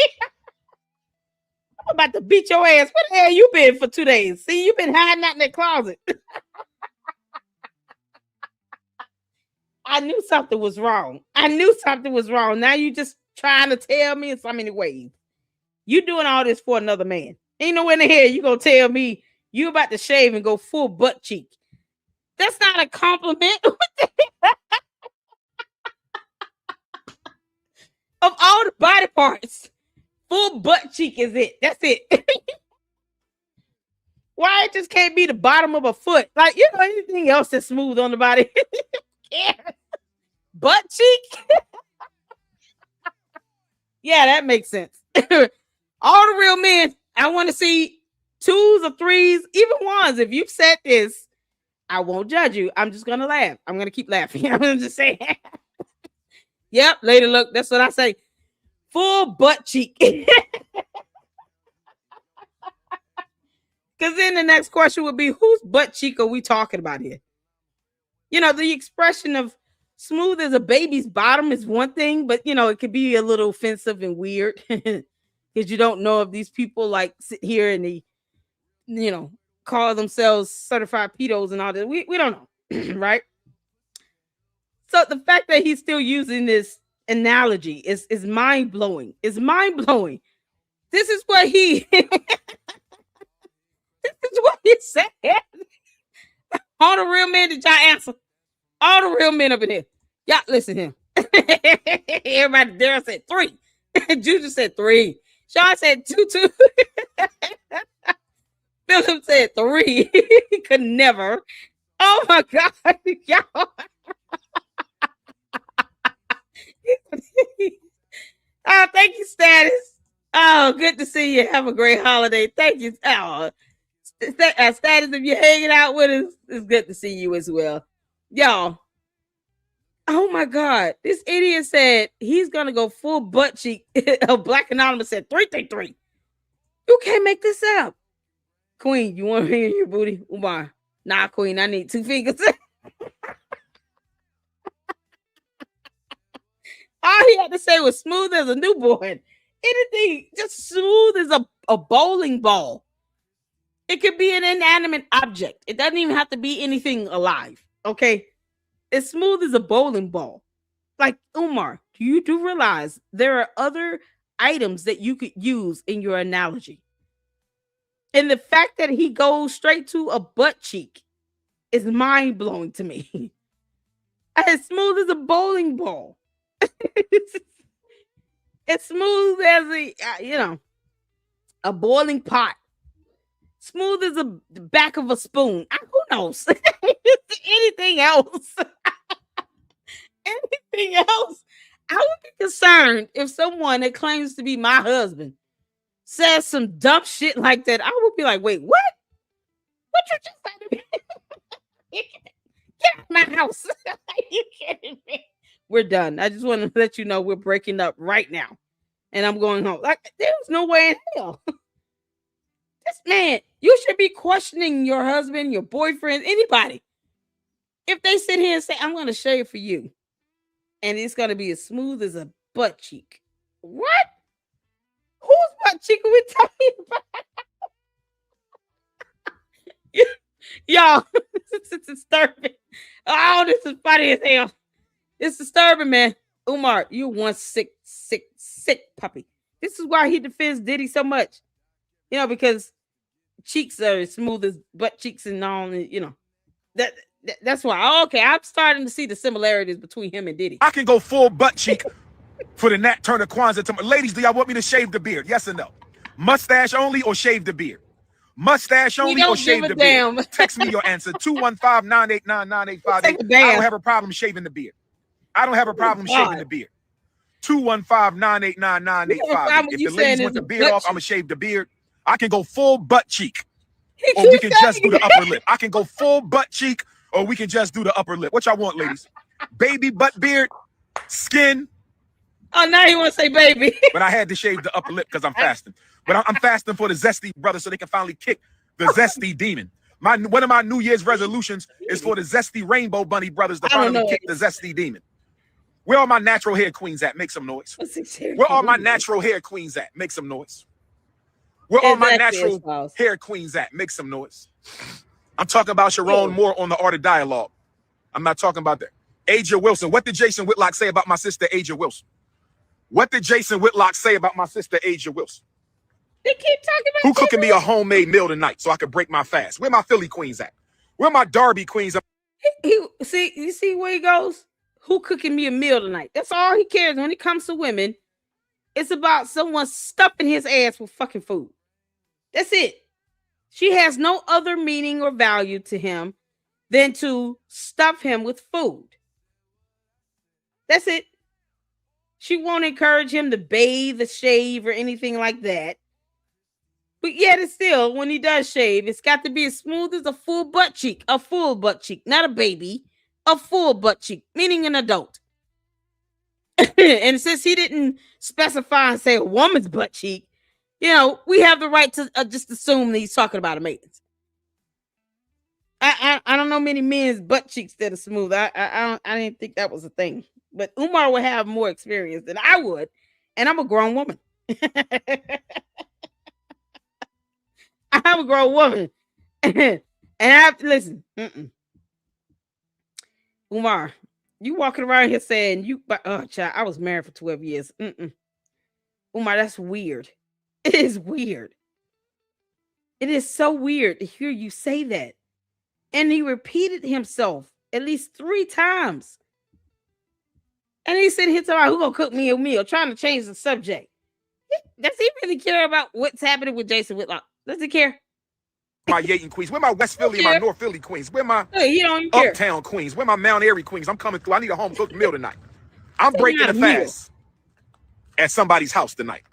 Speaker 1: I'm about to beat your ass. Where the hell you been for 2 days? See, you've been hiding out in that closet. I knew something was wrong. Now you just trying to tell me in so many ways. You doing all this for another man. Ain't no in the hell you gonna tell me you about to shave and go full butt cheek. That's not a compliment. Of all the body parts, full butt cheek is it. That's it. Why it just can't be the bottom of a foot? Like, you know, anything else that's smooth on the body. Yeah. Butt cheek? Yeah, that makes sense. All the real men, I want to see 2s or 3s, even 1s. If you've said this, I won't judge you. I'm just going to laugh. I'm going to keep laughing. I'm going to just say, yep, lady, look, that's what I say. Full butt cheek. Because then the next question would be, whose butt cheek are we talking about here? You know, the expression of smooth as a baby's bottom is one thing, but, you know, it could be a little offensive and weird because you don't know if these people like sit here and they, you know, call themselves certified pedos and all that. We don't know, right? So the fact that he's still using this analogy is mind-blowing. It's mind-blowing. This is what he this is what he said. All the real men, did y'all answer? All the real men up in here. Y'all listen to him. Everybody there said 3. Juju said 3. Sean said 2. Philip said 3. He could never. Oh my God. Y'all. Oh, thank you, Status. Oh, good to see you. Have a great holiday. Thank you. Oh, Status, if you're hanging out with us, it's good to see you as well. Y'all. Oh my God. This idiot said he's going to go full butt cheek. A Black Anonymous said 333. You can't make this up. Queen, you want to hear your booty? Umar. Nah, Queen, I need 2 fingers. All he had to say was smooth as a newborn. Anything just smooth as a bowling ball. It could be an inanimate object. It doesn't even have to be anything alive. Okay? As smooth as a bowling ball. Like, Umar, you do realize there are other items that you could use in your analogy. And the fact that he goes straight to a butt cheek is mind-blowing to me. As smooth as a bowling ball. As smooth as a boiling pot. Smooth as the back of a spoon. Who knows? Anything else? Anything else? I would be concerned if someone that claims to be my husband says some dumb shit like that. I would be like, wait, what? What you just said to me? Get out of my house. Are you kidding me? We're done. I just want to let you know we're breaking up right now. And I'm going home. Like, there's no way in hell. This man, you should be questioning your husband, your boyfriend, anybody. If they sit here and say, I'm going to shave for you, and it's going to be as smooth as a butt cheek. What? Whose butt cheek are we talking about? Y'all, this is disturbing. Oh, this is funny as hell. It's disturbing, man. Umar, you one sick puppy. This is why he defends Diddy so much. You know, because cheeks are as smooth as butt cheeks and all, you know. That's why. Okay, I'm starting to see the similarities between him and Diddy.
Speaker 2: I can go full butt cheek for the Nat Turner Kwanzaa. Ladies, do y'all want me to shave the beard? Yes or no? Mustache only or shave the beard? Mustache only or
Speaker 1: don't
Speaker 2: shave
Speaker 1: give
Speaker 2: the
Speaker 1: a
Speaker 2: beard?
Speaker 1: damn.
Speaker 2: Text me your answer. 215-989-9858.
Speaker 1: Take a
Speaker 2: I
Speaker 1: damn.
Speaker 2: don't have a problem shaving the beard. I don't have a problem shaving the beard. 215-989-9858. If
Speaker 1: You
Speaker 2: the ladies
Speaker 1: saying
Speaker 2: want the
Speaker 1: it's a
Speaker 2: beard
Speaker 1: butt
Speaker 2: off, I'm
Speaker 1: cheek.
Speaker 2: gonna shave the beard. I can go full butt cheek,
Speaker 1: He
Speaker 2: or we
Speaker 1: keeps
Speaker 2: can just do
Speaker 1: saying
Speaker 2: the upper lip. I can go full butt cheek, or we can just do the upper lip. What y'all want, ladies? Baby butt beard, skin.
Speaker 1: Oh, now he want to say baby.
Speaker 2: But I had to shave the upper lip because I'm fasting. But I'm fasting for the Zesty brothers so they can finally kick the Zesty demon. One of my New Year's resolutions is for the Zesty Rainbow Bunny brothers to finally kick the Zesty demon. Where are my natural hair queens at? Make some noise. Where are my natural hair queens at? Make some noise. Where are my natural hair queens at? Make some noise. I'm talking about Sharon Moore on the Art of Dialogue. I'm not talking about that. Aja Wilson. What did Jason Whitlock say about my sister, Aja Wilson? What did Jason Whitlock say about my sister, Aja Wilson?
Speaker 1: They keep talking about
Speaker 2: who cooking me a homemade meal tonight so I can break my fast? Where my Philly queens at? Where my Derby queens?
Speaker 1: You see where he goes? Who cooking me a meal tonight? That's all he cares when it comes to women. It's about someone stuffing his ass with fucking food. That's it. She has no other meaning or value to him than to stuff him with food. That's it. She won't encourage him to bathe or shave or anything like that. But yet it's still, when he does shave, it's got to be as smooth as a full butt cheek. A full butt cheek, not a baby. A full butt cheek, meaning an adult. And since he didn't specify and say a woman's butt cheek, we have the right to just assume that he's talking about a man's. I don't know many men's butt cheeks that are smooth. I didn't think that was a thing. But Umar would have more experience than I would, and I'm a grown woman. I'm a grown woman, and I have to listen. Umar, you walking around here saying child, I was married for 12 years. Umar, that's weird. It is weird. It is so weird to hear you say that. And he repeated himself at least 3 times. And he said, who gonna cook me a meal? Trying to change the subject. Does he really care about what's happening with Jason Whitlock? Does he care?
Speaker 2: My Yaten queens. Where my West Philly and my North Philly queens? Where my Uptown queens? Where my Mount Airy queens? I'm coming through. I need a home cooked meal tonight. I'm breaking a fast at somebody's house tonight.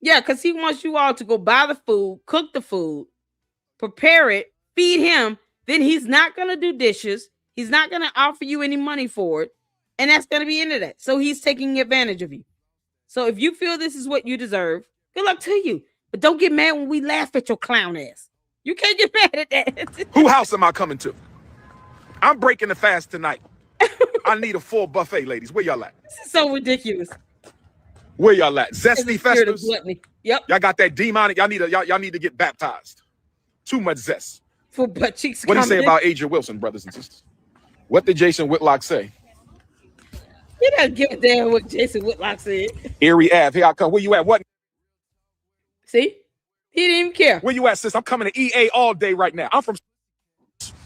Speaker 1: Yeah, because he wants you all to go buy the food, cook the food, prepare it, feed him. Then he's not going to do dishes. He's not going to offer you any money for it. And that's going to be into that. So he's taking advantage of you. So if you feel this is what you deserve, good luck to you. But don't get mad when we laugh at your clown ass. You can't get mad at that.
Speaker 2: Who house am I coming to? I'm breaking the fast tonight. I need a full buffet, ladies. Where y'all at?
Speaker 1: This is so ridiculous.
Speaker 2: Where y'all at? Zesty Festivals.
Speaker 1: Yep.
Speaker 2: Y'all got that demonic. Y'all need to get baptized. Too much zest.
Speaker 1: For butt cheeks.
Speaker 2: What do you say about Aja Wilson, brothers and sisters? What did Jason Whitlock say?
Speaker 1: You don't give a damn what Jason Whitlock said.
Speaker 2: Erie Ave, here I come. Where you at? What?
Speaker 1: See? He didn't even care.
Speaker 2: Where you at, sis? I'm coming to EA all day right now. I'm from...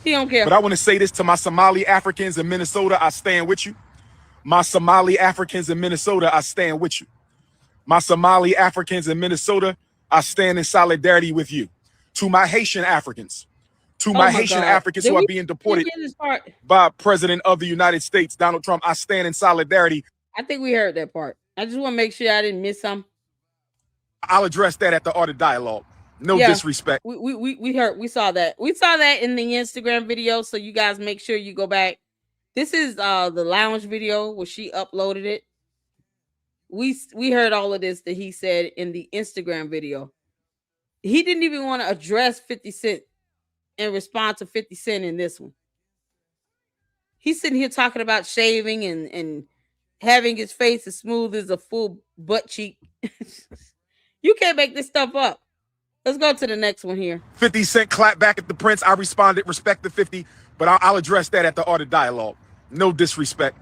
Speaker 1: He don't care.
Speaker 2: But I want to say this to my Somali Africans in Minnesota. I stand with you. My Somali Africans in Minnesota, I stand with you. My Somali Africans in Minnesota, I stand in solidarity with you. To my Haitian Africans, Africans who are being deported by President of the United States, Donald Trump, I stand in solidarity.
Speaker 1: I think we heard that part. I just want to make sure I didn't miss something.
Speaker 2: I'll address that at the Art of Dialogue. No disrespect.
Speaker 1: We heard, we saw that. We saw that in the Instagram video. So you guys make sure you go back. This is the lounge video where she uploaded it. We heard all of this that he said in the Instagram video. He didn't even want to address 50 Cent and respond to 50 Cent in this one. He's sitting here talking about shaving and having his face as smooth as a full butt cheek. You can't make this stuff up. Let's go to the next one here.
Speaker 2: 50 Cent clapped back at the Prince. I responded, respect the 50, but I'll address that at the Art of Dialogue. No disrespect.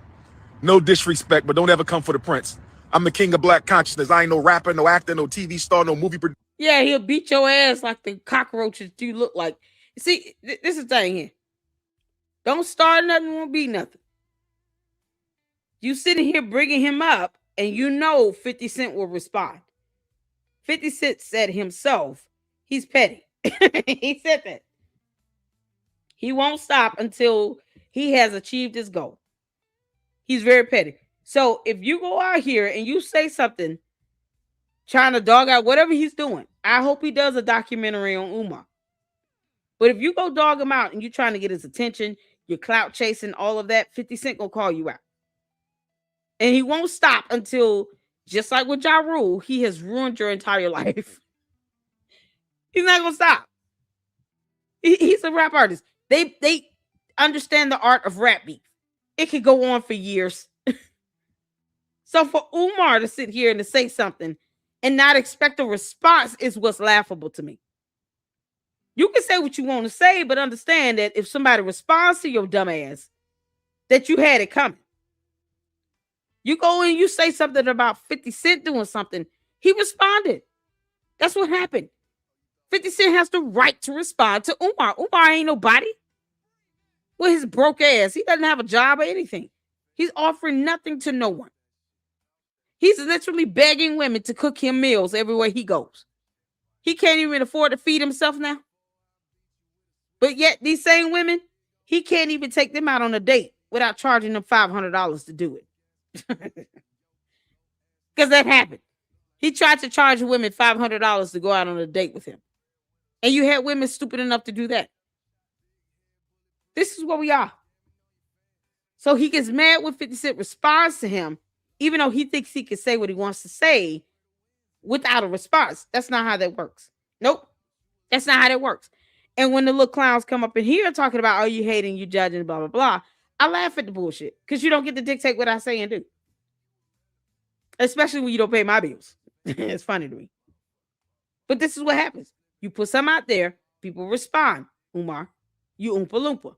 Speaker 2: No disrespect, but don't ever come for the Prince. I'm the king of black consciousness. I ain't no rapper, no actor, no TV star, no movie producer.
Speaker 1: Yeah, he'll beat your ass like the cockroaches you look like. See, this is the thing here. Don't start nothing, won't be nothing. You sitting here bringing him up, and you know 50 Cent will respond. 50 Cent said himself, he's petty. He said that. He won't stop until he has achieved his goal. He's very petty. So if you go out here and you say something trying to dog out whatever he's doing, I hope he does a documentary on Umar. But if you go dog him out and you're trying to get his attention, you're clout chasing, all of that, 50 Cent gonna call you out. And he won't stop until, just like with Ja Rule, he has ruined your entire life. He's not gonna stop. He's a rap artist. They understand the art of rap beef. It could go on for years. So for Umar to sit here and to say something and not expect a response is what's laughable to me. You can say what you want to say, but understand that if somebody responds to your dumb ass, that you had it coming. You go and you say something about 50 Cent doing something. He responded. That's what happened. 50 Cent has the right to respond to Umar. Umar ain't nobody. With his broke ass. He doesn't have a job or anything. He's offering nothing to no one. He's literally begging women to cook him meals everywhere he goes. He can't even afford to feed himself now. But yet these same women, he can't even take them out on a date without charging them $500 to do it. Because that happened. He tried to charge women $500 to go out on a date with him. And you had women stupid enough to do that. This is what we are. So he gets mad when 50 Cent responds to him, even though he thinks he can say what he wants to say without a response. That's not how that works. Nope. That's not how that works. And when the little clowns come up in here talking about, oh, you hating, you judging, blah, blah, blah, I laugh at the bullshit because you don't get to dictate what I say and do. Especially when you don't pay my bills. It's funny to me. But this is what happens. You put something out there, people respond. Umar, you oompa loompa.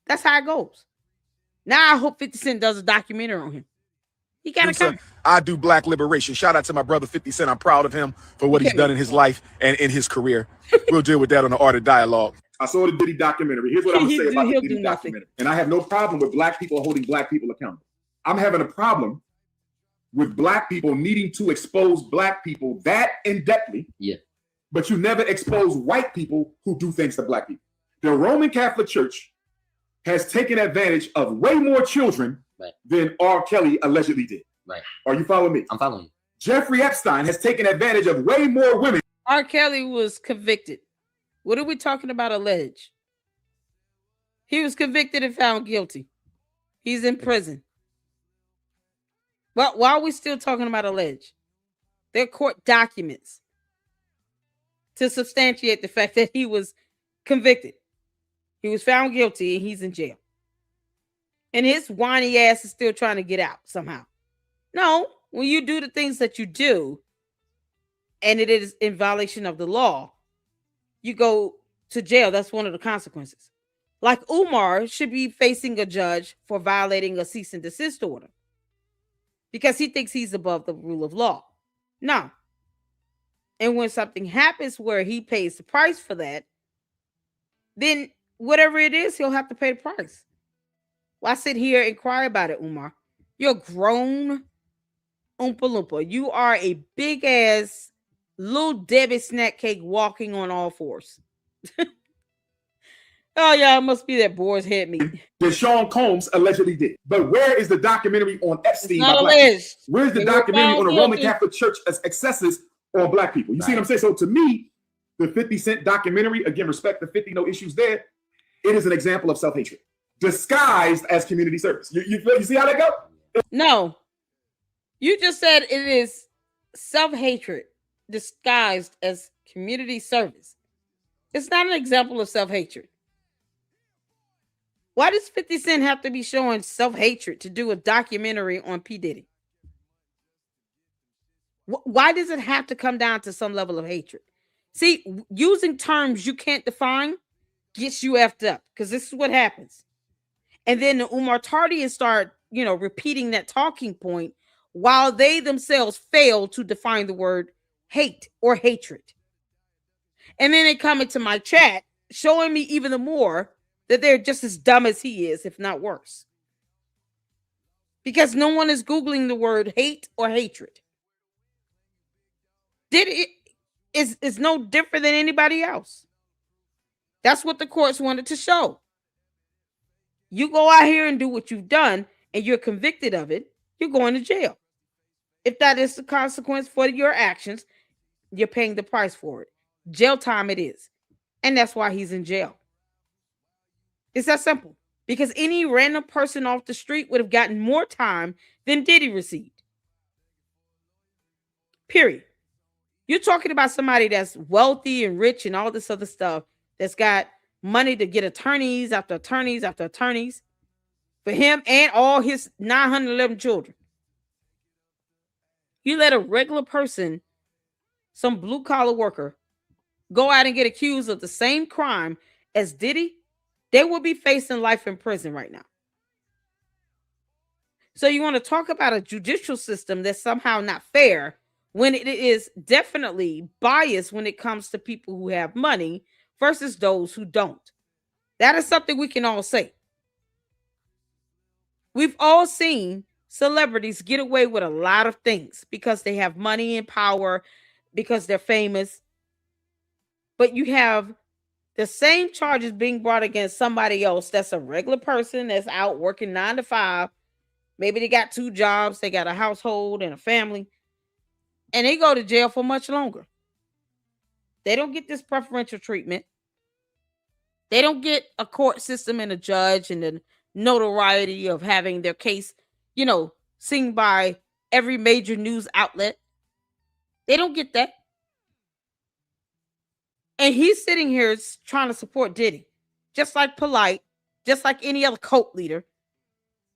Speaker 1: That's how it goes. Now I hope 50 Cent does a documentary on him. He got to come.
Speaker 2: I do black liberation. Shout out to my brother 50 Cent. I'm proud of him for what he's done in his life and in his career. We'll deal with that on the Art of Dialogue. I saw the Diddy documentary. Here's what I'm going to say about the Diddy documentary. And I have no problem with black people holding black people accountable. I'm having a problem with black people needing to expose black people that in-depthly. Yeah. But you never expose white people who do things to black people. The Roman Catholic Church has taken advantage of way more children than R. Kelly allegedly did. Right. Are you following me? I'm following you. Jeffrey Epstein has taken advantage of way more women.
Speaker 1: R. Kelly was convicted. What are we talking about alleged? He was convicted and found guilty. He's in prison. Well, why are we still talking about alleged? They're court documents to substantiate the fact that he was convicted. He was found guilty and he's in jail. And his whiny ass is still trying to get out somehow. No, when you do the things that you do and it is in violation of the law, you go to jail. That's one of the consequences. Like Umar should be facing a judge for violating a cease and desist order because he thinks he's above the rule of law. No. And when something happens where he pays the price for that, then whatever it is, he'll have to pay the price. Why sit here and cry about it, Umar? You're grown Oompa Loompa. You are a big ass little Debbie snack cake walking on all fours. Oh, yeah, it must be that boar's head meat.
Speaker 2: That Sean Combs allegedly did. But where is the documentary on Epstein? Where's the documentary on the Roman Catholic Church as excesses on black people? You see what I'm saying? So to me, the 50 Cent documentary, again, respect the 50, no issues there. It is an example of self-hatred disguised as community service. You see how that go?
Speaker 1: No. You just said it is self-hatred disguised as community service. It's not an example of self-hatred. Why does 50 Cent have to be showing self-hatred to do a documentary on P. Diddy? Why does it have to come down to some level of hatred? See, using terms you can't define gets you effed up because this is what happens. And then the Umar Tardians start, repeating that talking point while they themselves fail to define the word hate or hatred. And then they come into my chat showing me even the more that they're just as dumb as he is, if not worse. Because no one is Googling the word hate or hatred. Diddy is no different than anybody else. That's what the courts wanted to show. You go out here and do what you've done and you're convicted of it, you're going to jail. If that is the consequence for your actions, you're paying the price for it. Jail time it is. And that's why he's in jail. It's that simple. Because any random person off the street would have gotten more time than Diddy received. Period. You're talking about somebody that's wealthy and rich and all this other stuff, that's got money to get attorneys after attorneys after attorneys for him and all his 911 children. You let a regular person, some blue collar worker, go out and get accused of the same crime as Diddy, they will be facing life in prison right now. So you want to talk about a judicial system that's somehow not fair when it is definitely biased when it comes to people who have money versus those who don't. That is something we can all say. We've all seen celebrities get away with a lot of things because they have money and power, because they're famous. But you have the same charges being brought against somebody else that's a regular person that's out working 9 to 5. Maybe they got 2 jobs, they got a household and a family, and they go to jail for much longer. They don't get this preferential treatment. They don't get a court system and a judge and the notoriety of having their case, seen by every major news outlet. They don't get that. And he's sitting here trying to support Diddy, just like Polite, just like any other cult leader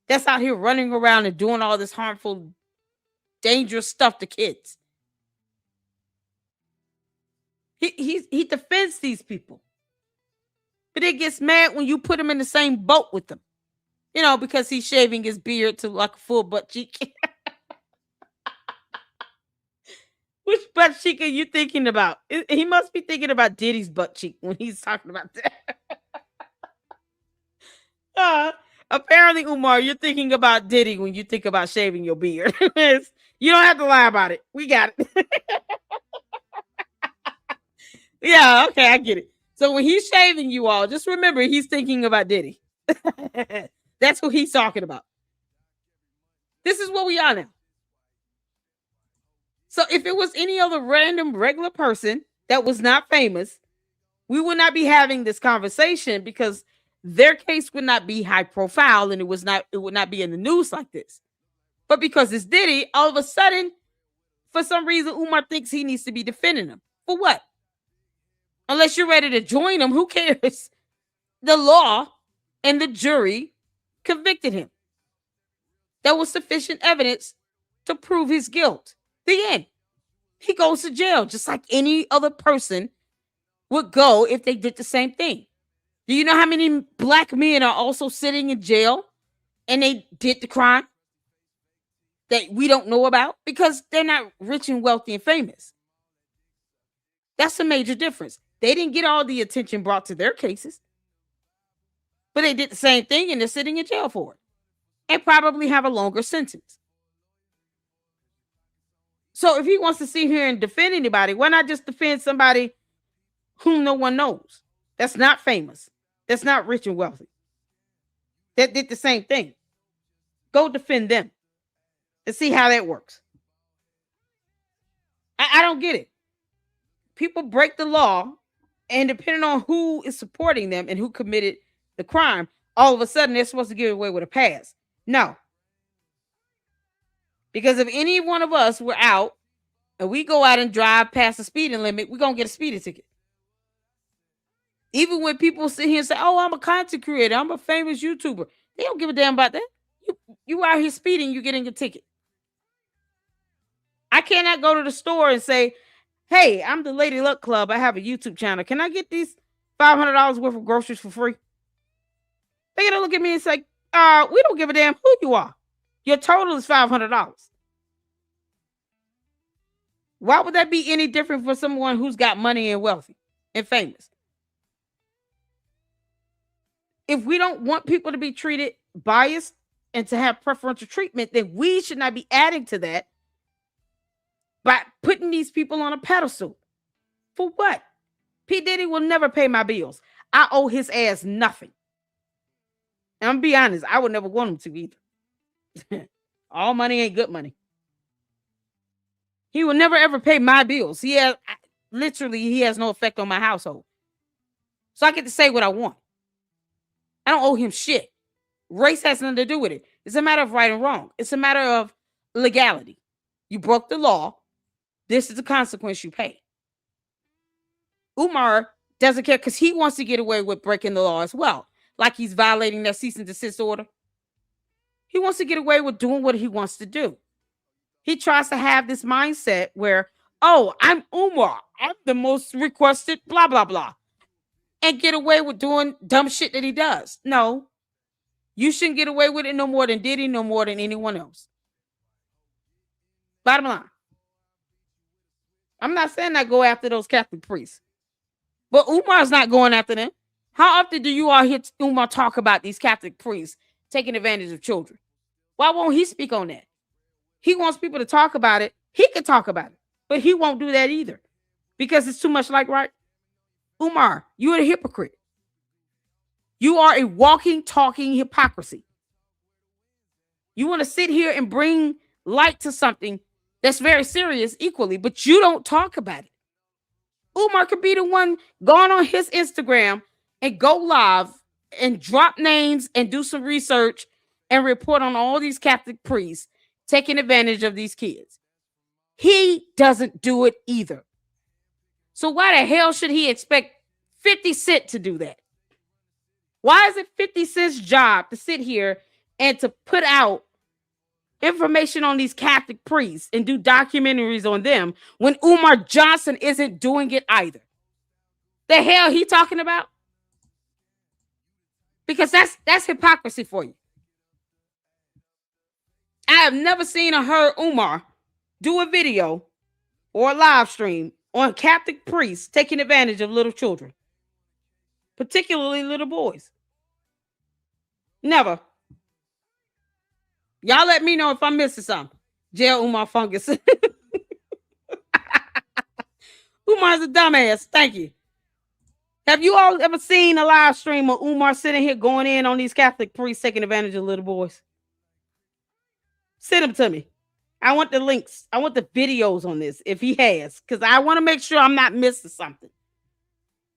Speaker 1: that's out here running around and doing all this harmful, dangerous stuff to kids. He defends these people. But it gets mad when you put him in the same boat with them. Because he's shaving his beard to like a full butt cheek. Which butt cheek are you thinking about? He must be thinking about Diddy's butt cheek when he's talking about that. Apparently, Umar, you're thinking about Diddy when you think about shaving your beard. You don't have to lie about it. We got it. Yeah, okay, I get it. So when he's shaving you all, just remember he's thinking about Diddy. That's who he's talking about. This is what we are now. So if it was any other random regular person that was not famous, we would not be having this conversation because their case would not be high profile and it would not be in the news like this. But because it's Diddy, all of a sudden, for some reason, Umar thinks he needs to be defending him. For what? Unless you're ready to join him, who cares? The law and the jury convicted him. There was sufficient evidence to prove his guilt. The end. He goes to jail just like any other person would go if they did the same thing. Do you know how many black men are also sitting in jail and they did the crime that we don't know about? Because they're not rich and wealthy and famous. That's a major difference. They didn't get all the attention brought to their cases, but they did the same thing and they're sitting in jail for it and probably have a longer sentence. So if he wants to sit here and defend anybody, why not just defend somebody whom no one knows? That's not famous. That's not rich and wealthy. That did the same thing. Go defend them and see how that works. I don't get it. People break the law, and depending on who is supporting them and who committed the crime, all of a sudden they're supposed to get away with a pass. No. Because if any one of us were out and we go out and drive past the speeding limit, we're going to get a speeding ticket. Even when people sit here and say, oh, I'm a content creator, I'm a famous YouTuber, they don't give a damn about that. You out here speeding, you're getting a ticket. I cannot go to the store and say, hey, I'm the Lady Luck Club. I have a YouTube channel. Can I get these $500 worth of groceries for free? They're going to look at me and say, we don't give a damn who you are. Your total is $500. Why would that be any different for someone who's got money and wealthy and famous? If we don't want people to be treated biased and to have preferential treatment, then we should not be adding to that by putting these people on a pedestal. For what? P. Diddy will never pay my bills. I owe his ass nothing. And I'm gonna be honest, I would never want him to either. All money ain't good money. He will never ever pay my bills. He has no effect on my household. So I get to say what I want. I don't owe him shit. Race has nothing to do with it. It's a matter of right and wrong. It's a matter of legality. You broke the law. This is the consequence you pay. Umar doesn't care because he wants to get away with breaking the law as well. Like he's violating that cease and desist order. He wants to get away with doing what he wants to do. He tries to have this mindset where, oh, I'm Umar. I'm the most requested, blah, blah, blah. And get away with doing dumb shit that he does. No. You shouldn't get away with it no more than Diddy, no more than anyone else. Bottom line. I'm not saying I go after those Catholic priests. But Umar's not going after them. How often do you all hear Umar talk about these Catholic priests taking advantage of children? Why won't he speak on that? He wants people to talk about it. He can talk about it. But he won't do that either. Because it's too much like, right? Umar, you're a hypocrite. You are a walking, talking hypocrisy. You want to sit here and bring light to something that's very serious equally, but you don't talk about it. Umar could be the one going on his Instagram and go live and drop names and do some research and report on all these Catholic priests taking advantage of these kids. He doesn't do it either. So why the hell should he expect 50 Cent to do that? Why is it 50 Cent's job to sit here and to put out information on these Catholic priests and do documentaries on them when Umar Johnson isn't doing it either? The hell he talking about? Because that's hypocrisy for you. I have never seen or heard Umar do a video or a live stream on Catholic priests taking advantage of little children, particularly little boys. Never. Y'all let me know if I'm missing something. Jail Umar Fungus. Umar's a dumbass. Thank you. Have you all ever seen a live stream of Umar sitting here going in on these Catholic priests taking advantage of little boys? Send them to me. I want the links. I want the videos on this if he has, because I want to make sure I'm not missing something.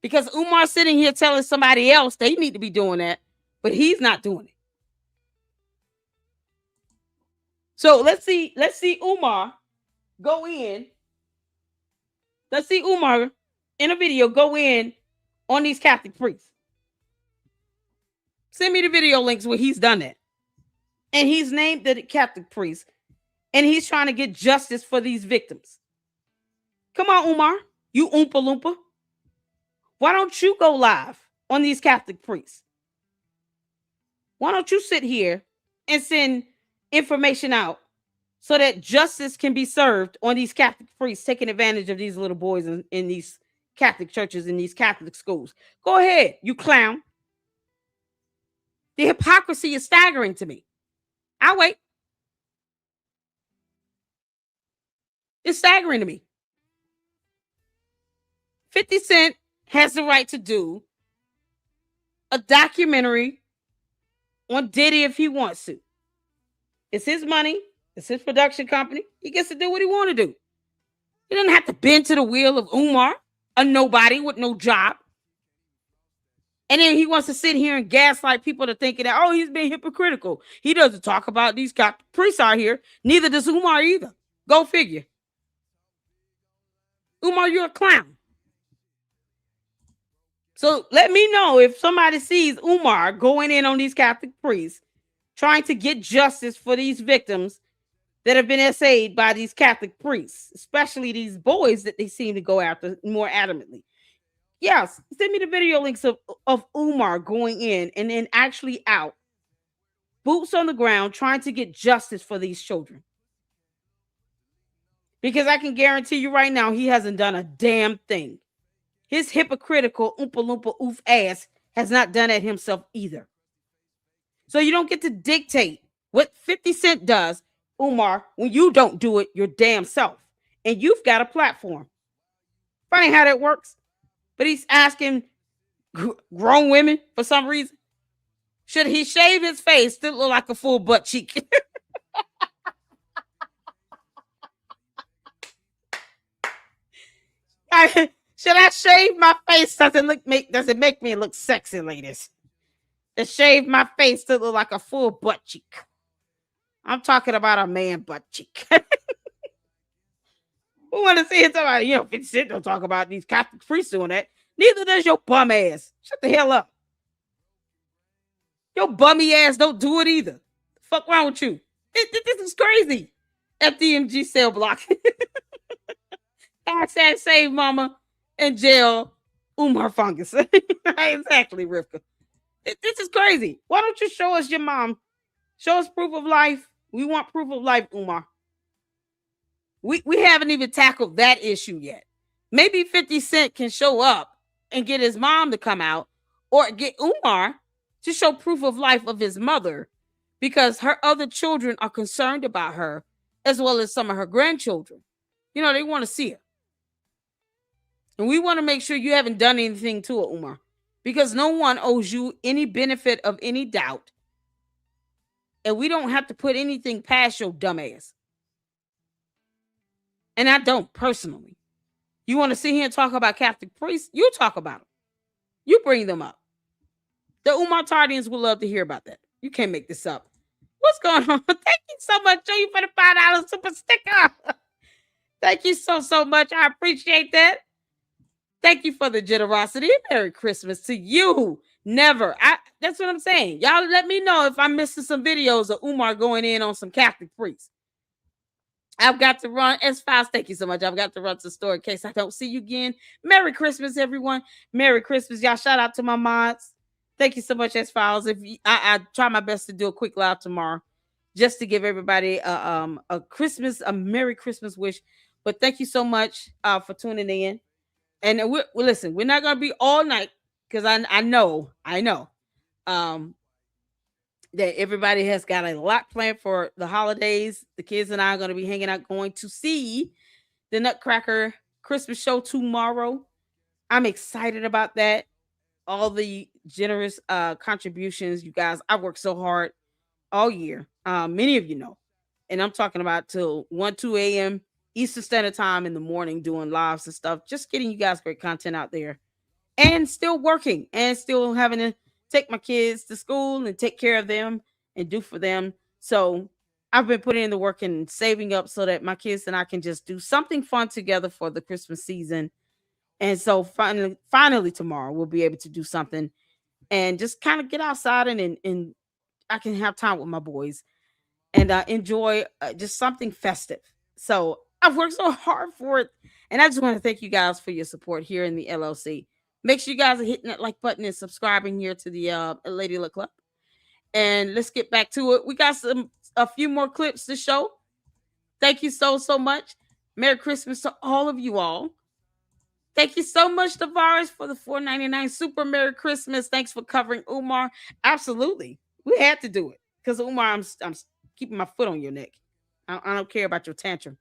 Speaker 1: Because Umar's sitting here telling somebody else they need to be doing that, but he's not doing it. So let's see Umar go in. Let's see Umar in a video go in on these Catholic priests. Send me the video links where he's done that. And he's named the Catholic priest. And he's trying to get justice for these victims. Come on, Umar. You Oompa Loompa. Why don't you go live on these Catholic priests? Why don't you sit here and send information out so that justice can be served on these Catholic priests taking advantage of these little boys in these Catholic churches, in these Catholic schools? Go ahead, you clown. The hypocrisy is staggering to me. I'll wait. It's staggering to me. 50 Cent has the right to do a documentary on Diddy if he wants to. It's his money. It's his production company. He gets to do what he want to do. He doesn't have to bend to the will of Umar, a nobody with no job. And then he wants to sit here and gaslight people to thinking that, oh, he's being hypocritical. He doesn't talk about these priests out here. Neither does Umar either. Go figure. Umar, you're a clown. So let me know if somebody sees Umar going in on these Catholic priests, trying to get justice for these victims that have been essayed by these Catholic priests, especially these boys that they seem to go after more adamantly. Yes, send me the video links of Umar going in and then actually out, boots on the ground, trying to get justice for these children. Because I can guarantee you right now, he hasn't done a damn thing. His hypocritical Oompa Loompa oof ass has not done it himself either. So you don't get to dictate what 50 Cent does, Umar, when you don't do it your damn self. And you've got a platform. Funny how that works. But he's asking grown women for some reason. Should he shave his face? Still look like a full butt cheek. Should I shave my face? Does it make me look sexy, ladies? To shave my face to look like a full butt cheek. I'm talking about a man butt cheek. Who want to see it? Somebody, 50 Cent don't talk about these Catholic priests doing that. Neither does your bum ass. Shut the hell up. Your bummy ass don't do it either. Fuck wrong with you? This is crazy. FDMG cell block. Hashtag save mama and jail Umar fungus. Exactly, Rivka. This is crazy. Why don't you show us your mom? Show us proof of life. We want proof of life, Umar. We haven't even tackled that issue yet. Maybe 50 Cent can show up and get his mom to come out, or get Umar to show proof of life of his mother, because her other children are concerned about her, as well as some of her grandchildren. They want to see her. And we want to make sure you haven't done anything to it, Umar, because no one owes you any benefit of any doubt. And we don't have to put anything past your dumb ass. And I don't personally. You want to sit here and talk about Catholic priests? You talk about them. You bring them up. The Umar Tardians would love to hear about that. You can't make this up. What's going on? Thank you so much, Joe, you for the $5 super sticker. Thank you so much. I appreciate that. Thank you for the generosity. Merry Christmas to you. Never. That's what I'm saying. Y'all let me know if I'm missing some videos of Umar going in on some Catholic priests. I've got to run. S-Files, thank you so much. I've got to run to the store in case I don't see you again. Merry Christmas, everyone. Merry Christmas. Y'all, shout out to my mods. Thank you so much, S-Files. I try my best to do a quick live tomorrow just to give everybody a Merry Christmas wish. But thank you so much for tuning in. And listen, we're not going to be all night, because I know that everybody has got a lot planned for the holidays. The kids and I are going to be hanging out, going to see the Nutcracker Christmas show tomorrow. I'm excited about that. All the generous contributions, you guys. I've worked so hard all year. Many of you know. And I'm talking about till 2 a.m. Eastern Standard Time in the morning, doing lives and stuff. Just getting you guys great content out there. And still working. And still having to take my kids to school and take care of them and do for them. So I've been putting in the work and saving up so that my kids and I can just do something fun together for the Christmas season. And so finally tomorrow we'll be able to do something and just kind of get outside and I can have time with my boys and enjoy just something festive. So I've worked so hard for it. And I just want to thank you guys for your support here in the LLC. Make sure you guys are hitting that like button and subscribing here to the Lady Luck Club. And let's get back to it. We got a few more clips to show. Thank you so much. Merry Christmas to all of you all. Thank you so much, Tavares, for the $4.99 super Merry Christmas. Thanks for covering Umar. Absolutely. We had to do it. Because Umar, I'm keeping my foot on your neck. I don't care about your tantrum.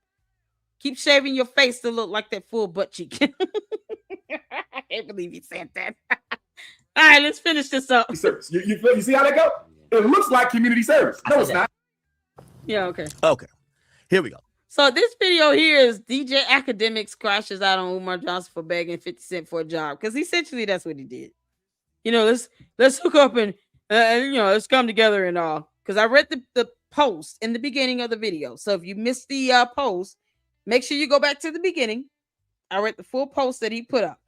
Speaker 1: Keep shaving your face to look like that full butt cheek. I can't believe he said that. All right, let's finish this up.
Speaker 3: Service. You see how that go? It looks like community service. No, it's not.
Speaker 1: Yeah, okay.
Speaker 4: Okay. Here we go.
Speaker 1: So this video here is DJ Academics crashes out on Umar Johnson for begging 50 Cent for a job. Because essentially that's what he did. Let's hook up and let's come together and all. Because I read the post in the beginning of the video. So if you missed the post, make sure you go back to the beginning. I read the full post that he put up,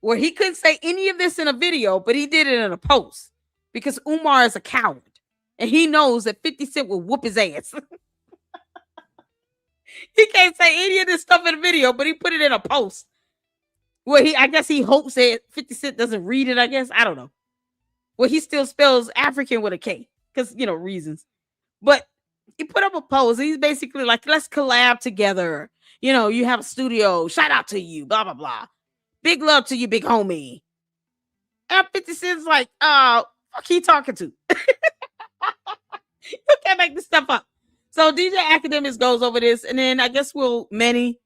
Speaker 1: where he couldn't say any of this in a video, but he did it in a post because Umar is a coward and he knows that 50 Cent will whoop his ass. He can't say any of this stuff in a video, but he put it in a post where I guess he hopes that 50 Cent doesn't read it. I guess, I don't know. Well, he still spells African with a K because, reasons. But he put up a post. He's basically like, let's collab together. You have a studio. Shout out to you. Blah, blah, blah. Big love to you, big homie. And 50 Cent's like, fuck he talking to? You can't make this stuff up. So DJ Academics goes over this. And then I guess many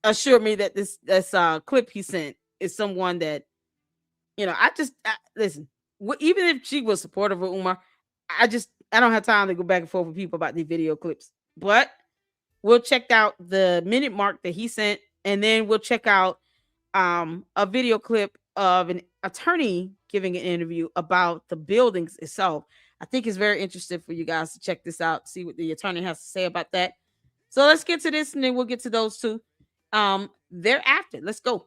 Speaker 1: assure me that this clip he sent is someone that, listen. Even if she was supportive of Umar, I don't have time to go back and forth with people about these video clips. But we'll check out the minute mark that he sent, and then we'll check out a video clip of an attorney giving an interview about the buildings itself. I think it's very interesting for you guys to check this out, see what the attorney has to say about that. So let's get to this, and then we'll get to those two thereafter. Let's go.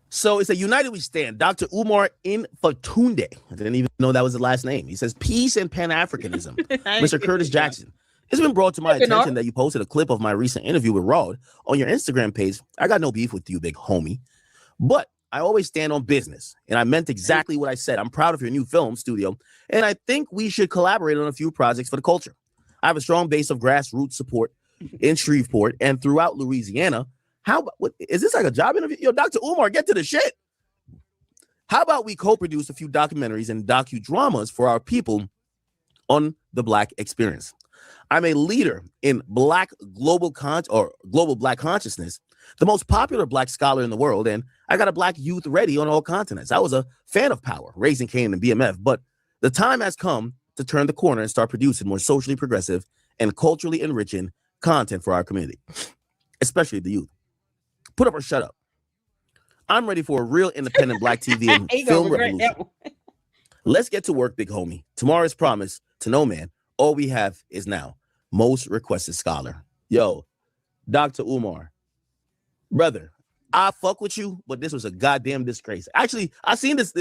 Speaker 4: So it's a United We Stand. Dr. Umar Fatunde. I didn't even know that was the last name. He says, peace and Pan-Africanism. Mr. Curtis Jackson. It's been brought to my attention that you posted a clip of my recent interview with Rod on your Instagram page. I got no beef with you, big homie. But I always stand on business. And I meant exactly what I said. I'm proud of your new film studio. And I think we should collaborate on a few projects for the culture. I have a strong base of grassroots support in Shreveport and throughout Louisiana. Is this like a job interview? Yo, Dr. Umar, get to the shit. How about we co-produce a few documentaries and docudramas for our people on the Black experience? I'm a leader in Black global Black consciousness, the most popular Black scholar in the world, and I got a Black youth ready on all continents. I was a fan of Power, Raising Cain, and BMF, but the time has come to turn the corner and start producing more socially progressive and culturally enriching content for our community, especially the youth. Put up or shut up. I'm ready for a real independent Black TV and film revolution. Let's get to work, big homie. Tomorrow is promised to no man. All we have is now. Most requested scholar. Yo, Dr. Umar. Brother, I fuck with you, but this was a goddamn disgrace. Actually, I seen this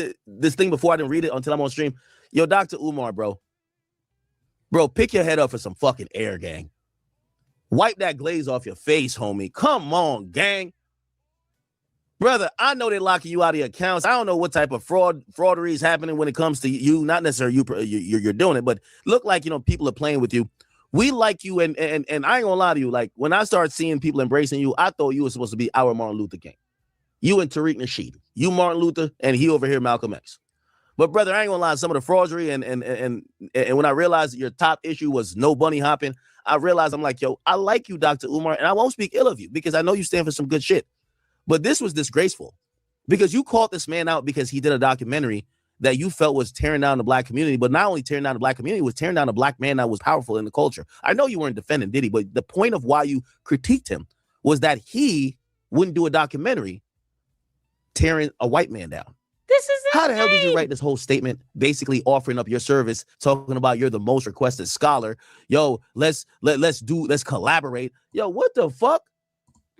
Speaker 4: thing before. I didn't read it until I'm on stream. Yo, Dr. Umar, bro. Bro, pick your head up for some fucking air, gang. Wipe that glaze off your face, homie. Come on, gang. Brother, I know they're locking you out of your accounts. I don't know what type of fraudery is happening when it comes to you. Not necessarily you're doing it, but look like, people are playing with you. We like you, and I ain't gonna lie to you. Like, when I started seeing people embracing you, I thought you were supposed to be our Martin Luther King. You and Tariq Nasheed. You Martin Luther, and he over here Malcolm X. But brother, I ain't gonna lie, some of the fraudery and when I realized that your top issue was no bunny hopping, I realized I'm like, yo, I like you, Dr. Umar, and I won't speak ill of you because I know you stand for some good shit. But this was disgraceful because you called this man out because he did a documentary that you felt was tearing down the Black community, but not only tearing down the Black community, was tearing down a Black man that was powerful in the culture. I know you weren't defending Diddy, but the point of why you critiqued him was that he wouldn't do a documentary tearing a white man down.
Speaker 1: This is
Speaker 4: how the hell did you write this whole statement, basically offering up your service, talking about you're the most requested scholar? Yo, let's collaborate. Yo, what the fuck?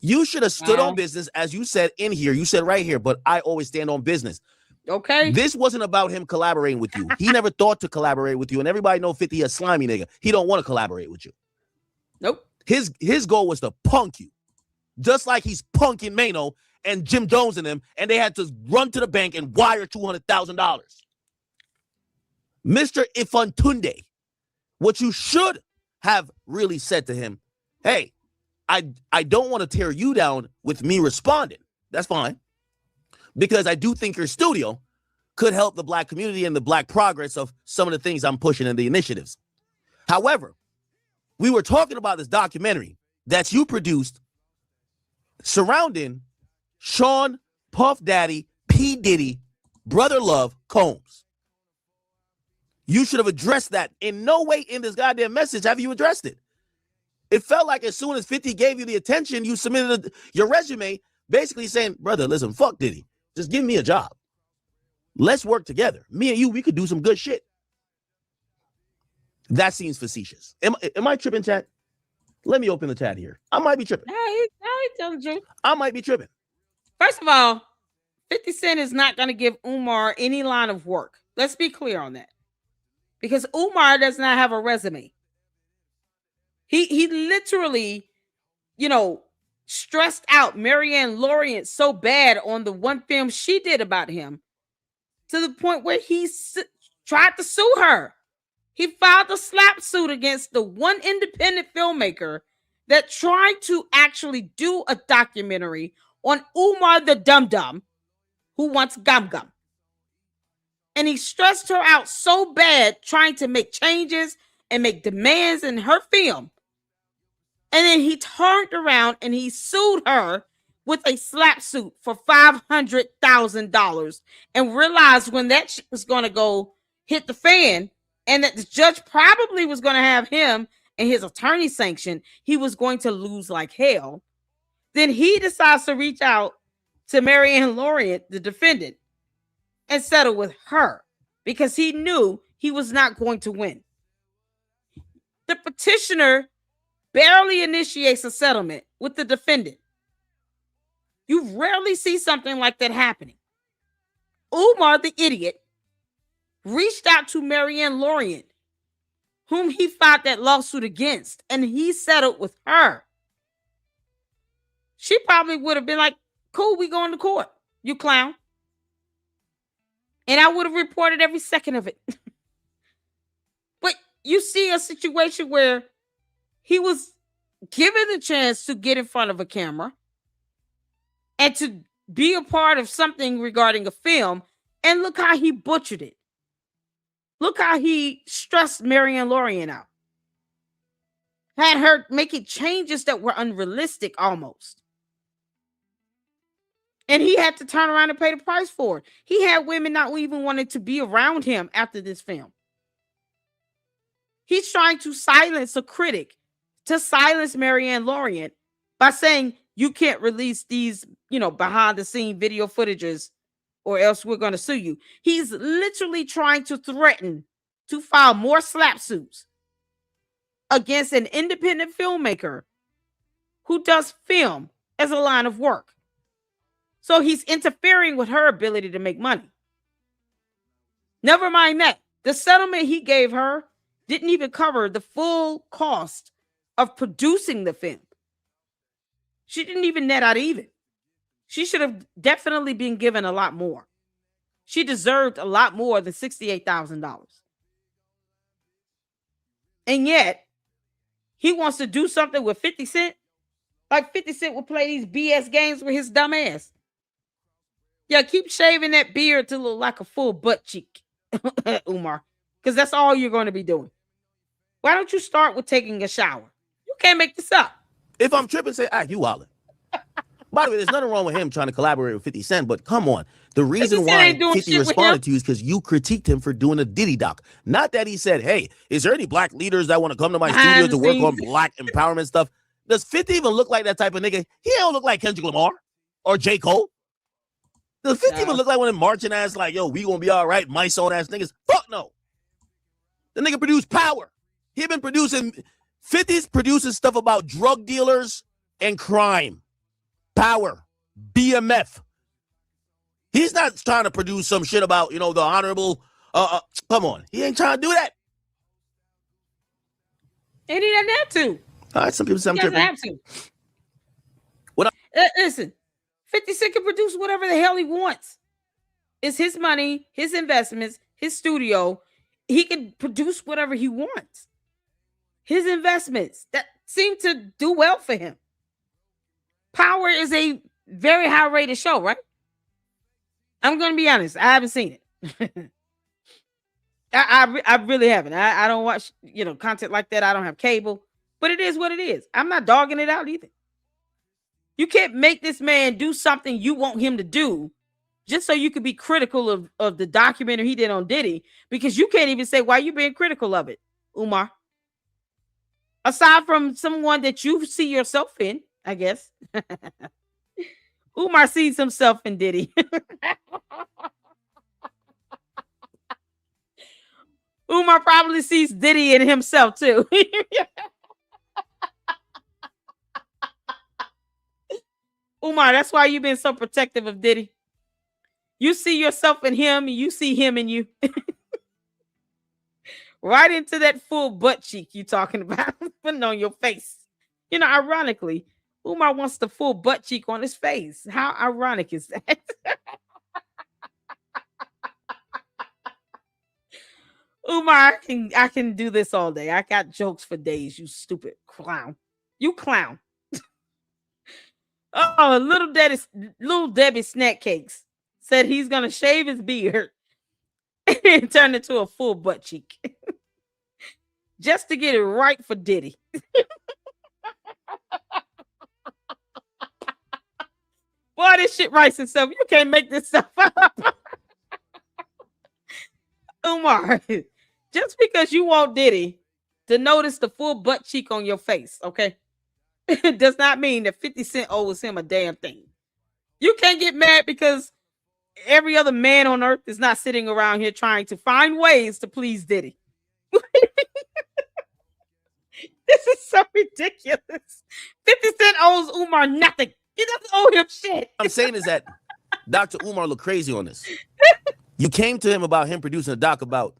Speaker 4: You should have stood on business, as you said in here. You said right here, but I always stand on business.
Speaker 1: Okay.
Speaker 4: This wasn't about him collaborating with you. He never thought to collaborate with you, and everybody know 50 a slimy nigga. He don't want to collaborate with you.
Speaker 1: Nope.
Speaker 4: His goal was to punk you, just like he's punking Mano and Jim Jones and them, and they had to run to the bank and wire $200,000. Mr. Ifantunde, what you should have really said to him, hey, I don't want to tear you down with me responding. That's fine. Because I do think your studio could help the Black community and the Black progress of some of the things I'm pushing in the initiatives. However, we were talking about this documentary that you produced surrounding Sean Puff Daddy, P. Diddy, Brother Love, Combs. You should have addressed that. In no way in this goddamn message have you addressed it. It felt like as soon as 50 gave you the attention, you submitted your resume basically saying, brother, listen, fuck Diddy. Just give me a job. Let's work together. Me and you, we could do some good shit. That seems facetious. Am I tripping, chat? Let me open the chat here. I might be tripping.
Speaker 1: He's telling the truth.
Speaker 4: I might be tripping.
Speaker 1: First of all, 50 Cent is not going to give Umar any line of work. Let's be clear on that. Because Umar does not have a resume. He literally, stressed out Marianne Lorient so bad on the one film she did about him to the point where he tried to sue her. He filed a slap suit against the one independent filmmaker that tried to actually do a documentary on Umar the Dum Dum who wants Gum Gum. And he stressed her out so bad trying to make changes and make demands in her film. And then he turned around and he sued her with a slap suit for $500,000 and realized when that shit was going to go hit the fan and that the judge probably was going to have him and his attorney sanction, he was going to lose like hell. Then he decides to reach out to Marianne Lorient, the defendant, and settle with her because he knew he was not going to win. The petitioner barely initiates a settlement with the defendant. You rarely see something like that happening. Umar, the idiot, reached out to Marianne Lorient, whom he filed that lawsuit against, and he settled with her. She probably would have been like, cool, we going to court, you clown. And I would have reported every second of it. But you see a situation where he was given the chance to get in front of a camera and to be a part of something regarding a film, and look how he butchered it. Look how he stressed Marianne Lorient out. Had her making changes that were unrealistic almost. And he had to turn around and pay the price for it. He had women not even wanting to be around him after this film. He's trying to silence a critic, to silence Marianne Lorient by saying, you can't release these, behind the scene video footages or else we're going to sue you. He's literally trying to threaten to file more slap suits against an independent filmmaker who does film as a line of work. So he's interfering with her ability to make money. Never mind that. The settlement he gave her didn't even cover the full cost of producing the film. She didn't even net out even. She should have definitely been given a lot more. She deserved a lot more than $68,000. And yet, he wants to do something with 50 Cent. Like 50 Cent will play these BS games with his dumb ass. Yeah, keep shaving that beard to look like a full butt cheek, Umar, because that's all you're going to be doing. Why don't you start with taking a shower? You can't make this up.
Speaker 4: If I'm tripping, say, you wildin'. By the way, there's nothing wrong with him trying to collaborate with 50 Cent, but come on. The reason why 50 responded to you is because you critiqued him for doing a Diddy doc. Not that he said, hey, is there any black leaders that want to come to my studio to work on black empowerment stuff? Does 50 even look like that type of nigga? He don't look like Kendrick Lamar or J. Cole. Does 50 even look like one of them marching ass like, yo, we gonna be all right, mice on ass niggas? Fuck no. The nigga produced Power. He been producing, 50's producing stuff about drug dealers and crime. Power. BMF. He's not trying to produce some shit about, the honorable, come on. He ain't trying to do that.
Speaker 1: And he doesn't have to.
Speaker 4: All right, some people say I'm tripping.
Speaker 1: He doesn't have to. Listen. 50 Cent can produce whatever the hell he wants. It's his money, his investments, his studio. He can produce whatever he wants. His investments that seem to do well for him. Power is a very high rated show, right? I'm going to be honest. I haven't seen it. I really haven't. I don't watch, content like that. I don't have cable, but it is what it is. I'm not dogging it out either. You can't make this man do something you want him to do just so you could be critical of the documentary he did on Diddy, because you can't even say why you're being critical of it, Umar. Aside from someone that you see yourself in, I guess. Umar sees himself in Diddy. Umar probably sees Diddy in himself too. Umar, that's why you've been so protective of Diddy. You see yourself in him, and you see him in you. Right into that full butt cheek you talking about, putting on your face. Ironically, Umar wants the full butt cheek on his face. How ironic is that? Umar, I can do this all day. I got jokes for days, you stupid clown. You clown. Oh, little Debbie Snack Cakes said he's gonna shave his beard and turn it to a full butt cheek. Just to get it right for Diddy. Umar, this shit writes itself. You can't make this stuff up. Umar, just because you want Diddy to notice the full butt cheek on your face, okay? It does not mean that 50 Cent owes him a damn thing. You can't get mad because every other man on earth is not sitting around here trying to find ways to please Diddy. This is so ridiculous. 50 Cent owes Umar nothing. He doesn't owe him shit.
Speaker 4: I'm saying is that Dr. Umar looked crazy on this. You came to him about him producing a doc about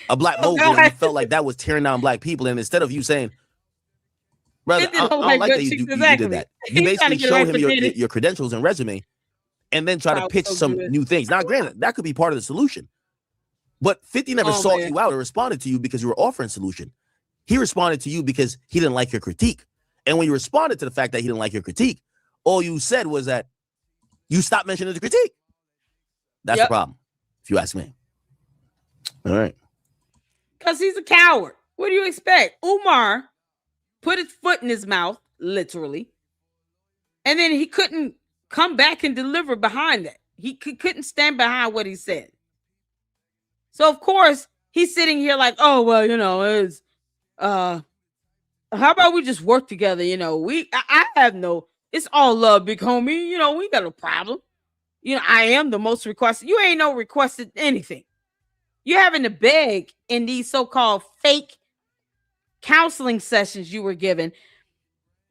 Speaker 4: a black mogul, and you felt like that was tearing down black people. And instead of you saying, brother, I don't like that you did that. You basically showed him your credentials and resume and then try to pitch some new things. Now, granted, that could be part of the solution. But 50 never sought you out or responded to you because you were offering a solution. He responded to you because he didn't like your critique. And when you responded to the fact that he didn't like your critique, all you said was that you stopped mentioning the critique. That's the problem, if you ask me. All right.
Speaker 1: Because he's a coward. What do you expect? Umar put his foot in his mouth, literally. And then he couldn't come back and deliver behind that. He couldn't stand behind what he said. So, of course, he's sitting here like, oh, well, you know, it's, how about we just work together? You know, I have no, it's all love, big homie. You know, we got a problem. You know, I am the most requested. You ain't no requested anything. You're having to beg in these so-called fake counseling sessions you were given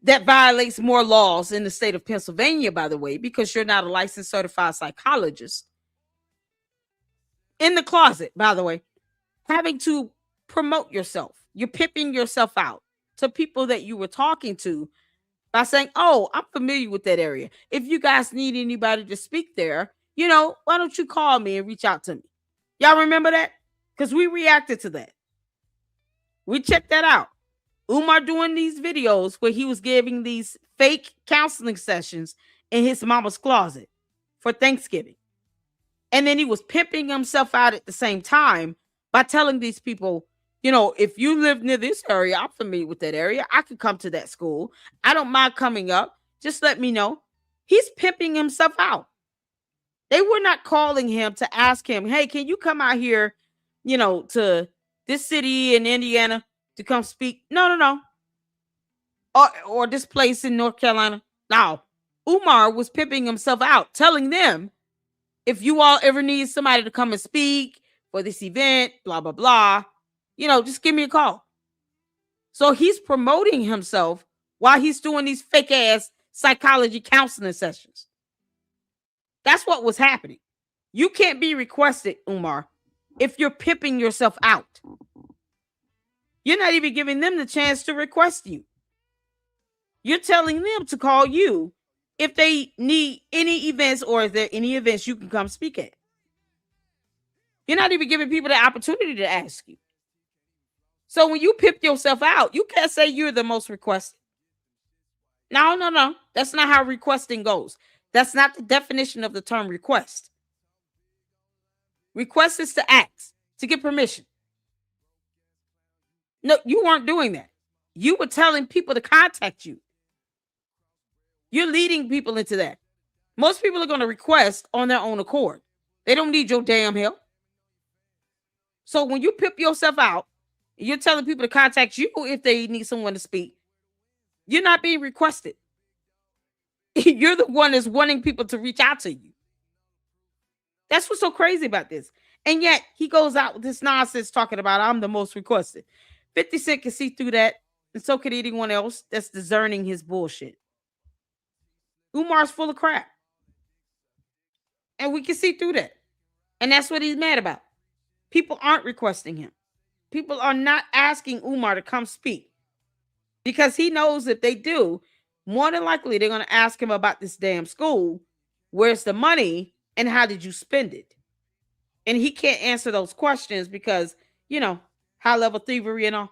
Speaker 1: that violates more laws in the state of Pennsylvania, by the way, because you're not a licensed certified psychologist. In the closet, by the way, having to promote yourself. You're pimping yourself out to people that you were talking to by saying, oh, I'm familiar with that area. If you guys need anybody to speak there, you know, why don't you call me and reach out to me? Y'all remember that? Because we reacted to that. We checked that out. Umar doing these videos where he was giving these fake counseling sessions in his mama's closet for Thanksgiving. And then he was pimping himself out at the same time by telling these people, you know, if you live near this area, I'm familiar with that area. I could come to that school. I don't mind coming up. Just let me know. He's pimping himself out. They were not calling him to ask him, hey, can you come out here, you know, to this city in Indiana to come speak? No. Or this place in North Carolina. Now, Umar was pimping himself out, telling them, if you all ever need somebody to come and speak for this event, blah, blah, blah, you know, just give me a call. So he's promoting himself while he's doing these fake ass psychology counseling sessions. That's what was happening. You can't be requested, Umar, if you're pimping yourself out. You're not even giving them the chance to request you. You're telling them to call you if they need any events, or is there any events you can come speak at. You're not even giving people the opportunity to ask you. So when you pimp yourself out, you can't say you're the most requested. No. That's not how requesting goes. That's not the definition of the term request. Request is to ask, to get permission. No, you weren't doing that. You were telling people to contact you. You're leading people into that. Most people are going to request on their own accord. They don't need your damn help. So when you pimp yourself out, you're telling people to contact you if they need someone to speak. You're not being requested. You're the one that's wanting people to reach out to you. That's what's so crazy about this. And yet he goes out with this nonsense talking about I'm the most requested. 50 Cent can see through that, and so can anyone else that's discerning his bullshit. Umar's full of crap. And we can see through that. And that's what he's mad about. People aren't requesting him. People are not asking Umar to come speak. Because he knows if they do, more than likely they're going to ask him about this damn school. Where's the money and how did you spend it? And he can't answer those questions because, you know, high-level thievery and all.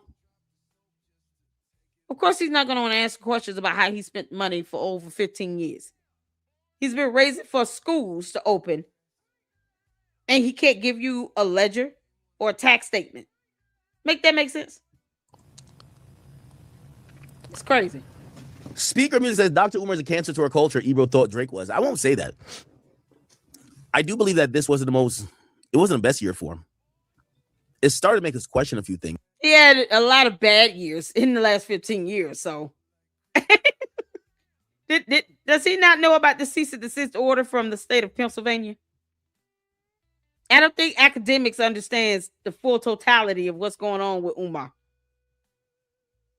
Speaker 1: Of course, he's not going to want to answer questions about how he spent money for over 15 years. He's been raising for schools to open, and he can't give you a ledger or a tax statement. Make that make sense? It's crazy.
Speaker 4: Speaker Music says Dr. Umar is a cancer to our culture. Ebro thought Drake was. I won't say that. I do believe that this wasn't the best year for him. It started to make us question a few things.
Speaker 1: He had a lot of bad years in the last 15 years. So does he not know about the cease and desist order from the state of Pennsylvania? I don't think academics understands the full totality of what's going on with Umar.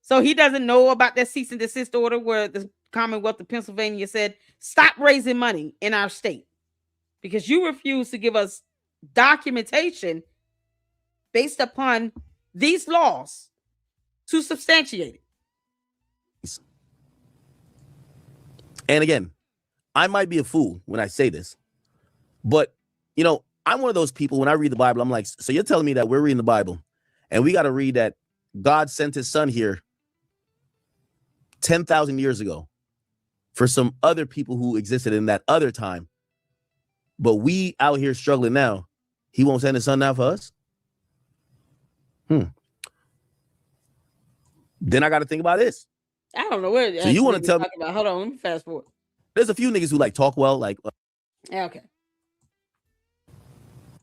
Speaker 1: So he doesn't know about that cease and desist order where the Commonwealth of Pennsylvania said, stop raising money in our state because you refuse to give us documentation based upon these laws to substantiate it.
Speaker 4: And again, I might be a fool when I say this, but you know, I'm one of those people when I read the Bible, I'm like, so you're telling me that we're reading the Bible and we got to read that God sent his son here 10,000 years ago for some other people who existed in that other time. But we out here struggling now. He won't send his son now for us. Then I got to think about this.
Speaker 1: I don't know what.
Speaker 4: So you want to tell me
Speaker 1: about? Hold on, let me fast forward.
Speaker 4: There's a few niggas who like talk well, like.
Speaker 1: Okay.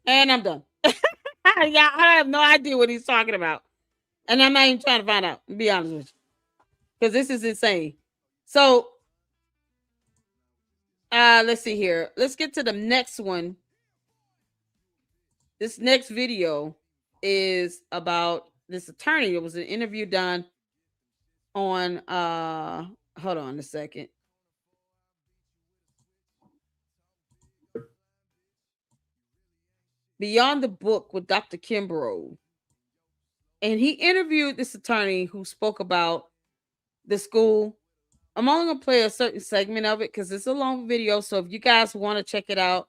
Speaker 1: And I'm done. Yeah, I have no idea what he's talking about, and I'm not even trying to find out. To be honest with you, because this is insane. So, let's see here. Let's get to the next one. This next video is about this attorney. It was an interview done on hold on a second. Beyond the Book with Dr. Kimbrough. And he interviewed this attorney who spoke about the school. I'm only going to play a certain segment of it because it's a long video. So if you guys want to check it out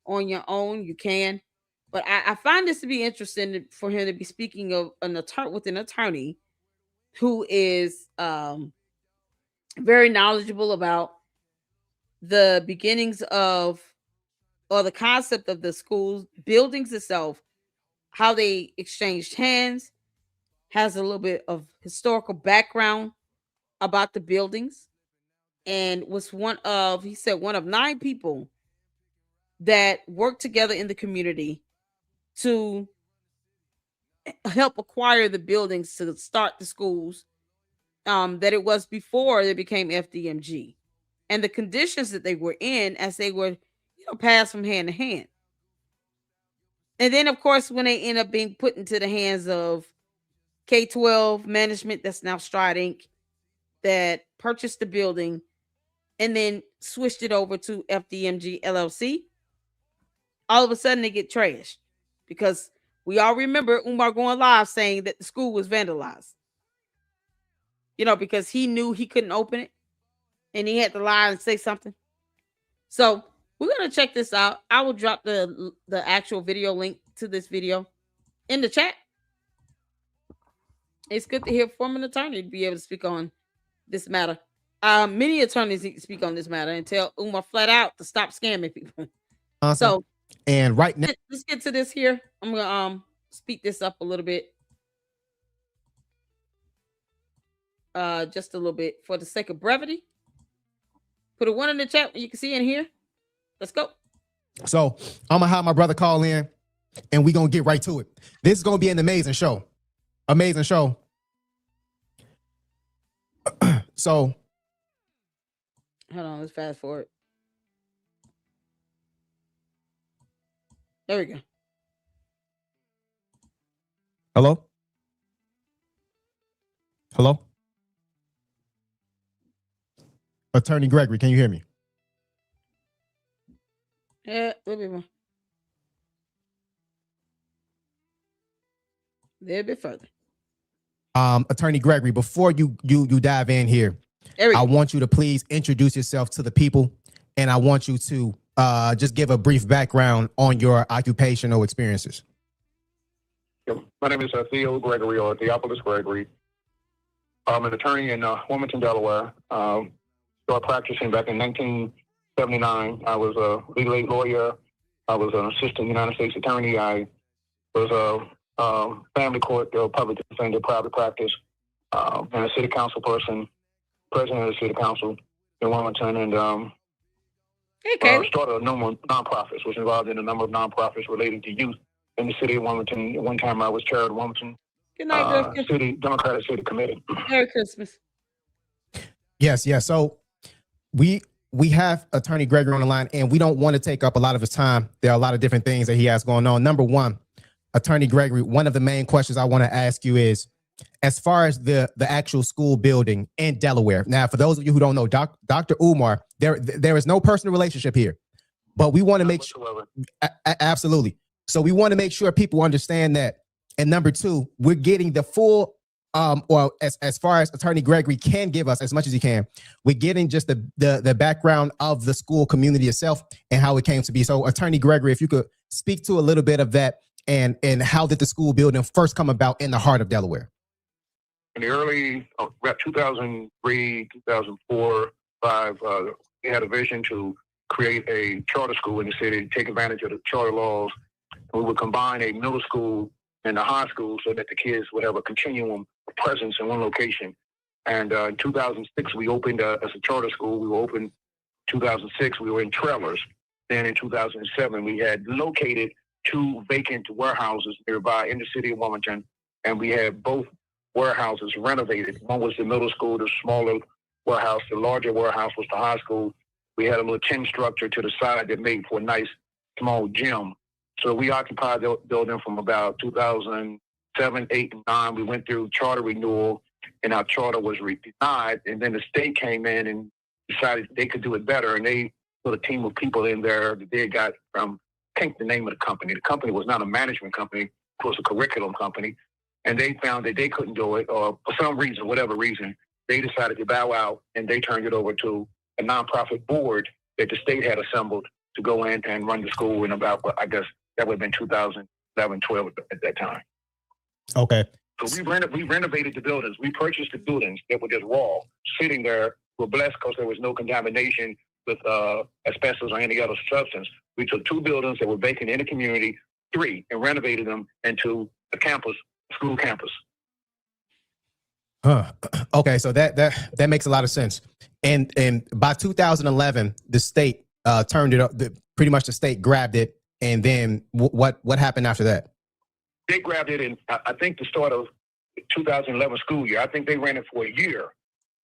Speaker 1: on your own, you can. But I find this to be interesting for him to be speaking of an attorney who is very knowledgeable about the beginnings of or the concept of the school's buildings itself, how they exchanged hands, has a little bit of historical background about the buildings, and was one of 9 people that worked together in the community to help acquire the buildings to start the schools that it was before they became FDMG, and the conditions that they were in as they were passed from hand to hand. And then, of course, when they end up being put into the hands of K-12 management, that's now Stride Inc., that purchased the building and then switched it over to FDMG LLC, all of a sudden they get trashed because we all remember Umar going live saying that the school was vandalized. Because he knew he couldn't open it and he had to lie and say something. So we're going to check this out. I will drop the actual video link to this video in the chat. It's good to hear from an attorney to be able to speak on this matter. Many attorneys need to speak on this matter and tell Umar flat out to stop scamming people.
Speaker 5: Awesome. And right now,
Speaker 1: let's get to this here. I'm going to speed this up a little bit. Just a little bit for the sake of brevity. Put a 1 in the chat you can see in here. Let's go.
Speaker 5: So I'm gonna have my brother call in and we're gonna get right to it. This is gonna be an amazing show. Amazing show. So
Speaker 1: hold on, let's fast forward. There we go.
Speaker 5: Hello? Hello? Attorney Gregory, can you hear me?
Speaker 1: Yeah, a little bit more. A little bit further.
Speaker 5: Attorney Gregory, before you dive in here, I want you to please introduce yourself to the people, and I want you to just give a brief background on your occupational experiences.
Speaker 6: My name is Theo Gregory, or Theopolis Gregory. I'm an attorney in Wilmington, Delaware. Started practicing back in 1979. I was a legal aid lawyer. I was an assistant United States attorney. I was a family court public defender, private practice, and a city council person. president of the city council in Wilmington, and started a number of nonprofits, was involved in a number of nonprofits relating to youth in the city of Wilmington. At one time, I was chair of the Wilmington
Speaker 1: Good night,
Speaker 6: City Democratic City Committee.
Speaker 1: Merry Christmas.
Speaker 5: Yes. So we have Attorney Gregory on the line, and we don't want to take up a lot of his time. There are a lot of different things that he has going on. Number one, Attorney Gregory, one of the main questions I want to ask you is, as far as the actual school building in Delaware. Now, for those of you who don't know, Dr. Umar, there is no personal relationship here, but we want to make sure. Absolutely. So we want to make sure people understand that. And number two, we're getting the full, or as far as Attorney Gregory can give us as much as he can, we're getting just the background of the school community itself and how it came to be. So Attorney Gregory, if you could speak to a little bit of that and how did the school building first come about in the heart of Delaware?
Speaker 6: In the early, about 2003, 2004, 5, we had a vision to create a charter school in the city, take advantage of the charter laws. We would combine a middle school and a high school so that the kids would have a continuum of presence in one location. And in 2006, we opened as a charter school. We were open 2006. We were in trailers. Then in 2007, we had located 2 vacant warehouses nearby in the city of Wilmington, and we had both warehouses renovated. One was the middle school, the smaller warehouse. The larger warehouse was the high school. We had a little tin structure to the side that made for a nice small gym. So we occupied the building from about 2007, 8, and 9. We went through charter renewal, and our charter was denied. And then the state came in and decided they could do it better. And they put a team of people in there that they got from, I think the name of the company. The company was not a management company. It was a curriculum company. And they found that they couldn't do it, or for some reason, whatever reason, they decided to bow out, and they turned it over to a nonprofit board that the state had assembled to go in and run the school in about, I guess, that would have been 2011, 12 at that time.
Speaker 5: Okay.
Speaker 6: So we renovated the buildings. We purchased the buildings that were just raw, sitting there. We're blessed because there was no contamination with asbestos or any other substance. We took 2 buildings that were vacant in the community, 3, and renovated them into a campus, school campus.
Speaker 5: Okay, so that makes a lot of sense. And by 2011, the state turned it up. Pretty much the state grabbed it. And then what happened after that?
Speaker 6: They grabbed it in, I think, the start of 2011 school year. I think they ran it for a year.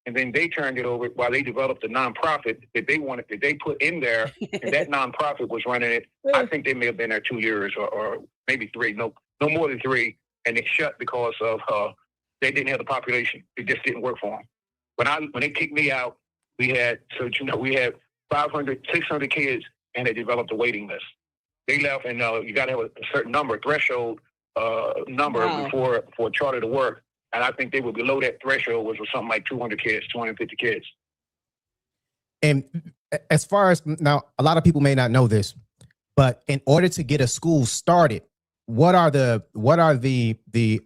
Speaker 6: And then they turned it over while they developed a nonprofit that they put in there. And that nonprofit was running it. I think they may have been there 2 years or maybe 3. No more than 3. And they shut because of they didn't have the population. It just didn't work for them. When they kicked me out, we had 500, 600 kids, and they developed a waiting list. They left, and you got to have a certain number, threshold number before for a charter to work. And I think they were below that threshold, which was something like 200 kids, 250 kids.
Speaker 5: And as far as now, a lot of people may not know this, but in order to get a school started, what are the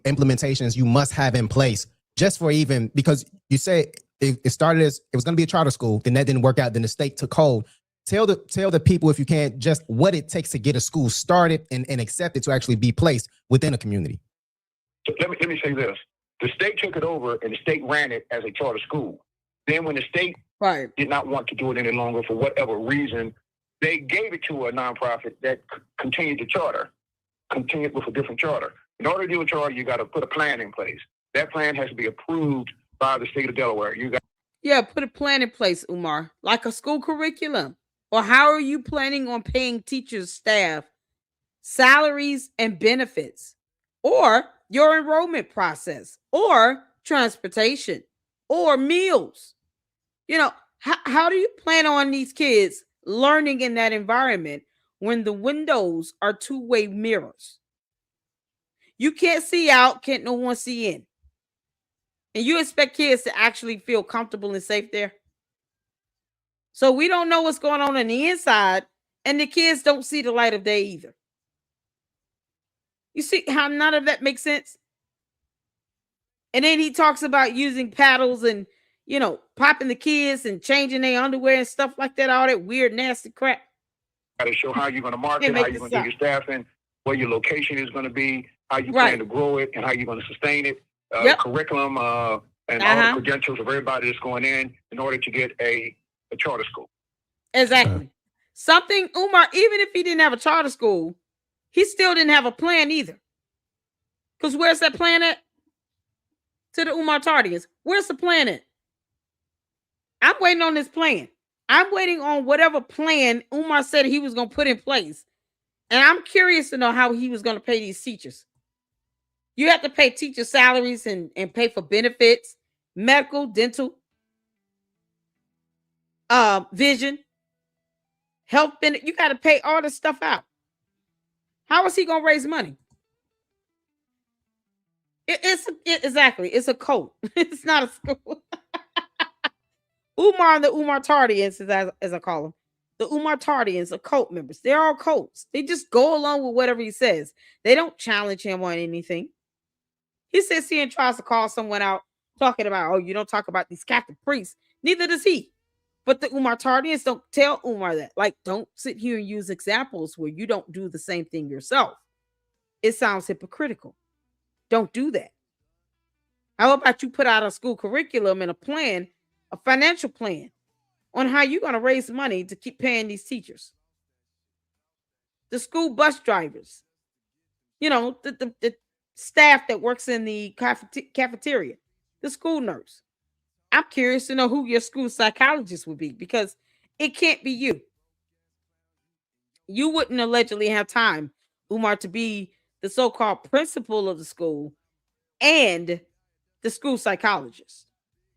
Speaker 5: implementations you must have in place just for even, because you say it started as it was going to be a charter school, then that didn't work out, then the state took hold. Tell the people, if you can, just what it takes to get a school started and accepted to actually be placed within a community.
Speaker 6: So let me say this. The state took it over and the state ran it as a charter school. Then when the state did not want to do it any longer for whatever reason, they gave it to a nonprofit that continued with a different charter. In order to do a charter, you got to put a plan in place. That plan has to be approved by the state of Delaware.
Speaker 1: Put a plan in place, Umar, like a school curriculum. Or how are you planning on paying teachers, staff, salaries, and benefits? Or your enrollment process, or transportation, or meals? How do you plan on these kids learning in that environment when the windows are 2-way mirrors? You can't see out, can't no one see in. And you expect kids to actually feel comfortable and safe there? So we don't know what's going on the inside, and the kids don't see the light of day either. You see how none of that makes sense? And then he talks about using paddles and, popping the kids and changing their underwear and stuff like that, all that weird, nasty crap.
Speaker 6: Got to show how you're going to market, how you're going to do your staffing, where your location is going to be, how you plan to grow it, and how you're going to sustain it. Curriculum, and all the credentials of everybody that's going in order to get a charter school.
Speaker 1: Exactly. Something Umar, even if he didn't have a charter school, he still didn't have a plan either. Because where's that plan at? To the Umar Tardians. Where's the plan at? I'm waiting on this plan. I'm waiting on whatever plan Umar said he was going to put in place. And I'm curious to know how he was going to pay these teachers. You have to pay teacher salaries and pay for benefits, medical, dental, vision, health benefit. You got to pay all this stuff out. How is he going to raise money? Exactly. It's a cult. It's not a school. Umar and the Umar Tardians, as I call them. The Umar Tardians are cult members. They're all cults. They just go along with whatever he says. They don't challenge him on anything. He sits here and tries to call someone out talking about, oh, you don't talk about these Catholic priests. Neither does he. But the Umar Tardians don't tell Umar that. Like, don't sit here and use examples where you don't do the same thing yourself. It sounds hypocritical. Don't do that. How about you put out a school curriculum and a plan, a financial plan on how you're going to raise money to keep paying these teachers? The school bus drivers, the staff that works in the cafeteria, the school nurse. I'm curious to know who your school psychologist would be, because it can't be you. You wouldn't allegedly have time, Umar, to be the so-called principal of the school and the school psychologist.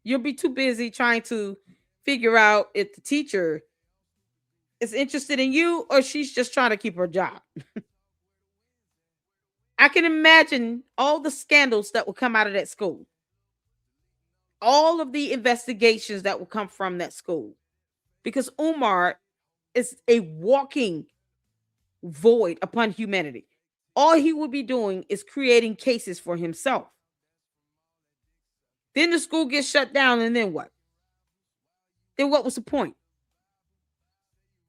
Speaker 1: You'll be too busy trying to figure out if the teacher is interested in you or she's just trying to keep her job. I can imagine all the scandals that will come out of that school. All of the investigations that will come from that school. Because Umar is a walking void upon humanity. All he would be doing is creating cases for himself. Then the school gets shut down, and then what? Then what was the point?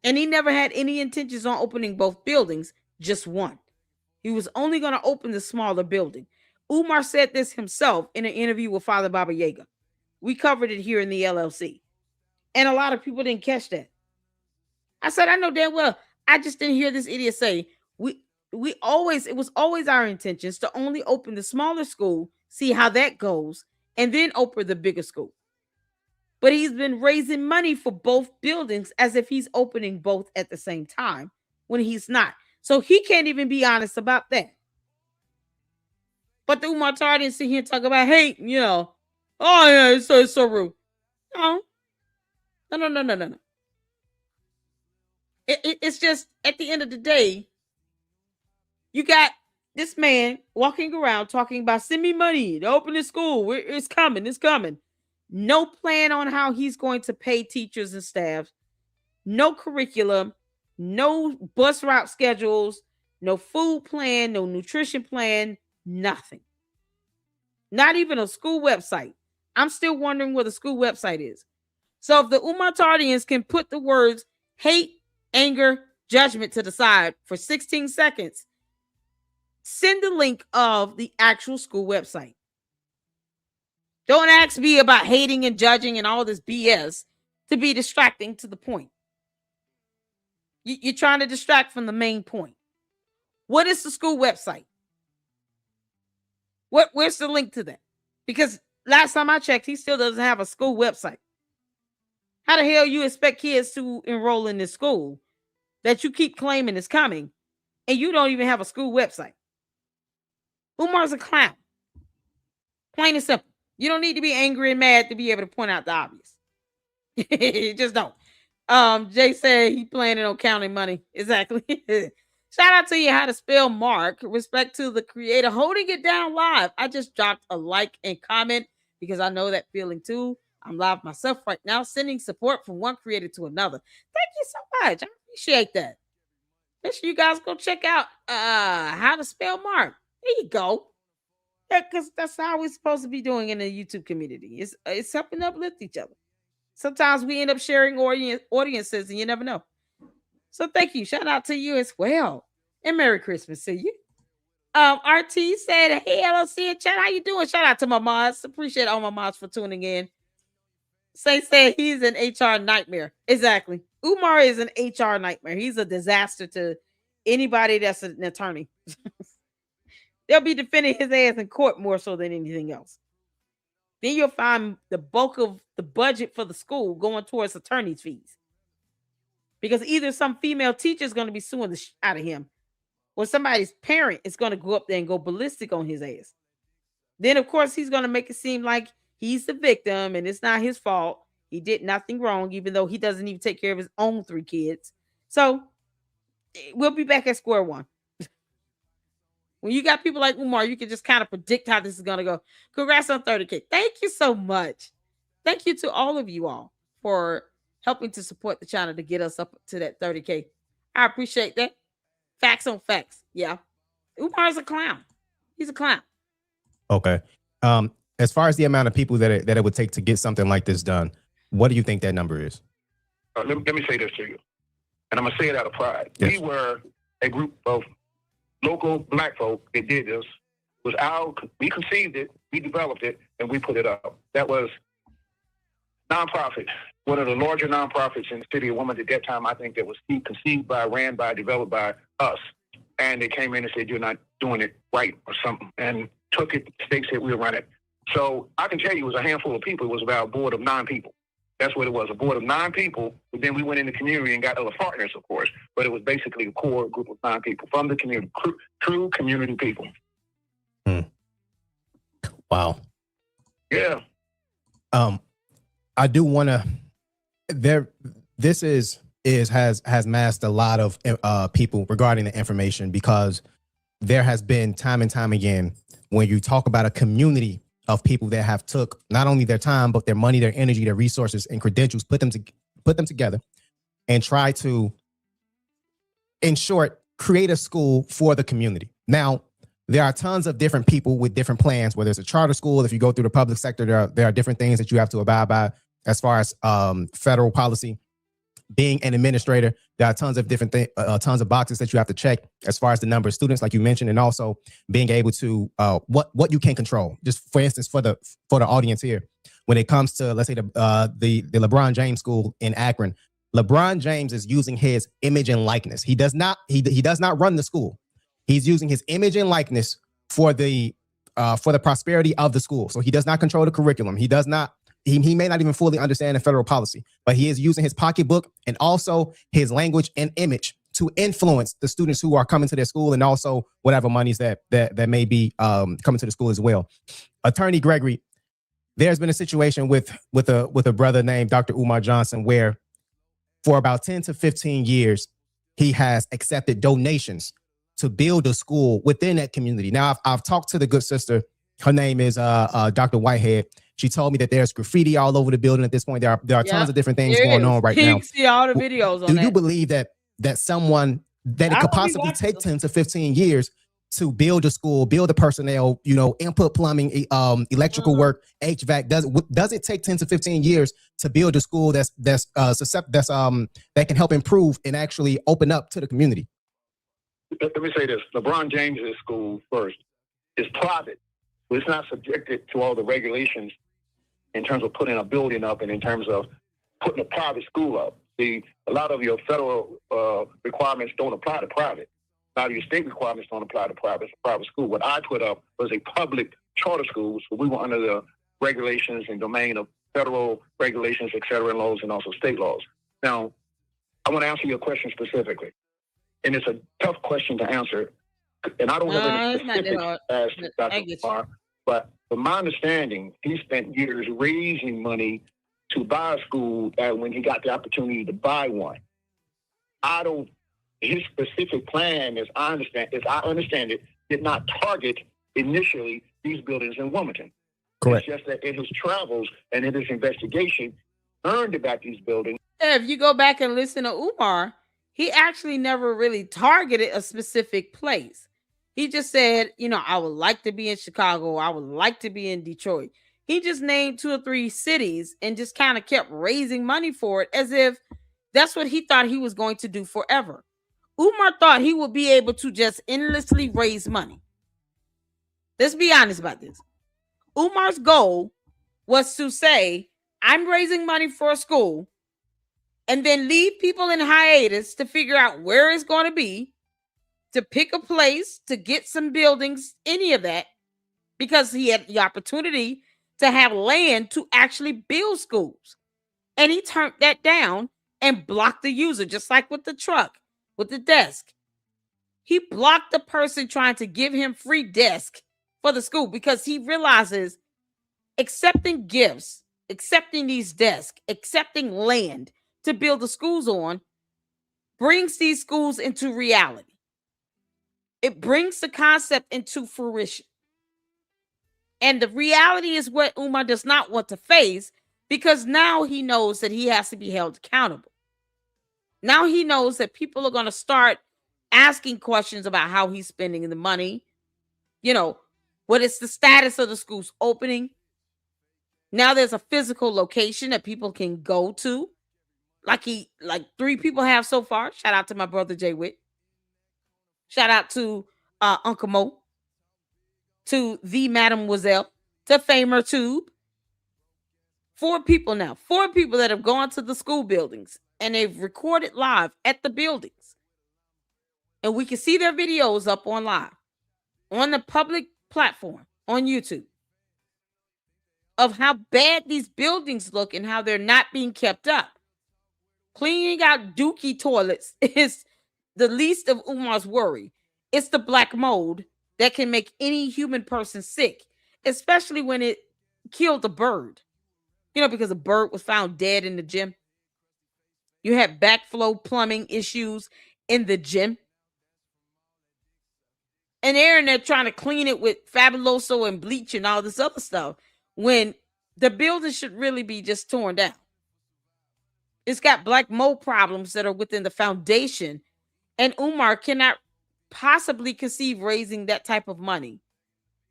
Speaker 1: And he never had any intentions on opening both buildings, just one. He was only going to open the smaller building. Umar said this himself in an interview with Father Baba Yaga. We covered it here in the LLC. And a lot of people didn't catch that. I said, I know damn well. I just didn't hear this idiot say, it was always our intentions to only open the smaller school, see how that goes, and then open the bigger school. But he's been raising money for both buildings as if he's opening both at the same time when he's not. So he can't even be honest about that. But the Umar Tardians sit here and talk about hate, oh yeah, it's so rude. No. It's just, at the end of the day, you got this man walking around talking about send me money to open the school. It's coming. No plan on how he's going to pay teachers and staff. No curriculum. No bus route schedules. No food plan. No nutrition plan. Nothing. Not even a school website. I'm still wondering where the school website is. So if the Umar Tardians can put the words hate, anger, judgment to the side for 16 seconds, send the link of the actual school website. Don't ask me about hating and judging and all this BS to be distracting to the point. You're trying to distract from the main point. What is the school website? Where's the link to that? Because last time I checked, he still doesn't have a school website. How the hell you expect kids to enroll in this school that you keep claiming is coming, and you don't even have a school website? Umar's a clown. Plain and simple. You don't need to be angry and mad to be able to point out the obvious. You just don't. Jay said he planning on counting money. Exactly. Shout out to you how to spell Mark. Respect to the creator holding it down live. I just dropped a like and comment because I know that feeling too. I'm live myself right now, sending support from one creator to another. Thank you so much. I appreciate that. Make sure you guys go check out how to spell Mark. There you go. Because that's how we're supposed to be doing in the YouTube community. It's helping uplift each other. Sometimes we end up sharing audiences and you never know. So thank you. Shout out to you as well. And Merry Christmas to you. RT said, "Hey, LLC and chat, how you doing?" Shout out to my mods. Appreciate all my mods for tuning in. Say said he's an HR nightmare. Exactly. Umar is an HR nightmare. He's a disaster to anybody that's an attorney. They'll be defending his ass in court more so than anything else. Then you'll find the bulk of the budget for the school going towards attorney's fees. Because either some female teacher is going to be suing the out of him, or somebody's parent is going to go up there and go ballistic on his ass. Then, of course, he's going to make it seem like he's the victim and it's not his fault. He did nothing wrong, even though he doesn't even take care of his own 3 kids. So we'll be back at square one. When you got people like Umar, you can just kind of predict how this is going to go. Congrats on 30K. Thank you so much. Thank you to all of you all for helping to support the channel to get us up to that 30K. I appreciate that. Facts on facts. Yeah. Umar's a clown. He's a clown.
Speaker 5: Okay. As far as the amount of people that it would take to get something like this done, what do you think that number is?
Speaker 6: Let me say this to you, and I'm going to say it out of pride.
Speaker 5: Yes.
Speaker 6: We were a group of local black folk that did this. We conceived it, we developed it, and we put it up. That was nonprofit, one of the larger nonprofits in the city of Wilmington at that time. I think that was conceived by, ran by, developed by us. And they came in and said, "You're not doing it right," or something, and took it. The state said we'll run it. So I can tell you it was a handful of people. It was about a board of 9 people. That's what it was, a board of 9 people. But then we went in the community and got other partners, of course. But it was basically a core group of 9 people from the community, true community people.
Speaker 5: Wow.
Speaker 6: Yeah.
Speaker 5: I do want to. This has masked a lot of people regarding the information, because there has been time and time again when you talk about a community of people that have took not only their time but their money, their energy, their resources, and credentials, put them together, and try to, in short, create a school for the community. Now, there are tons of different people with different plans. Whether it's a charter school, if you go through the public sector, there are different things that you have to abide by as far as federal policy. Being an administrator, there are tons of different tons of boxes that you have to check as far as the number of students, like you mentioned, and also being able to what you can control. Just for instance, for the audience here, when it comes to, let's say, the LeBron James School in Akron, LeBron James is using his image and likeness. He does not run the school. He's using his image and likeness for the prosperity of the school. So he does not control the curriculum. He does not. He may not even fully understand the federal policy, but he is using his pocketbook and also his language and image to influence the students who are coming to their school, and also whatever monies that may be coming to the school as well. Attorney Gregory, there's been a situation with a brother named Dr. Umar Johnson where for about 10 to 15 years, he has accepted donations to build a school within that community. Now, I've talked to the good sister. Her name is Dr. Whitehead. She told me that there's graffiti all over the building at this point. There are tons of different things going on right now.
Speaker 1: See all the videos on
Speaker 5: Do
Speaker 1: that.
Speaker 5: you believe that it could possibly take 10 to 15 years to build a school, build the personnel, input plumbing, electrical work, HVAC? Does it take 10 to 15 years to build a school that can help improve and actually open up to the community?
Speaker 6: Let me say this. LeBron James' school, first, is private. It's not subjected to all the regulations in terms of putting a building up and in terms of putting a private school up. See, a lot of your federal requirements don't apply to private. A lot of your state requirements don't apply to private school. What I put up was a public charter school, so we were under the regulations and domain of federal regulations, et cetera, and laws, and also state laws. Now, I want to answer your question specifically, and it's a tough question to answer, and I don't have any specifics as to Dr. Umar. But from my understanding, he spent years raising money to buy a school when he got the opportunity to buy one. His specific plan, as I understand it, did not target initially these buildings in Wilmington.
Speaker 5: Correct.
Speaker 6: It's just that in his travels and in his investigation, learned about these buildings.
Speaker 1: If you go back and listen to Umar, he actually never really targeted a specific place. He just said, I would like to be in Chicago. I would like to be in Detroit. He just named 2 or 3 cities and just kind of kept raising money for it as if that's what he thought he was going to do forever. Umar thought he would be able to just endlessly raise money. Let's be honest about this. Umar's goal was to say, I'm raising money for a school, and then leave people in hiatus to figure out where it's going to be, to pick a place, to get some buildings, any of that, because he had the opportunity to have land to actually build schools. And he turned that down and blocked the user, just like with the truck, with the desk. He blocked the person trying to give him free desk for the school because he realizes accepting gifts, accepting these desks, accepting land to build the schools on brings these schools into reality. It brings the concept into fruition. And the reality is what Umar does not want to face, because now he knows that he has to be held accountable. Now he knows that people are going to start asking questions about how he's spending the money. You know, what is the status of the school's opening? Now there's a physical location that people can go to. Like 3 people have so far. Shout out to my brother Jay Witt. Shout out to Uncle Mo. To the Mademoiselle. To Famer Tube. 4 people now. 4 people that have gone to the school buildings. And they've recorded live at the buildings. And we can see their videos up on live. On the public platform. On YouTube. Of how bad these buildings look and how they're not being kept up. Cleaning out dookie toilets is the least of Umar's worry. It's the black mold that can make any human person sick, especially when it killed a bird. You know, because a bird was found dead in the gym. You had backflow plumbing issues in the gym. And they're in there trying to clean it with Fabuloso and bleach and all this other stuff when the building should really be just torn down. It's got black mold problems that are within the foundation, and Umar cannot possibly conceive raising that type of money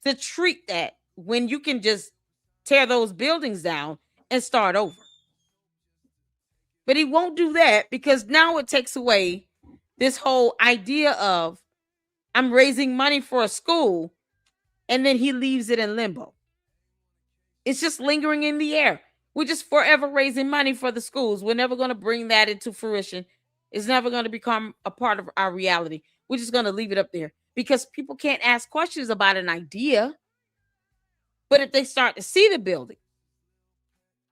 Speaker 1: to treat that when you can just tear those buildings down and start over. But he won't do that because now it takes away this whole idea of I'm raising money for a school, and then he leaves it in limbo. It's just lingering in the air. We're just forever raising money for the schools. We're never going to bring that into fruition. It's never going to become a part of our reality. We're just going to leave it up there because people can't ask questions about an idea. But if they start to see the building,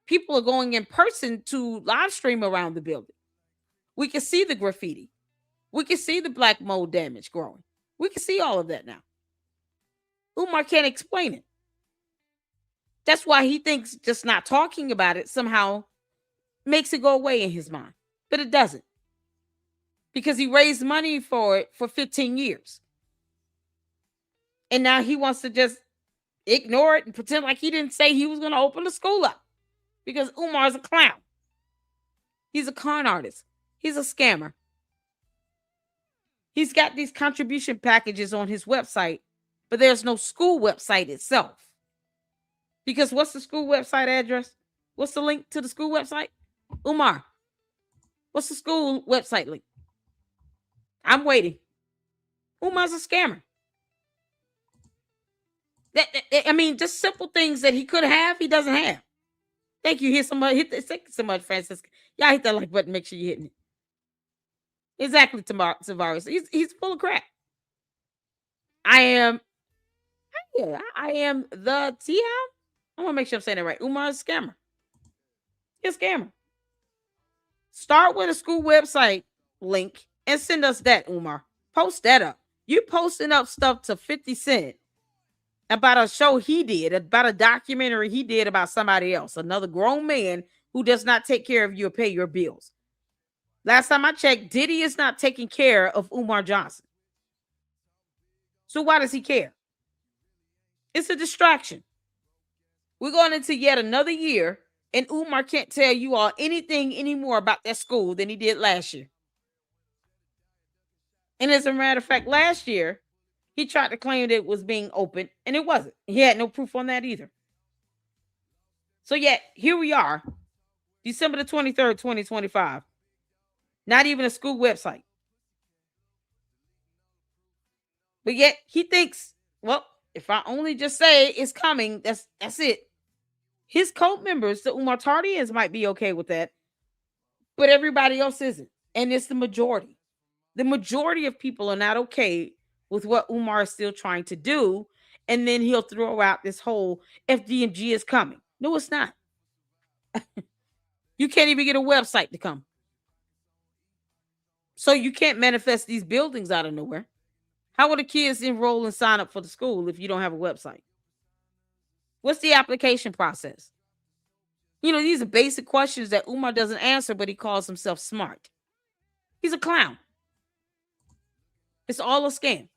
Speaker 1: people are going in person to live stream around the building. We can see the graffiti. We can see the black mold damage growing. We can see all of that now. Umar can't explain it. That's why he thinks just not talking about it somehow makes it go away in his mind. But it doesn't. Because he raised money for it for 15 years. And now he wants to just ignore it and pretend like he didn't say he was going to open the school up. Because Umar's a clown. He's a con artist. He's a scammer. He's got these contribution packages on his website, but there's no school website itself. Because what's the school website address? What's the link to the school website? Umar, what's the school website link? I'm waiting. Umar's a scammer. I mean, just simple things that he could have, he doesn't have. Thank you. Thank you so much, Francisco. Y'all hit that like button. Make sure you're hitting it. Exactly, Tavares. He's full of crap. I am the T. I want to make sure I'm saying it right. Umar's a scammer. He's a scammer. Start with a school website link and send us that, Umar. Post that up. You posting up stuff to 50 Cent about a show he did, about a documentary he did about somebody else, another grown man who does not take care of you or pay your bills. Last time I checked, Diddy is not taking care of Umar Johnson. So why does he care? It's a distraction. We're going into yet another year, and Umar can't tell you all anything anymore about that school than he did last year. And as a matter of fact, last year, he tried to claim that it was being open, and it wasn't. He had no proof on that either. So yet, here we are, December the 23rd, 2025. Not even a school website. But yet, he thinks, well, If I only just say it's coming, that's it. His cult members, the Umar Tardians, might be okay with that, but everybody else isn't. And it's the majority. The majority of people are not okay with what Umar is still trying to do. And then he'll throw out this whole FDMG is coming. No, it's not. You can't even get a website to come. So you can't manifest these buildings out of nowhere. How will the kids enroll and sign up for the school if you don't have a website? What's the application process? You know, these are basic questions that Umar doesn't answer, but he calls himself smart. He's a clown. It's all a scam.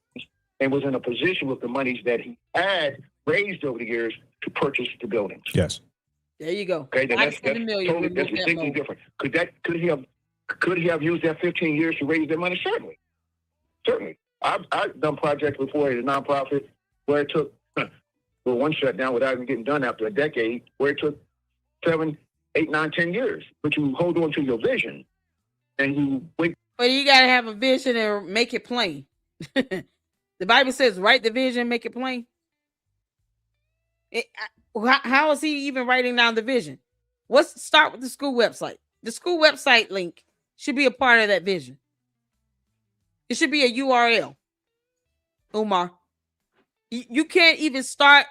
Speaker 6: And was in a position with the monies that he had raised over the years to purchase the buildings.
Speaker 5: Yes.
Speaker 1: There you go.
Speaker 6: Okay, then that's
Speaker 1: totally
Speaker 6: distinctly different. Could he have used that 15 years to raise that money? Certainly. I've done projects before at a nonprofit where it took one shutdown without even getting done after a decade, where it took 7, 8, 9, 10 years. But you hold on to your vision and you wait.
Speaker 1: But you gotta have a vision and make it plain. The Bible says, write the vision, make it plain. How is he even writing down the vision? Start with the school website. The school website link should be a part of that vision. It should be a URL. Umar, you can't even start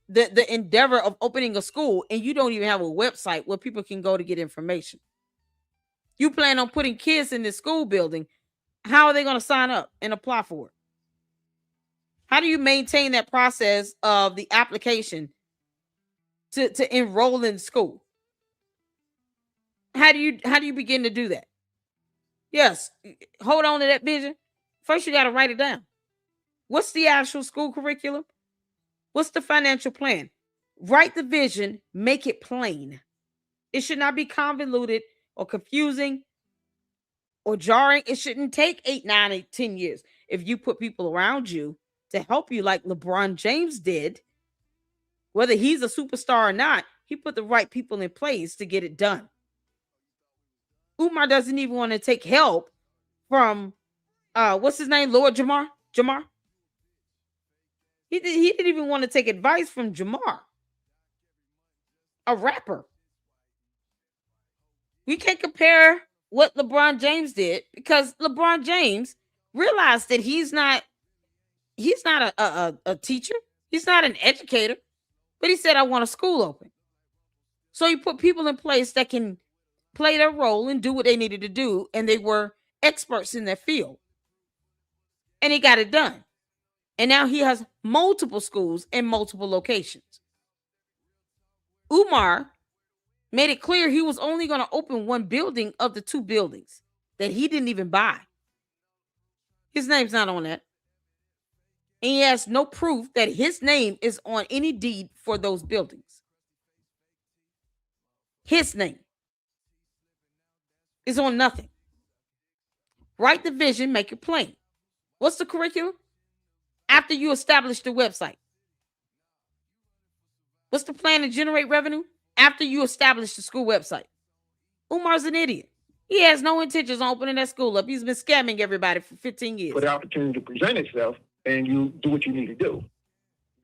Speaker 1: the endeavor of opening a school and you don't even have a website where people can go to get information. You plan on putting kids in this school building. How are they going to sign up and apply for it? How do you maintain that process of the application to enroll in school? How do you begin to do that? Yes, hold on to that vision. First, you got to write it down. What's the actual school curriculum? What's the financial plan? Write the vision, make it plain. It should not be convoluted or confusing or jarring. It shouldn't take 8, 9, 8, 10 years. If you put people around you to help you like LeBron James did, whether he's a superstar or not, he put the right people in place to get it done. Umar doesn't even want to take help from, what's his name? Lord Jamar? He didn't even want to take advice from Jamar, a rapper. We can't compare what LeBron James did because LeBron James realized that he's not a teacher. He's not an educator, but he said, I want a school open. So he put people in place that can play their role and do what they needed to do. And they were experts in their field. And he got it done. And now he has multiple schools in multiple locations. Umar made it clear he was only going to open one building of the 2 buildings that he didn't even buy. His name's not on that. And he has no proof that his name is on any deed for those buildings. His name is on nothing. Write the vision, make it plain. What's the curriculum? After you establish the website. What's the plan to generate revenue? After you establish the school website. Umar's an idiot. He has no intentions on opening that school up. He's been scamming everybody for 15 years.
Speaker 6: For the opportunity to present itself, and you do what you need to do.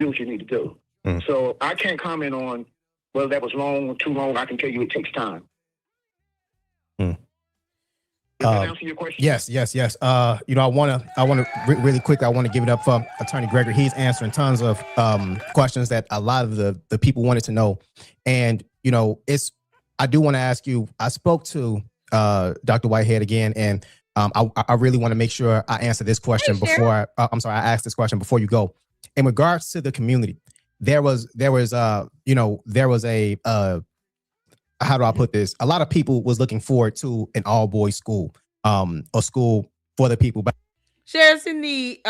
Speaker 6: Do what you need to do. So I can't comment on whether that was long or too long. I can tell you it takes time. Does that answer your question?
Speaker 5: Yes. I want to really quick. I want to give it up for Attorney Gregory. He's answering tons of questions that a lot of the people wanted to know. And, I do want to ask you, I spoke to Dr. Whitehead again, and I really want to make sure I answer this question before I asked this question before you go. In regards to the community, there was a how do I put this? A lot of people was looking forward to an all-boys school, a school for the people.
Speaker 1: Shares in the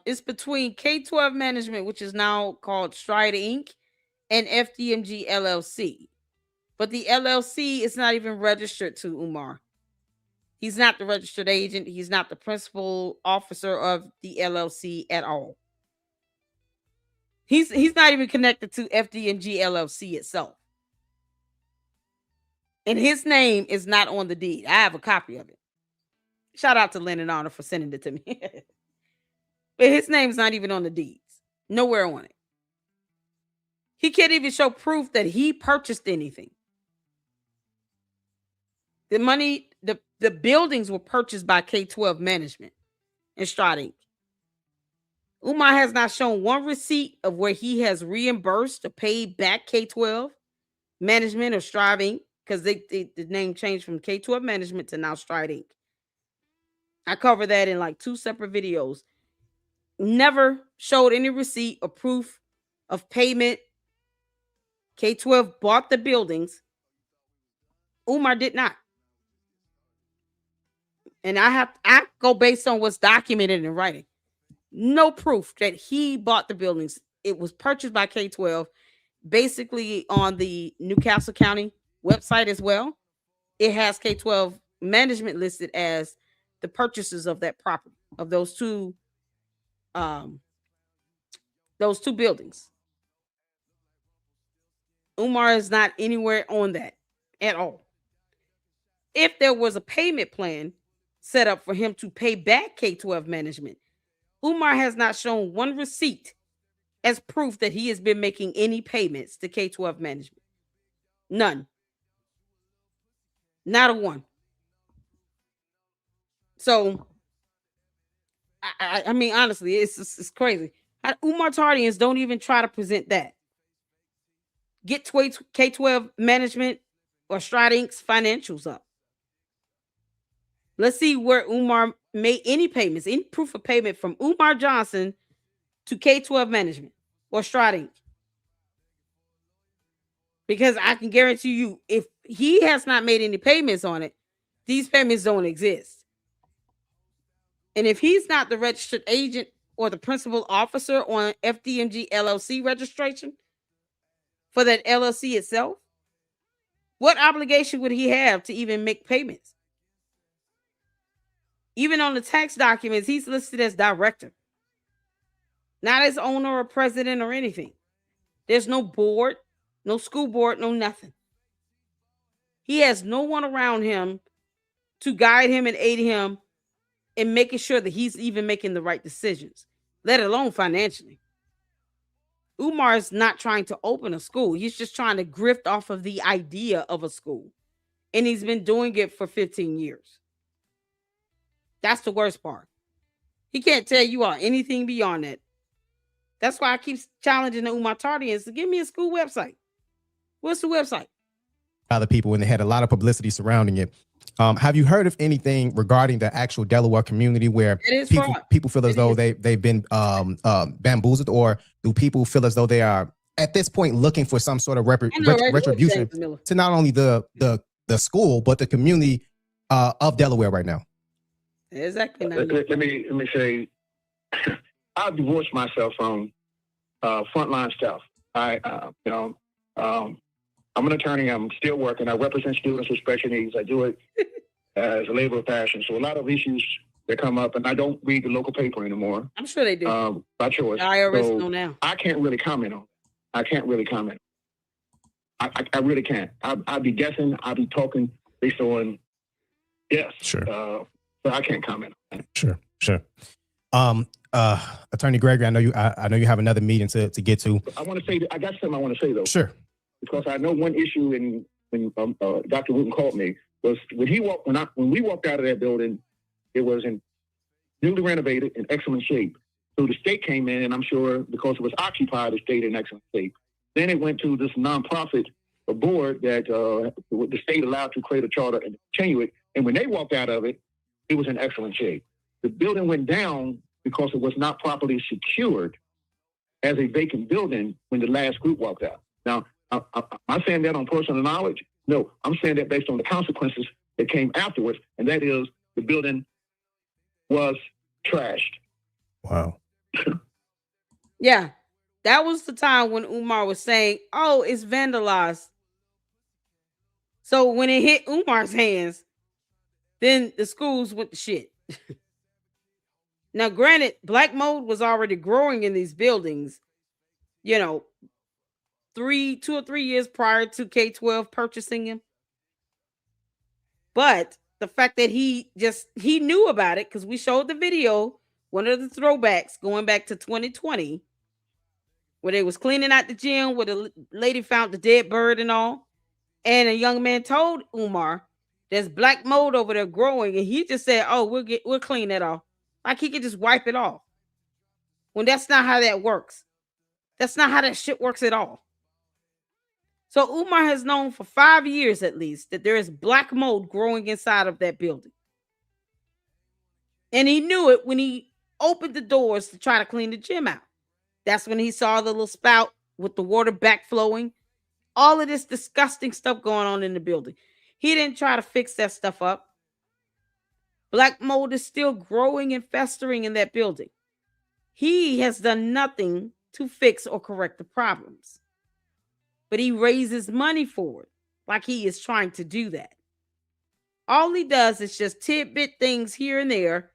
Speaker 1: it's between K-12 Management, which is now called Stride Inc., and FDMG LLC. But the LLC is not even registered to Umar. He's not the registered agent. He's not the principal officer of the LLC at all. He's not even connected to FDMG LLC itself. And his name is not on the deed. I have a copy of it. Shout out to Lennon Honor for sending it to me. But his name's not even on the deeds. Nowhere on it. He can't even show proof that he purchased anything. The money, the buildings were purchased by K-12 management and Stride Inc. Umar has not shown one receipt of where he has reimbursed or paid back K-12 management or Stride Inc. because the name changed from K-12 management to now Stride Inc. I covered that in like 2 separate videos. Never showed any receipt or proof of payment. K-12 bought the buildings. Umar did not. And I go based on what's documented in writing. No proof that he bought the buildings. It was purchased by K-12, basically on the Newcastle County website as well. It has K-12 management listed as the purchasers of that property, of those two buildings. Umar is not anywhere on that at all. If there was a payment plan set up for him to pay back K-12 management, Umar has not shown one receipt as proof that he has been making any payments to K-12 management. None. Not a one. So, I mean, honestly, it's crazy. Umar-Tardians don't even try to present that. Get K-12 management or Stride Inc.'s financials up. Let's see where Umar made any payments, any proof of payment from Umar Johnson to K-12 management or Stride Inc. Because I can guarantee you, if he has not made any payments on it, these payments don't exist. And if he's not the registered agent or the principal officer on FDMG LLC registration for that LLC itself, what obligation would he have to even make payments? Even on the tax documents, he's listed as director, not as owner or president or anything. There's no board, no school board, no nothing. He has no one around him to guide him and aid him in making sure that he's even making the right decisions, let alone financially. Umar is not trying to open a school. He's just trying to grift off of the idea of a school. And he's been doing it for 15 years. That's the worst part. He can't tell you all anything beyond that. That's why I keep challenging the Umar-Tardians to give me a school website. What's the website?
Speaker 5: Other people, and they had a lot of publicity surrounding it. Have you heard of anything regarding the actual Delaware community where people feel as though they've been bamboozled, or do people feel as though they are at this point looking for some sort of retribution to not only the school but the community of Delaware right now?
Speaker 1: Exactly.
Speaker 6: Let me say, I've divorced myself from frontline stuff. I'm an attorney. I'm still working. I represent students with special needs. I do it as a labor of passion. So a lot of issues that come up, and I don't read the local paper anymore.
Speaker 1: I'm sure they do.
Speaker 6: By choice.
Speaker 1: The IRS know now.
Speaker 6: I can't really comment on it. I can't really comment. I really can't. I'd be guessing. I'd be talking based on yes.
Speaker 5: Sure.
Speaker 6: But I can't comment on
Speaker 5: that. Sure. Attorney Gregory, I know you have another meeting to get to.
Speaker 6: I want to say I got something I want to say though.
Speaker 5: Sure.
Speaker 6: Because I know one issue when Dr. Wooten called me was when we walked out of that building, it was in newly renovated in excellent shape. So the state came in, and I'm sure because it was occupied, it stayed in excellent shape. Then it went to this nonprofit board that the state allowed to create a charter and continue it. And when they walked out of it, it was in excellent shape. The building went down because it was not properly secured as a vacant building when the last group walked out. Now, I'm saying that on personal knowledge. No, I'm saying that based on the consequences that came afterwards, and that is the building was trashed.
Speaker 5: Wow.
Speaker 1: Yeah, that was the time when Umar was saying, "Oh, it's vandalized." So when it hit Umar's hands, then the schools went to shit. Now, granted, black mold was already growing in these buildings, 2 or 3 years prior to K-12 purchasing him. But the fact that he knew about it, because we showed the video, one of the throwbacks going back to 2020, where they was cleaning out the gym, where the lady found the dead bird and all. And a young man told Umar, there's black mold over there growing. And he just said, oh, we'll clean that off. Like he could just wipe it off. When that's not how that works. That's not how that shit works at all. So Umar has known for 5 years at least that there is black mold growing inside of that building. And he knew it when he opened the doors to try to clean the gym out. That's when he saw the little spout with the water backflowing. All of this disgusting stuff going on in the building. He didn't try to fix that stuff up. Black mold is still growing and festering in that building. He has done nothing to fix or correct the problems. But he raises money for it, like he is trying to do that. All he does is just tidbit things here and there,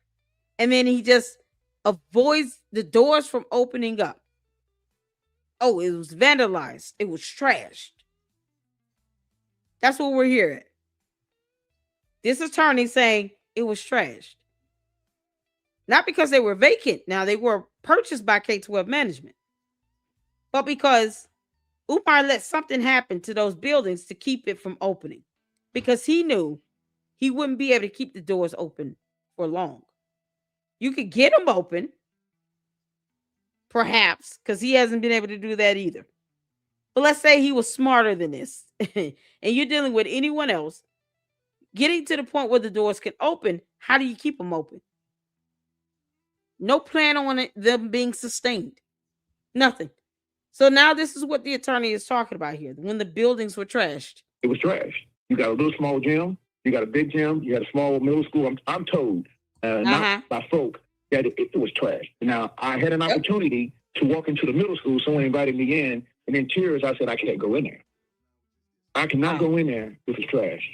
Speaker 1: and then he just avoids the doors from opening up. Oh, it was vandalized. It was trashed. That's what we're hearing. This attorney saying it was trashed. Not because they were vacant. Now, they were purchased by K-12 management. But because Umar let something happen to those buildings to keep it from opening. Because he knew he wouldn't be able to keep the doors open for long. You could get them open, perhaps, because he hasn't been able to do that either. But let's say he was smarter than this, and you're dealing with anyone else, getting to the point where the doors can open, how do you keep them open? No plan on them being sustained. Nothing. So now this is what the attorney is talking about here, when the buildings were trashed.
Speaker 6: It was trashed. You got a little small gym, you got a big gym, you got a small middle school. I'm told, not by folk, that it was trashed. Now, I had an opportunity to walk into the middle school. Someone invited me in, and in tears, I said, I can't go in there. I cannot go in there if it's trash.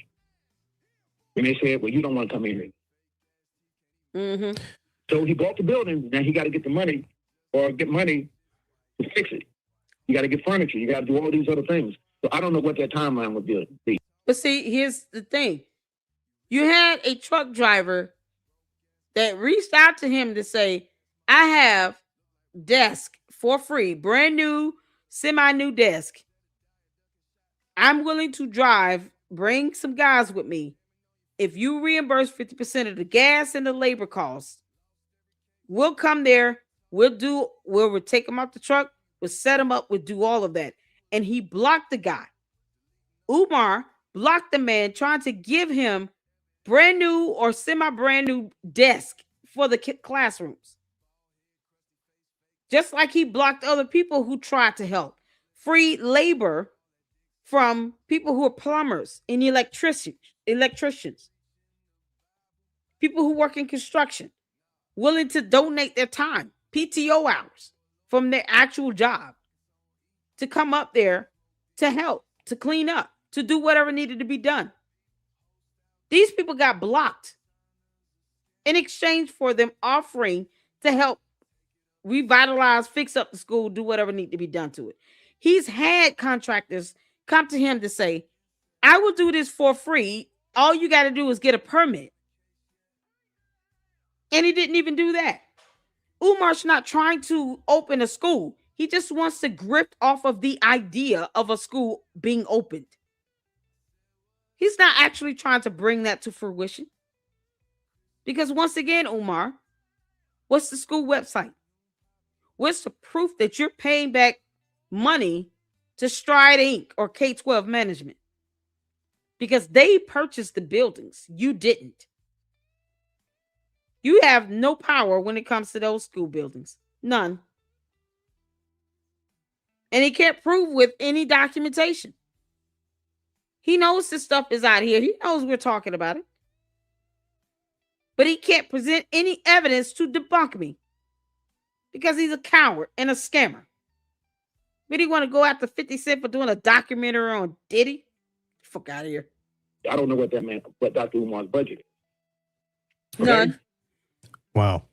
Speaker 6: And they said, well, you don't want to come in here. So he bought the building. Now he got to get the money or get money to fix it. You got to get furniture. You got to do all these other things. So I don't know what that timeline would be.
Speaker 1: But see, here's the thing. You had a truck driver that reached out to him to say, I have desk for free, brand new, semi-new desk. I'm willing to drive, bring some guys with me. If you reimburse 50% of the gas and the labor costs, we'll come there. We'll take him out the truck. We'll set him up. We'll do all of that. And he blocked the guy. Umar blocked the man trying to give him brand new or semi-brand new desk for the classrooms. Just like he blocked other people who tried to help. Free labor from people who are plumbers and electricians. People who work in construction, willing to donate their time, PTO hours from their actual job to come up there to help, to clean up, to do whatever needed to be done. These people got blocked in exchange for them offering to help revitalize, fix up the school, do whatever needs to be done to it. He's had contractors come to him to say, I will do this for free. All you got to do is get a permit. And he didn't even do that. Umar's not trying to open a school. He just wants to grip off of the idea of a school being opened. He's not actually trying to bring that to fruition. Because once again, Umar, what's the school website? What's the proof that you're paying back money to Stride Inc. or K-12 management? Because they purchased the buildings. You didn't. You have no power when it comes to those school buildings. None. And he can't prove with any documentation. He knows this stuff is out here. He knows we're talking about it. But he can't present any evidence to debunk me. Because he's a coward and a scammer. But he want to go after 50 Cent for doing a documentary on Diddy? Fuck out of here.
Speaker 6: I don't know what Dr. Umar's budget is. Okay?
Speaker 1: None.
Speaker 5: Wow.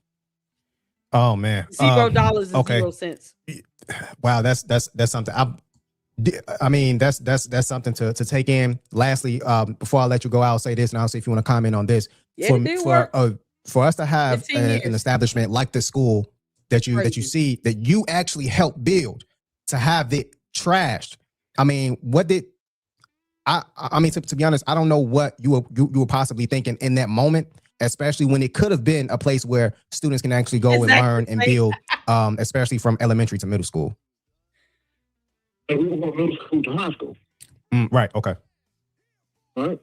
Speaker 5: Oh man.
Speaker 1: $0 and 0 cents.
Speaker 5: Wow, that's something. I mean, that's something to take in. Lastly, before I let you go, I'll say this, and I'll see if you want to comment on this.
Speaker 1: Yeah,
Speaker 5: for us to have an establishment like the school that you see that you actually helped build, to have it trashed. I mean, what did I mean, to be honest, I don't know what you were possibly thinking in that moment, especially when it could have been a place where students can actually go and learn and build, especially from elementary to middle school.
Speaker 6: And we were going middle school to high school.
Speaker 5: Right. Okay.
Speaker 6: All right.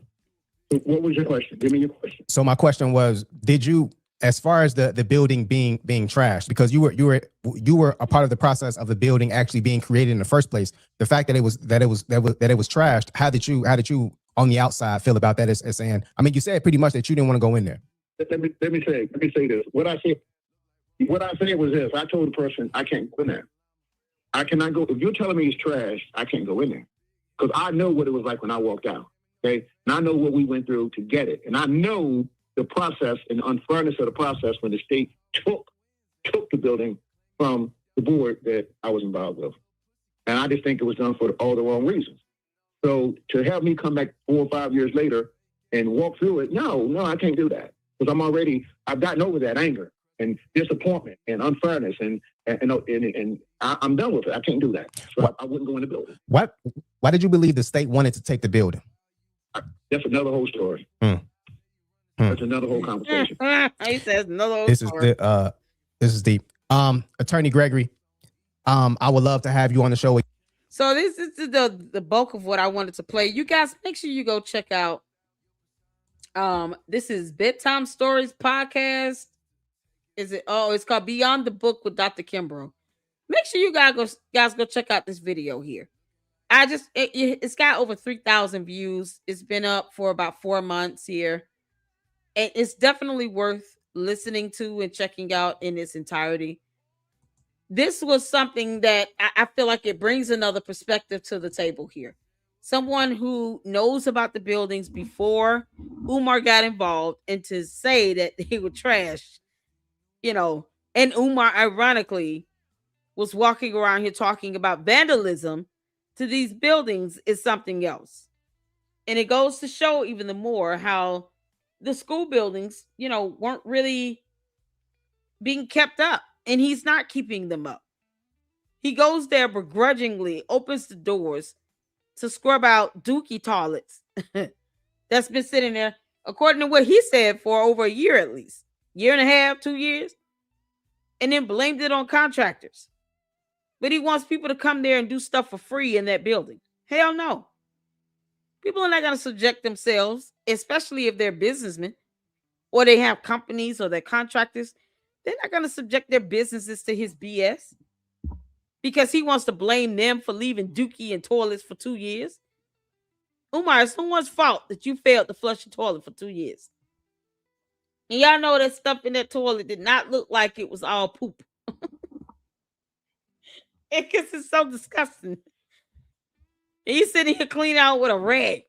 Speaker 6: So what was your question? Give me your question.
Speaker 5: So my question was, did you, as far as the building being trashed, because you were a part of the process of the building actually being created in the first place, the fact that it was trashed, how did you on the outside feel about that as saying, I mean, you said pretty much that you didn't want to go in there.
Speaker 6: Let me say this. What I said was this. I told the person I can't go in there. I cannot go. If you're telling me it's trash, I can't go in there. Because I know what it was like when I walked out. Okay. And I know what we went through to get it. And I know the process and the unfairness of the process when the state took the building from the board that I was involved with. And I just think it was done for all the wrong reasons. So to have me come back 4 or 5 years later and walk through it, no, I can't do that. Because I've gotten over that anger and disappointment and unfairness and I'm done with it. I can't do that. So I wouldn't go in the building.
Speaker 5: Why did you believe the state wanted to take the building?
Speaker 6: That's another whole story. That's another whole conversation.
Speaker 1: He says another whole story.
Speaker 5: This is deep. Attorney Gregory, I would love to have you on the show.
Speaker 1: So this is the bulk of what I wanted to play. You guys, make sure you go check out. This is Bedtime Stories Podcast. It's called Beyond the Book with Dr. Kimbrough. Make sure you guys go check out this video here. It's got over 3,000 views. It's been up for about 4 months here. And it's definitely worth listening to and checking out in its entirety. This was something that I feel like it brings another perspective to the table here. Someone who knows about the buildings before Umar got involved, and to say that they were trashed, and Umar ironically was walking around here talking about vandalism to these buildings is something else. And it goes to show even the more how the school buildings, weren't really being kept up, and he's not keeping them up. He goes there begrudgingly, opens the doors to scrub out dookie toilets that's been sitting there, according to what he said, for over a year at least, 1.5 years, 2 years, and then blamed it on contractors. But he wants people to come there and do stuff for free in that building. Hell no. People are not going to subject themselves, especially if they're businessmen or they have companies or they're contractors. They're not going to subject their businesses to his BS because he wants to blame them for leaving dookie and toilets for 2 years. Umar, it's no one's fault that you failed to flush your toilet for 2 years. And y'all know that stuff in that toilet did not look like it was all poop. Because it's so disgusting. And he's sitting here cleaning out with a rag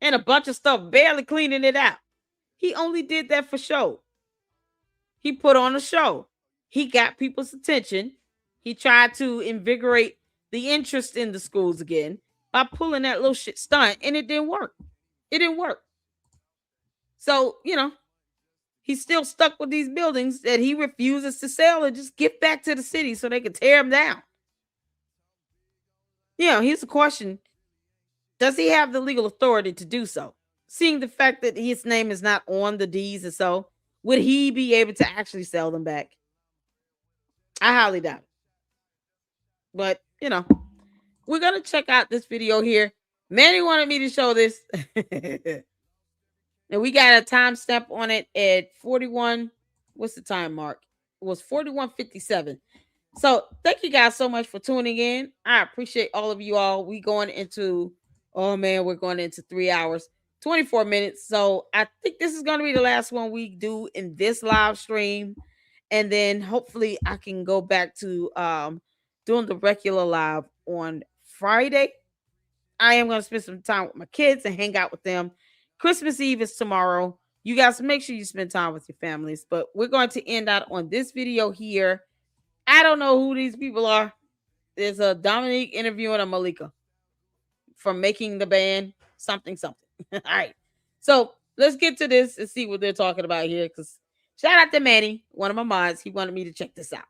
Speaker 1: and a bunch of stuff, barely cleaning it out. He only did that for show. He put on a show. He got people's attention. He tried to invigorate the interest in the schools again by pulling that little shit stunt, and it didn't work. It didn't work. So, he's still stuck with these buildings that he refuses to sell and just give back to the city so they can tear them down. Here's the question. Does he have the legal authority to do so? Seeing the fact that his name is not on the deeds and so, would he be able to actually sell them back? I highly doubt it. But, we're going to check out this video here. Manny wanted me to show this. And we got a timestamp on it at 41. What's the time mark? It was 41:57. So thank you guys so much for tuning in. I appreciate all of you all. We're going into 3 hours, 24 minutes. So I think this is going to be the last one we do in this live stream. And then hopefully I can go back to doing the regular live on Friday. I am going to spend some time with my kids and hang out with them. Christmas Eve is tomorrow. You guys make sure you spend time with your families. But we're going to end out on this video here. I don't know who these people are. There's a Dominique interviewing a Malika from Making the Band something. All right. So let's get to this and see what they're talking about here. Because shout out to Manny, one of my mods. He wanted me to check this out.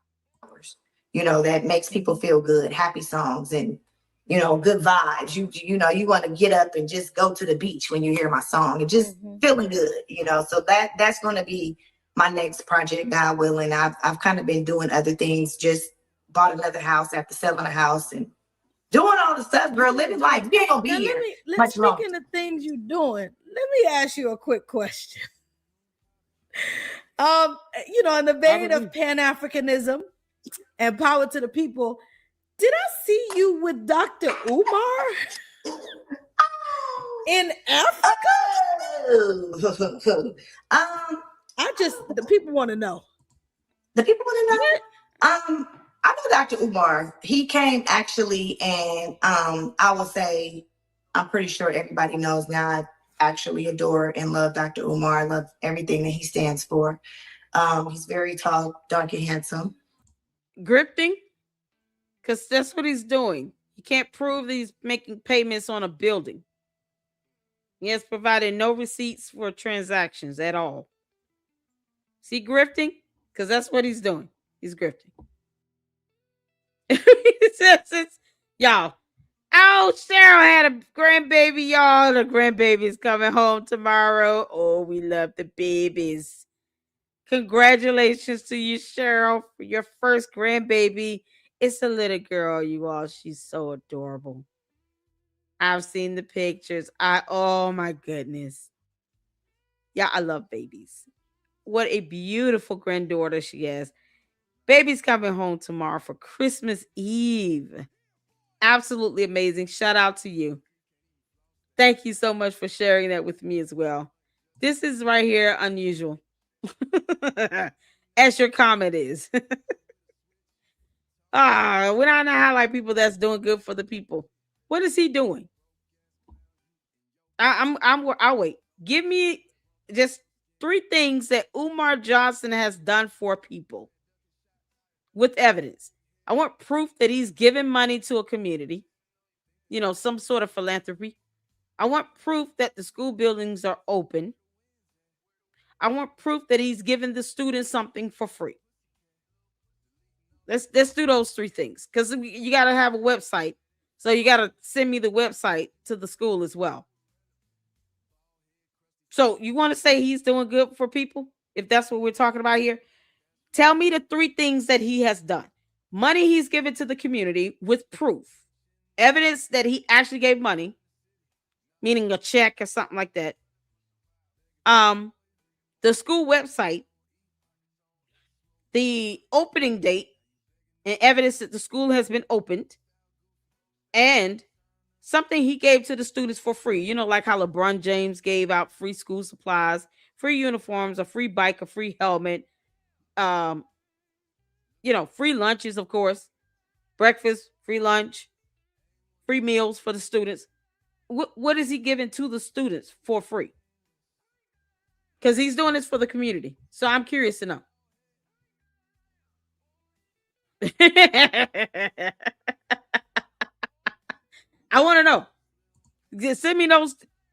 Speaker 7: you know, that makes people feel good, happy songs and, you know, good vibes. You know, you want to get up and just go to the beach when you hear my song and just feeling good, you know. So that's going to be my next project, God willing. I've kind of been doing other things, just bought another house after selling a house and doing all the stuff, girl, living life. We ain't gonna be here much longer.
Speaker 8: Speaking of things you're doing, let me ask you a quick question. You know, in the vein of Pan-Africanism and power to the people, did I see you with Dr. Umar in Africa? The people want to know.
Speaker 7: The people want to know? I know Dr. Umar. He came actually, and I will say, I'm pretty sure everybody knows now. I actually adore and love Dr. Umar. I love everything that he stands for. He's very tall, dark, and handsome.
Speaker 1: Grifting? Because that's what he's doing. He can't prove that he's making payments on a building. He has provided no receipts for transactions at all. See, grifting? Because that's what he's doing. He's grifting. Y'all. Oh, Cheryl had a grandbaby, y'all. The grandbaby is coming home tomorrow. Oh, we love the babies. Congratulations to you, Cheryl, for your first grandbaby. It's a little girl, you all. She's so adorable. I've seen the pictures. Oh my goodness. Yeah, I love babies. What a beautiful granddaughter she has. Baby's coming home tomorrow for Christmas Eve. Absolutely amazing. Shout out to you. Thank you so much for sharing that with me as well. This is right here unusual. As your comment is. We don't know highlight people that's doing good for the people. What is he doing? I'll wait. Give me just 3 things that Umar Johnson has done for people with evidence. I want proof that he's given money to a community, you know, some sort of philanthropy. I want proof that the school buildings are open. I want proof that he's given the students something for free. Let's do those 3 things, because you got to have a website. So you got to send me the website to the school as well. So you want to say he's doing good for people? If that's what we're talking about here, tell me the 3 things that he has done. Money he's given to the community with proof. Evidence that he actually gave money, meaning a check or something like that. The school website, the opening date, and evidence that the school has been opened, and something he gave to the students for free. You know, like how LeBron James gave out free school supplies, free uniforms, a free bike, a free helmet, you know, free lunches, of course, breakfast, free lunch, free meals for the students. What is he giving to the students for free? Because he's doing this for the community. So I'm curious to know. I want to know. Just send me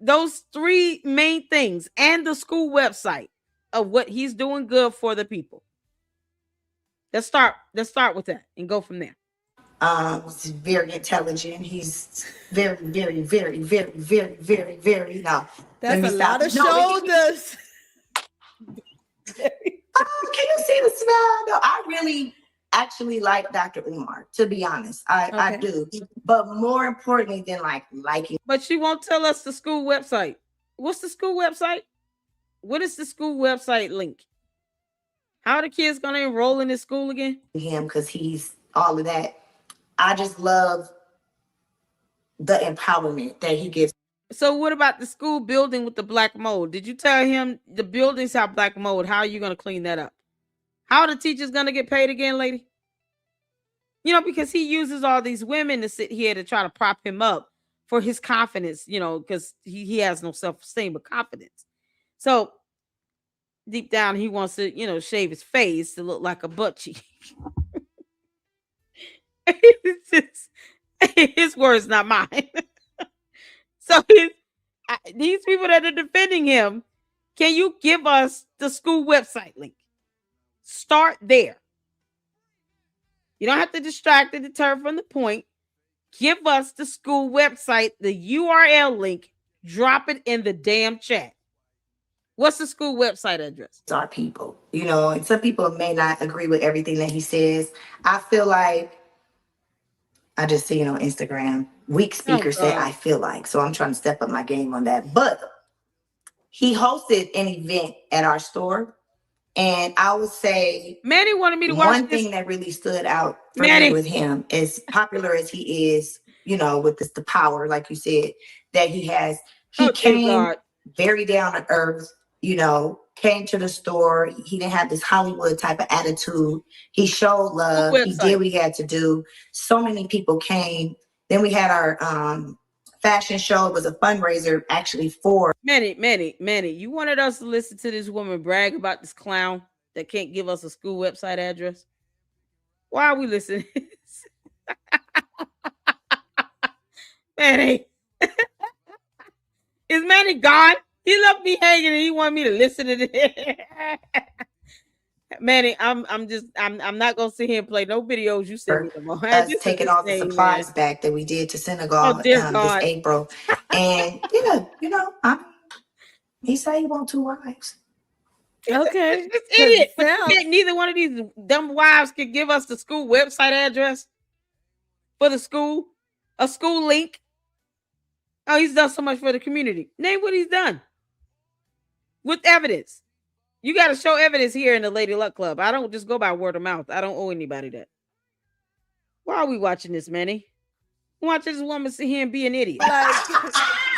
Speaker 1: those 3 main things and the school website of what he's doing good for the people. Let's start with that and go from there.
Speaker 7: He's very intelligent. He's very, very, very, very, very, very, very. Now,
Speaker 8: that's a lot of shoulders.
Speaker 7: Can you see the smile? No, I really actually like Dr. Umar, to be honest. I do. But more importantly than liking.
Speaker 1: But she won't tell us the school website. What's the school website? What is the school website link? How are the kids going to enroll in this school again?
Speaker 7: Him, because he's all of that. I just love the empowerment that he gives.
Speaker 1: So what about the school building with the black mold? Did you tell him the buildings have black mold? How are you going to clean that up? How are the teachers going to get paid again, lady? You know, because he uses all these women to sit here to try to prop him up for his confidence, you know, because he has no self-esteem but confidence. So deep down, he wants to, you know, shave his face to look like a butt cheek. It's just, his words, not mine. So these people that are defending him, can you give us the school website link? Start there. You don't have to distract and deter from the point. Give us the school website, the URL link, drop it in the damn chat. What's the school website address?
Speaker 7: Our people, and some people may not agree with everything that he says. I feel like, I just see it on Instagram. Weak speakers say I feel like, so I'm trying to step up my game on that. But he hosted an event at our store. And I would say
Speaker 1: Manny wanted me to watch
Speaker 7: one thing that really stood out for me with him, as popular as he is, with the power, like you said, that he has. He came very down to earth, came to the store. He didn't have this Hollywood type of attitude. He showed love. He did what he had to do. So many people came. Then we had our fashion show. It was a fundraiser actually for
Speaker 1: Manny, you wanted us to listen to this woman brag about this clown that can't give us a school website address? Why are we listening? Manny. Is Manny gone? He left me hanging and he wanted me to listen to this. Manny, I'm not gonna sit here and play no videos you send me tomorrow.
Speaker 7: Us taking all the supplies back that we did to Senegal this April. And he said he want 2 wives.
Speaker 8: Okay.
Speaker 1: This idiot. Neither one of these dumb wives can give us the school website address for the school, a school link. Oh, he's done so much for the community. Name what he's done with evidence. You got to show evidence here in the Lady Luck Club. I don't just go by word of mouth. I don't owe anybody that. Why are we watching this, Manny? Watch this woman sit here and be an idiot.
Speaker 8: Like,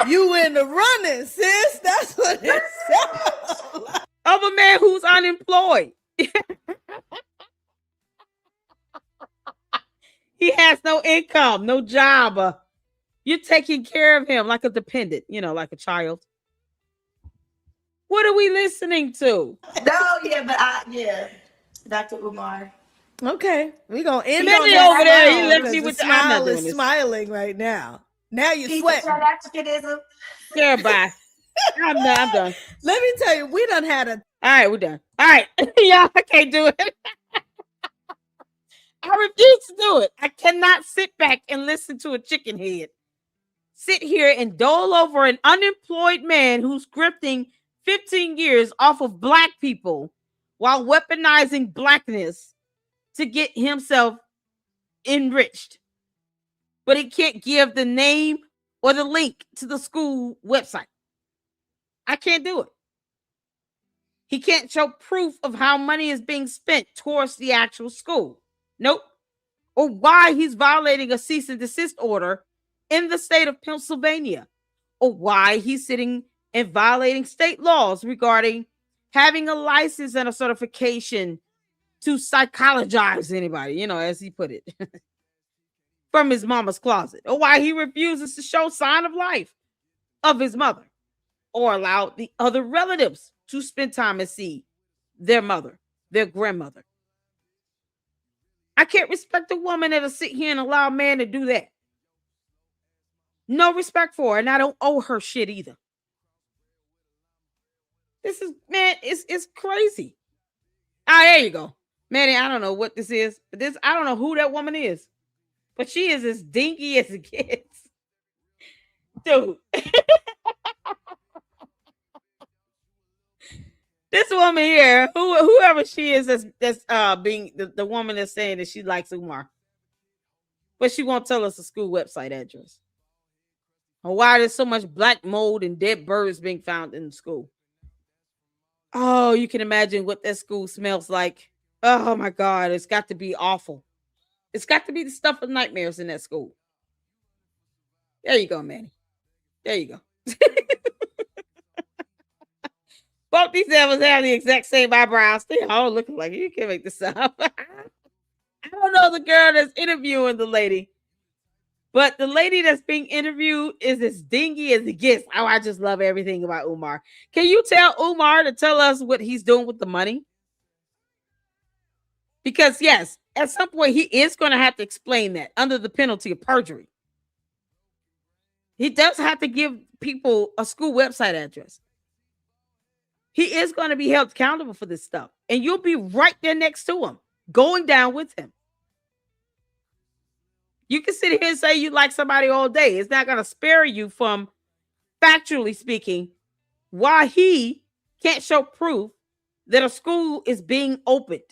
Speaker 8: you in the running, sis. That's what it sounds like.
Speaker 1: Of a man who's unemployed. He has no income, no job. You're taking care of him like a dependent, like a child. What are we listening to?
Speaker 7: No, Dr. Umar.
Speaker 8: Okay, we're gonna end
Speaker 1: on that over there. He left me with the
Speaker 8: smile is smiling right now. Now you sweating.
Speaker 7: Africanism.
Speaker 1: Yeah, bye. I'm done.
Speaker 8: Let me tell you, we done had a.
Speaker 1: All right, we're done. All right, y'all, I can't do it. I refuse to do it. I cannot sit back and listen to a chicken head sit here and dole over an unemployed man who's grifting 15 years off of Black people while weaponizing Blackness to get himself enriched. But he can't give the name or the link to the school website. I can't do it. He can't show proof of how money is being spent towards the actual school. Nope. Or why he's violating a cease and desist order in the state of Pennsylvania. Or why he's sitting and violating state laws regarding having a license and a certification to psychologize anybody, as he put it, from his mama's closet. Or why he refuses to show sign of life of his mother or allow the other relatives to spend time and see their mother, their grandmother. I can't respect a woman that'll sit here and allow a man to do that. No respect for her, and I don't owe her shit either. This is, man, it's crazy. Ah, there you go. Manny, I don't know what this is, but I don't know who that woman is, but she is as dinky as it gets. Dude. This woman here, whoever she is, that's being the woman that's saying that she likes Umar, but she won't tell us the school website address or why there's so much black mold and dead birds being found in the school. Oh, you can imagine what that school smells like. Oh my God, it's got to be awful. It's got to be the stuff of nightmares in that school. There you go, Manny. There you go. Both these devils have the exact same eyebrows. They all look like you can't make this up. I don't know the girl that's interviewing the lady, but the lady that's being interviewed is as dingy as it gets. Oh, I just love everything about Umar. Can you tell Umar to tell us what he's doing with the money? Because yes, at some point he is going to have to explain that under the penalty of perjury. He does have to give people a school website address. He is going to be held accountable for this stuff. And you'll be right there next to him, going down with him. You can sit here and say you like somebody all day. It's not going to spare you from, factually speaking, why he can't show proof that a school is being opened.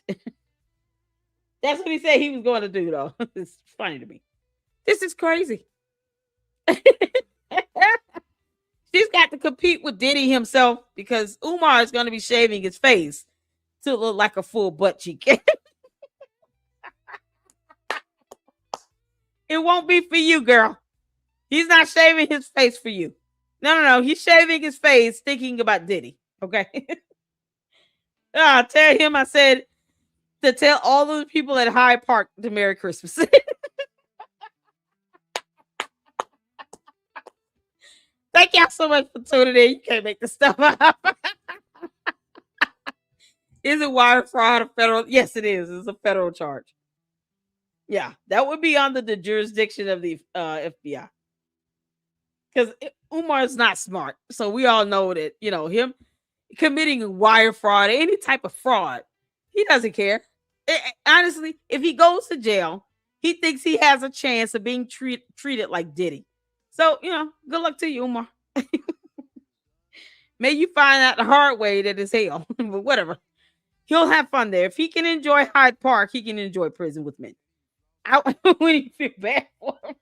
Speaker 1: That's what he said he was going to do, though. It's funny to me. This is crazy. She's got to compete with Diddy himself because Umar is going to be shaving his face to look like a full butt cheek. It won't be for you, girl. He's not shaving his face for you. No. He's shaving his face thinking about Diddy. Okay. Tell him I said to tell all of the people at Hyde Park to Merry Christmas. Thank y'all so much for tuning in. You can't make this stuff up. Is it wire fraud a federal? Yes, it is. It's a federal charge. Yeah, that would be under the jurisdiction of the FBI. Because Umar is not smart. So we all know that, him committing wire fraud, any type of fraud, he doesn't care. Honestly, if he goes to jail, he thinks he has a chance of being treated like Diddy. So, good luck to you, Umar. May you find out the hard way that is hell. But whatever. He'll have fun there. If he can enjoy Hyde Park, he can enjoy prison with men. I wouldn't feel bad for him.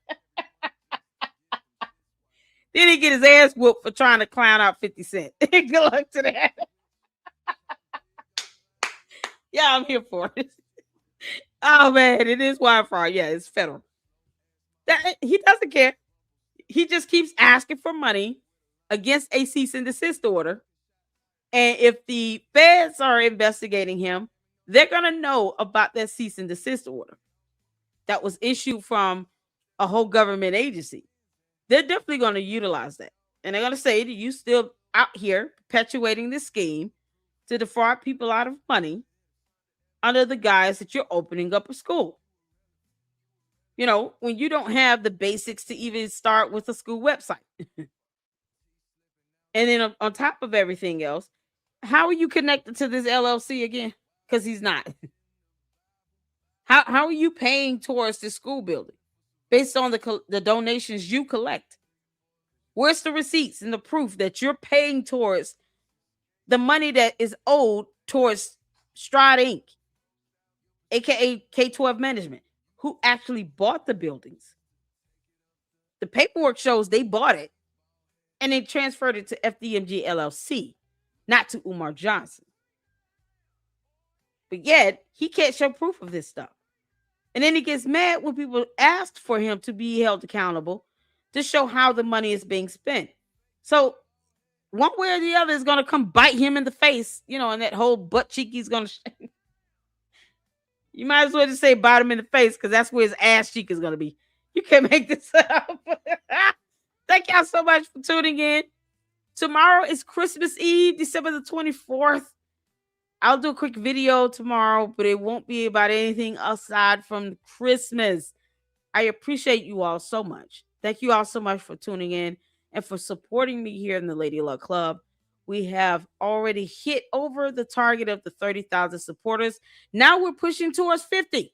Speaker 1: Then he get his ass whooped for trying to clown out 50 Cent. Good luck to that. Yeah, I'm here for it. Oh, man, it is wire fraud. Yeah, it's federal. He doesn't care. He just keeps asking for money against a cease and desist order. And if the feds are investigating him, they're going to know about that cease and desist order that was issued from a whole government agency. They're definitely going to utilize that. And they're going to say that you still out here perpetuating this scheme to defraud people out of money under the guise that you're opening up a school. When you don't have the basics to even start with a school website. And then on top of everything else, how are you connected to this LLC again? Because he's not. How are you paying towards this school building based on the donations you collect? Where's the receipts and the proof that you're paying towards the money that is owed towards Stride Inc., aka K-12 Management, who actually bought the buildings? The paperwork shows they bought it and they transferred it to FDMG LLC, not to Umar Johnson. But yet, he can't show proof of this stuff. And then he gets mad when people ask for him to be held accountable to show how the money is being spent. So one way or the other is going to come bite him in the face, and that whole butt cheek he's going to shake. You might as well just say bite him in the face because that's where his ass cheek is going to be. You can't make this up. Thank y'all so much for tuning in. Tomorrow is Christmas Eve, December the 24th. I'll do a quick video tomorrow, but it won't be about anything aside from Christmas. I appreciate you all so much. Thank you all so much for tuning in and for supporting me here in the Lady Luck Club. We have already hit over the target of the 30,000 supporters. Now we're pushing towards 50.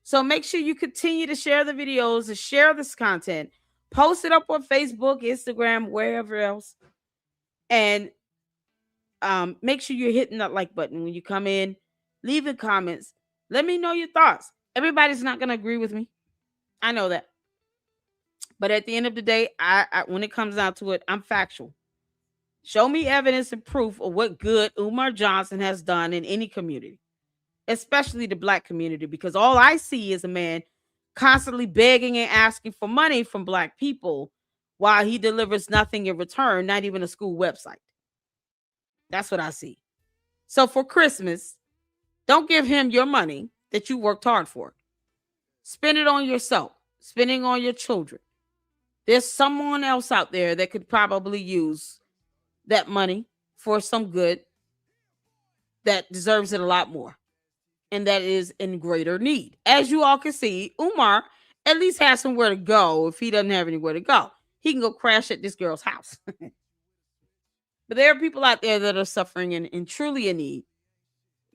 Speaker 1: So make sure you continue to share the videos and share this content. Post it up on Facebook, Instagram, wherever else. And make sure you're hitting that like button when you come in. Leave in comments. Let me know your thoughts. Everybody's not going to agree with me. I know that. But at the end of the day, I when it comes down to it, I'm factual. Show me evidence and proof of what good Umar Johnson has done in any community, especially the Black community, because all I see is a man constantly begging and asking for money from Black people while he delivers nothing in return, not even a school website. That's what I see. So for Christmas, don't give him your money that you worked hard for. Spend it on yourself. Spend it on your children. There's someone else out there that could probably use that money for some good that deserves it a lot more. And that is in greater need. As you all can see, Umar at least has somewhere to go. If he doesn't have anywhere to go, he can go crash at this girl's house. But there are people out there that are suffering and truly in need.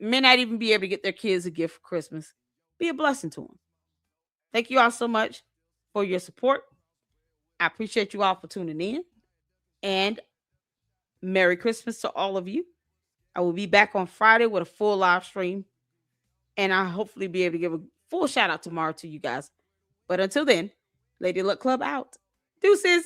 Speaker 1: May not even be able to get their kids a gift for Christmas. Be a blessing to them. Thank you all so much for your support. I appreciate you all for tuning in. And Merry Christmas to all of you. I will be back on Friday with a full live stream. And I'll hopefully be able to give a full shout out tomorrow to you guys. But until then, Lady Luck Club out. Deuces.